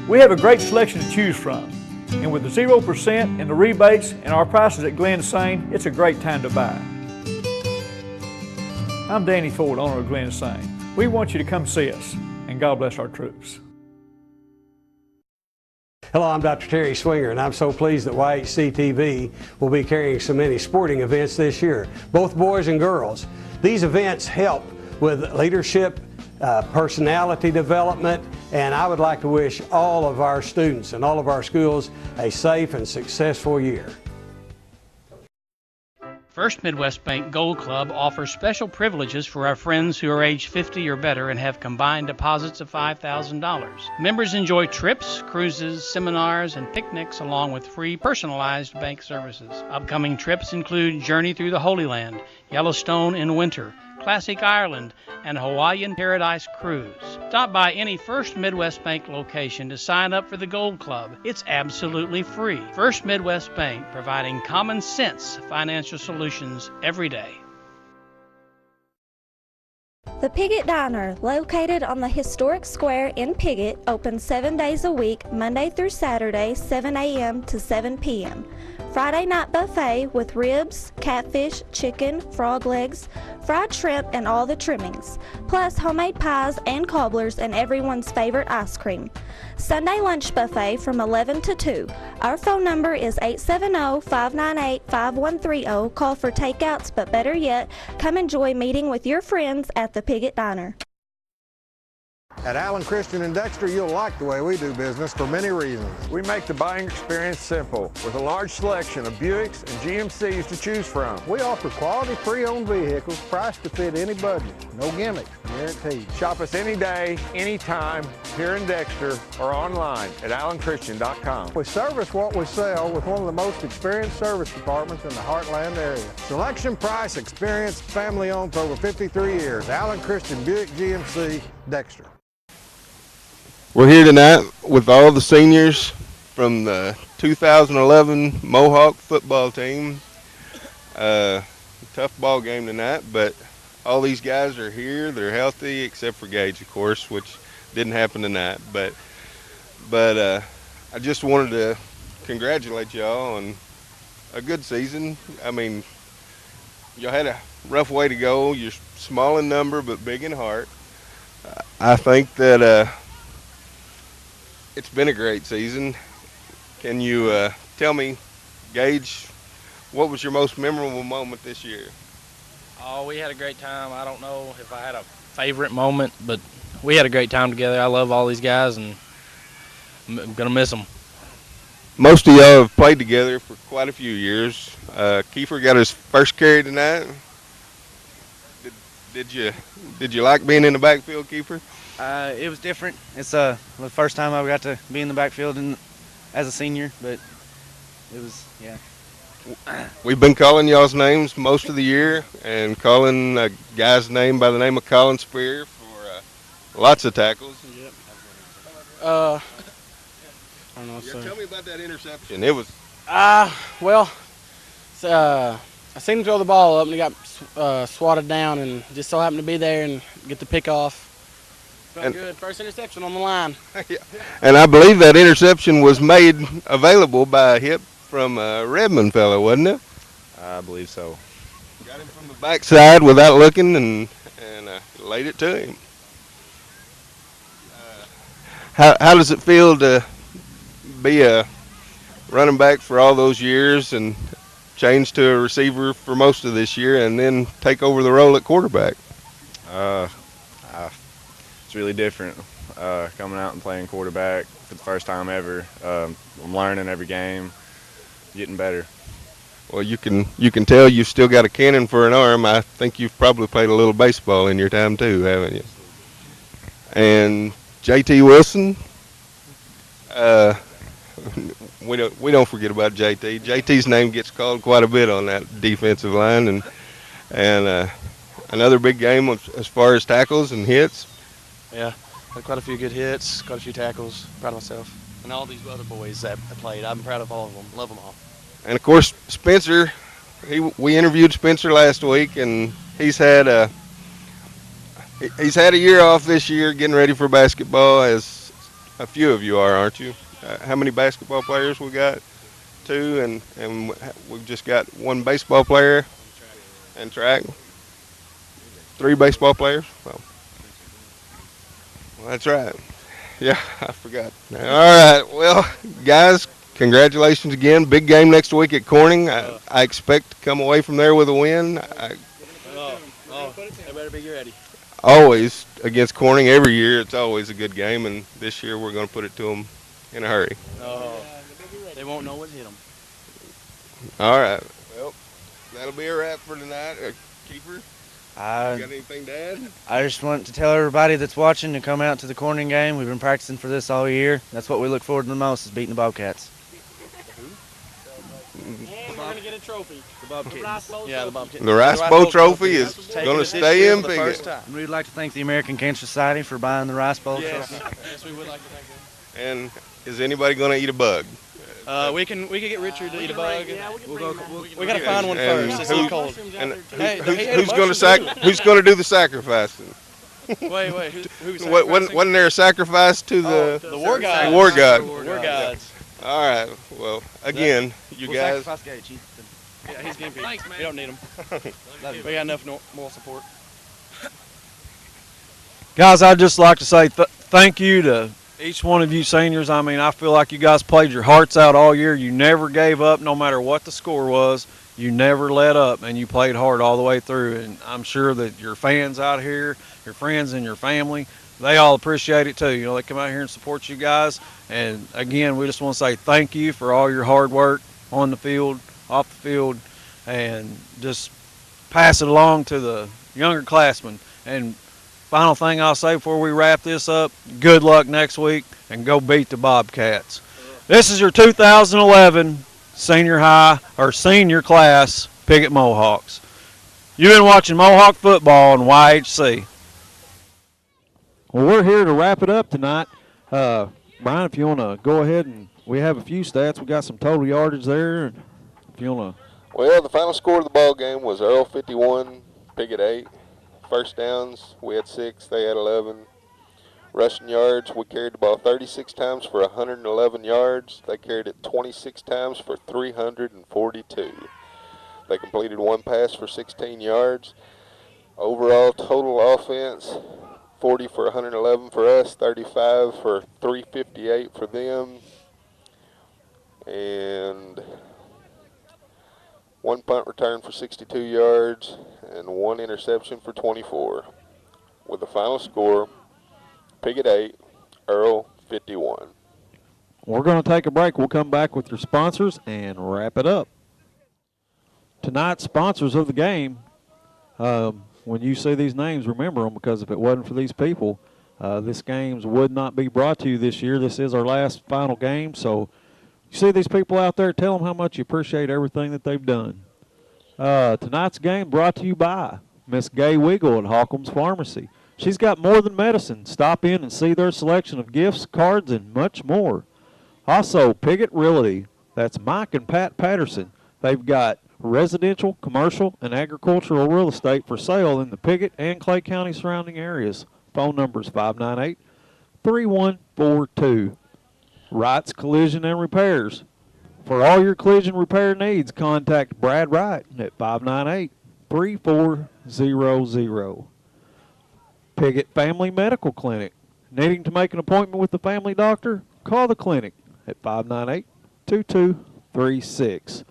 We have a great selection to choose from, and with the 0% and the rebates and our prices at Glen Sain, it's a great time to buy. I'm Danny Ford, owner of Glen Sain. We want you to come see us, and God bless our troops. Hello, I'm Dr. Terry Swinger, and I'm so pleased that YHC TV will be carrying so many sporting events this year, both boys and girls. These events help with leadership, personality development, and I would like to wish all of our students and all of our schools a safe and successful year. First Midwest Bank Gold Club offers special privileges for our friends who are age 50 or better and have combined deposits of $5,000. Members enjoy trips, cruises, seminars, and picnics along with free personalized bank services. Upcoming trips include Journey Through the Holy Land, Yellowstone in winter, Classic Ireland, and Hawaiian Paradise Cruise. Stop by any First Midwest Bank location to sign up for the Gold Club. It's absolutely free. First Midwest Bank, providing common sense financial solutions every day. The Piggott Diner, located on the historic square in Piggott, opens 7 days a week, Monday through Saturday, 7 a.m. to 7 p.m. Friday night buffet with ribs, catfish, chicken, frog legs, fried shrimp, and all the trimmings, plus homemade pies and cobblers and everyone's favorite ice cream. Sunday lunch buffet from 11 to 2. Our phone number is 870-598-5130. Call for takeouts, but better yet, come enjoy meeting with your friends at the Piggott Diner. At Allen Christian in Dexter, you'll like the way we do business for many reasons. We make the buying experience simple with a large selection of Buicks and GMCs to choose from. We offer quality pre-owned vehicles priced to fit any budget. No gimmicks, guaranteed. Shop us any day, anytime, here in Dexter or online at allenchristian.com. We service what we sell with one of the most experienced service departments in the Heartland area. Selection, price, experience, family owned for over 53 years. Allen Christian Buick GMC, Dexter. We're here tonight with all the seniors from the 2011 Mohawk football team. Tough ball game tonight, but all these guys are here. They're healthy, except for Gage, of course, which didn't happen tonight. But I just wanted to congratulate y'all on a good season. I mean, y'all had a rough way to go. You're small in number, but big in heart. I think that it's been a great season. Can you tell me, Gage, what was your most memorable moment this year? Oh, we had a great time. I don't know if I had a favorite moment, but we had a great time together. I love all these guys, and I'm going to miss them. Most of y'all have played together for quite a few years. Kiefer got his first carry tonight. Did you like being in the backfield, Kiefer? It was different. It's the first time I got to be in the backfield as a senior, but it was, yeah. We've been calling y'all's names most of the year and calling a guy's name by the name of Colin Spear for lots of tackles. Yep. I don't know. Yeah, tell me about that interception. It was. Well, I seen him throw the ball up and he got swatted down and just so happened to be there and get the pick off. Felt good. First interception on the line. Yeah. And I believe that interception was made available by a hit from a Redmond fellow, wasn't it? I believe so. Got him from the backside without looking and laid it to him. How does it feel to be a running back for all those years and change to a receiver for most of this year and then take over the role at quarterback? It's really different coming out and playing quarterback for the first time ever. I'm learning every game, getting better. Well, you can tell you've still got a cannon for an arm. I think you've probably played a little baseball in your time too, haven't you? And JT Wilson, we don't forget about JT. JT's name gets called quite a bit on that defensive line, and another big game as far as tackles and hits. Yeah, had quite a few good hits, quite a few tackles. Proud of myself. And all these other boys that played, I'm proud of all of them. Love them all. And of course, Spencer. We interviewed Spencer last week, and he's had a year off this year, getting ready for basketball. As a few of you are, aren't you? How many basketball players we got? 2, and we've just got 1 baseball player and track. 3 baseball players. Well, that's right. Yeah, I forgot. All right. Well, guys, congratulations again. Big game next week at Corning. I expect to come away from there with a win. They better be ready. always against Corning. Every year it's always a good game, and this year we're going to put it to them in a hurry. They won't know what hit them. All right. Well, that'll be a wrap for tonight. Keeper, you got anything to add? I just want to tell everybody that's watching to come out to the Corning game. We've been practicing for this all year. That's what we look forward to the most, is beating the Bobcats. And we're going to get a trophy. The Bobcats. Yeah, the Bobcats. The Rice Bowl trophy is going to stay in Piggott. And we'd like to thank the American Cancer Society for buying the Rice Bowl Yes. trophy. Yes, we would like to thank them. And is anybody going to eat a bug? We can get Richard to eat a bug. We got to Okay, find one and first. It's a little cold. And Hey, who's going to do the sacrificing? Wait. Who's Wasn't there a sacrifice to the war gods? War god. The war gods. All right. Well, again, you We'll guys. sacrifice Gage. Yeah, he's guinea pig. Thanks, man. We don't need him. We got enough moral support. Guys, I'd just like to say thank you to each one of you seniors. I mean, I feel like you guys played your hearts out all year. You never gave up no matter what the score was. You never let up, and you played hard all the way through. And I'm sure that your fans out here, your friends and your family, they all appreciate it too. You know, they come out here and support you guys. And again, we just want to say thank you for all your hard work on the field, off the field, and just pass it along to the younger classmen. And final thing I'll say before we wrap this up, good luck next week and go beat the Bobcats. This is your 2011 senior class Piggott Mohawks. You've been watching Mohawk football on YHC. Well, we're here to wrap it up tonight. Brian, if you want to go ahead, and we have a few stats. We got some total yardage there. If you want to. Well, the final score of the ball game was Earle 51, Piggott 8. First downs, we had 6, they had 11. Rushing yards, we carried the ball 36 times for 111 yards. They carried it 26 times for 342. They completed one pass for 16 yards. Overall total offense, 40 for 111 for us, 35 for 358 for them. And one punt return for 62 yards and one interception for 24. With the final score, Piggott 8, Earle 51. We're going to take a break. We'll come back with your sponsors and wrap it up. Tonight's sponsors of the game, when you see these names, remember them, because if it wasn't for these people, this games would not be brought to you this year. This is our last final game, so you see these people out there, tell them how much you appreciate everything that they've done. Tonight's game brought to you by Miss Gay Wiggle at Holcomb's Pharmacy. She's got more than medicine. Stop in and see their selection of gifts, cards, and much more. Also, Piggott Realty. That's Mike and Pat Patterson. They've got residential, commercial, and agricultural real estate for sale in the Piggott and Clay County surrounding areas. Phone number is 598-3142. Wright's Collision and Repairs. For all your collision repair needs, contact Brad Wright at 598-3400. Piggott Family Medical Clinic. Needing to make an appointment with the family doctor? Call the clinic at 598-2236.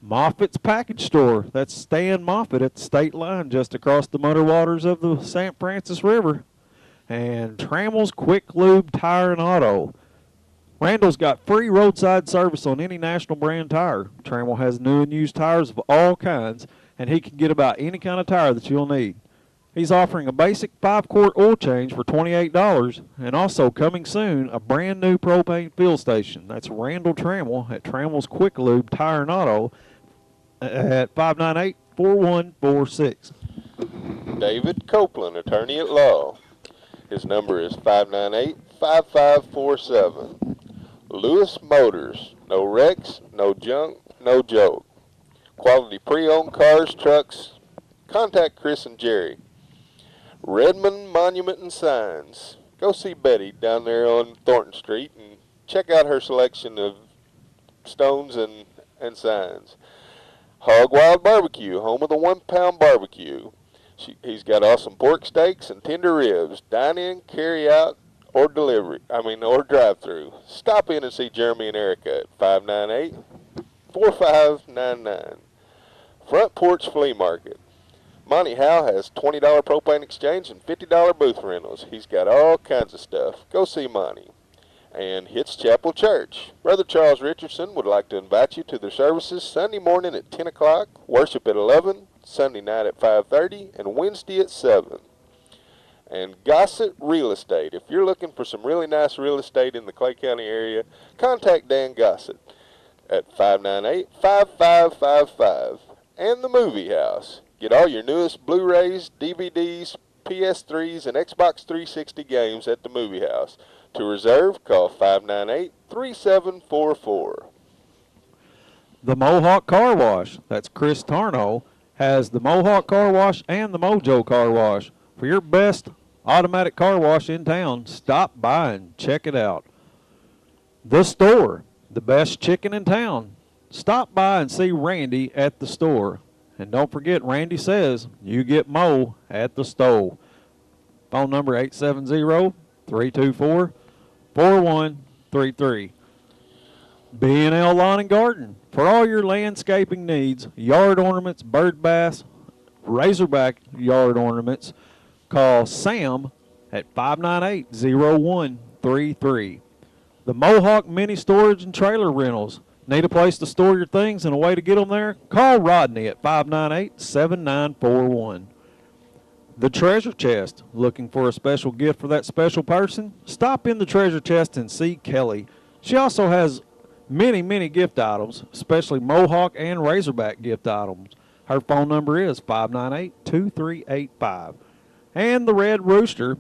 Moffitt's Package Store. That's Stan Moffitt at the state line just across the muddy waters of the St. Francis River. And Trammell's Quick Lube Tire and Auto. Randall's got free roadside service on any national brand tire. Trammell has new and used tires of all kinds, and he can get about any kind of tire that you'll need. He's offering a basic 5-quart oil change for $28, and also coming soon, a brand new propane fill station. That's Randall Trammell at Trammell's Quick Lube Tire and Auto at 598-4146. David Copeland, attorney at law. His number is 598-5547. Lewis Motors, no wrecks, no junk, no joke. Quality pre-owned cars, trucks. Contact Chris and Jerry. Redmond Monument and Signs. Go see Betty down there on Thornton Street and check out her selection of stones and signs. Hog Wild Barbecue, home of the 1-pound barbecue. He's got awesome pork steaks and tender ribs. Dine in, carry out, or or drive-through. Stop in and see Jeremy and Erica at 598-4599. Front Porch Flea Market. Monty Howe has $20 propane exchange and $50 booth rentals. He's got all kinds of stuff. Go see Monty. And Hitz Chapel Church. Brother Charles Richardson would like to invite you to their services Sunday morning at 10 o'clock, worship at 11, Sunday night at 5:30, and Wednesday at 7. And Gossett Real Estate. If you're looking for some really nice real estate in the Clay County area, contact Dan Gossett at 598-5555. And the Movie House. Get all your newest Blu-rays, DVDs, PS3s, and Xbox 360 games at the Movie House. To reserve, call 598-3744. The Mohawk Car Wash, that's Chris Tarno, has the Mohawk Car Wash and the Mojo Car Wash. For your best automatic car wash in town, stop by and check it out. The Store, the best chicken in town. Stop by and see Randy at the store. And don't forget, Randy says you get Mo at the store. Phone number 870-324-4133. B&L Lawn and Garden. For all your landscaping needs, yard ornaments, bird baths, razorback yard ornaments, call Sam at 598-0133. The Mohawk Mini Storage and Trailer Rentals. Need a place to store your things and a way to get them there? Call Rodney at 598-7941. The Treasure Chest. Looking for a special gift for that special person? Stop in the Treasure Chest and see Kelly. She also has many, many gift items, especially Mohawk and Razorback gift items. Her phone number is 598-2385. And the Red Rooster.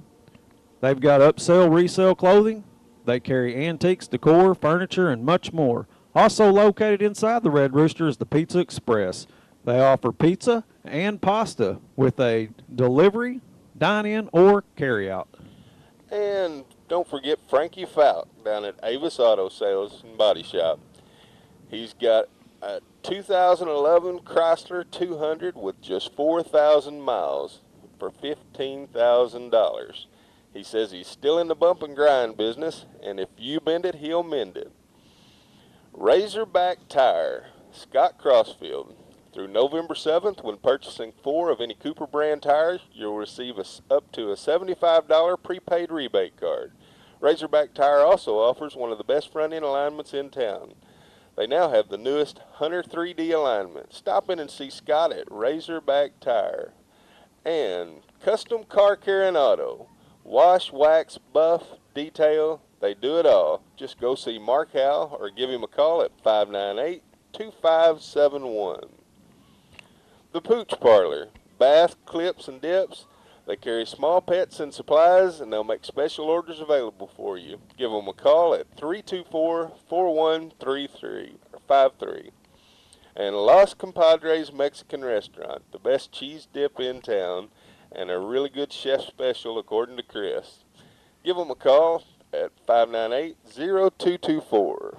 They've got upsell, resell clothing. They carry antiques, decor, furniture, and much more. Also located inside the Red Rooster is the Pizza Express. They offer pizza and pasta with a delivery, dine-in, or carry-out. And don't forget Frankie Fout down at Avis Auto Sales and Body Shop. He's got a 2011 Chrysler 200 with just 4,000 miles for $15,000. He says he's still in the bump and grind business, and if you bend it, he'll mend it. Razorback Tire, Scott Crossfield. Through November 7th, when purchasing 4 of any Cooper brand tires, you'll receive up to a $75 prepaid rebate card. Razorback Tire also offers one of the best front-end alignments in town. They now have the newest Hunter 3D alignment. Stop in and see Scott at Razorback Tire. And Custom Car Care and Auto. Wash, wax, buff, detail, they do it all. Just go see Mark Howe or give him a call at 598-2571. The Pooch Parlor, bath, clips, and dips. They carry small pets and supplies, and they'll make special orders available for you. Give them a call at 324-4133. And Los Compadres Mexican Restaurant, the best cheese dip in town, and a really good chef special according to Chris. Give them a call at 598-0224.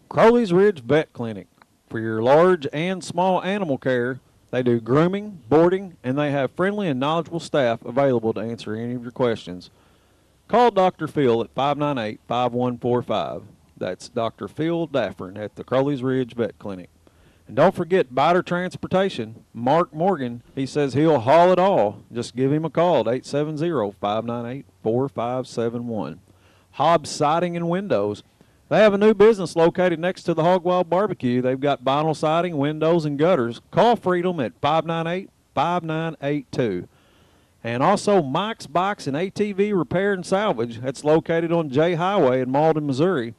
Crowley's Ridge Vet Clinic. For your large and small animal care, they do grooming, boarding, and they have friendly and knowledgeable staff available to answer any of your questions. Call Dr. Phil at 598-5145. That's Dr. Phil Daffern at the Crowley's Ridge Vet Clinic. And don't forget Biter Transportation. Mark Morgan, he says he'll haul it all. Just give him a call at 870-598-4571. Hobbs Siding and Windows. They have a new business located next to the Hog Wild Barbecue. They've got vinyl siding, windows, and gutters. Call Freedom at 598-5982. And also Mike's Bikes and ATV Repair and Salvage. That's located on J Highway in Malden, Missouri.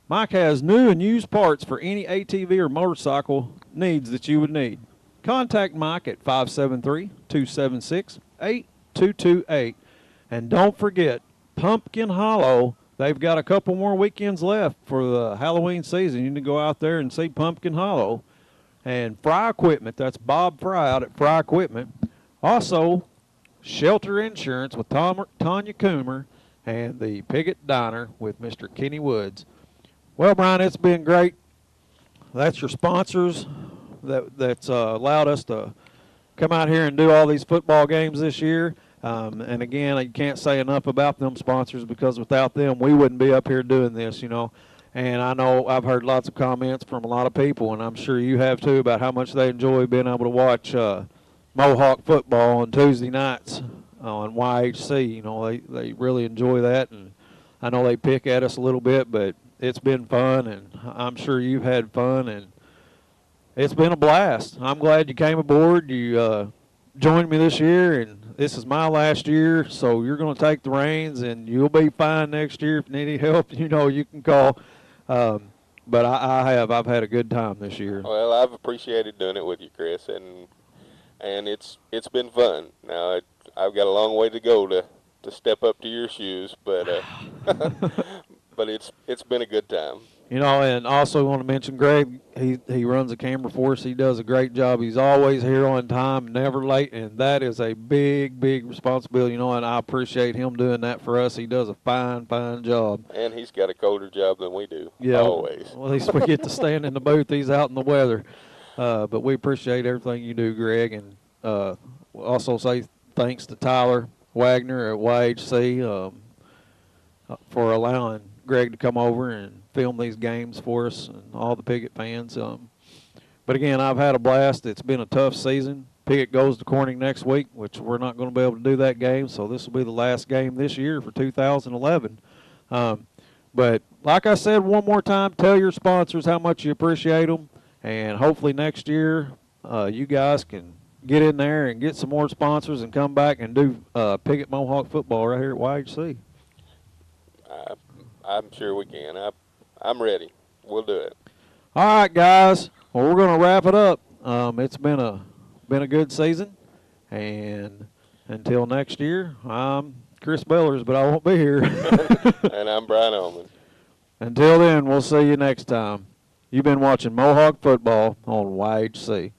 Mike has new and used parts for any ATV or motorcycle needs that you would need. Contact Mike at 573-276-8228. And don't forget, Pumpkin Hollow, they've got a couple more weekends left for the Halloween season. You need to go out there and see Pumpkin Hollow. And Fry Equipment, that's Bob Fry out at Fry Equipment. Also, Shelter Insurance with Tanya Coomer and the Piggott Diner with Mr. Kenny Woods. Well, Brian, it's been great. That's your sponsors that's allowed us to come out here and do all these football games this year. And again, you can't say enough about them sponsors because without them, we wouldn't be up here doing this, you know. And I know I've heard lots of comments from a lot of people, and I'm sure you have too, about how much they enjoy being able to watch Mohawk football on Tuesday nights on YHC. You know, they really enjoy that, and I know they pick at us a little bit, but it's been fun, and I'm sure you've had fun, and it's been a blast. I'm glad you came aboard. You joined me this year, and this is my last year, so you're going to take the reins, and you'll be fine next year. If you need any help, you know, you can call. But I've had a good time this year. Well, I've appreciated doing it with you, Chris, and it's been fun. Now I've got a long way to go to step up to your shoes, but but it's been a good time. You know, and also want to mention Greg. He runs a camera for us. He does a great job. He's always here on time, never late, and that is a big responsibility. You know, and I appreciate him doing that for us. He does a fine job. And he's got a colder job than we do. Yeah, always. Well, at least we get to stand in the booth. He's out in the weather, but we appreciate everything you do, Greg, and we'll also say thanks to Tyler Wagner at YHC for allowing Greg to come over and film these games for us and all the Piggott fans. But again, I've had a blast. It's been a tough season. Piggott goes to Corning next week, which we're not going to be able to do that game, so this will be the last game this year for 2011. But like I said one more time, tell your sponsors how much you appreciate them, and hopefully next year you guys can get in there and get some more sponsors and come back and do Piggott Mohawk football right here at YHC. I'm sure we can. I'm ready. We'll do it. All right, guys. Well, we're going to wrap it up. It's been a good season, and until next year, I'm Chris Bellers, but I won't be here. And I'm Brian Ullman. Until then, we'll see you next time. You've been watching Mohawk football on YHC.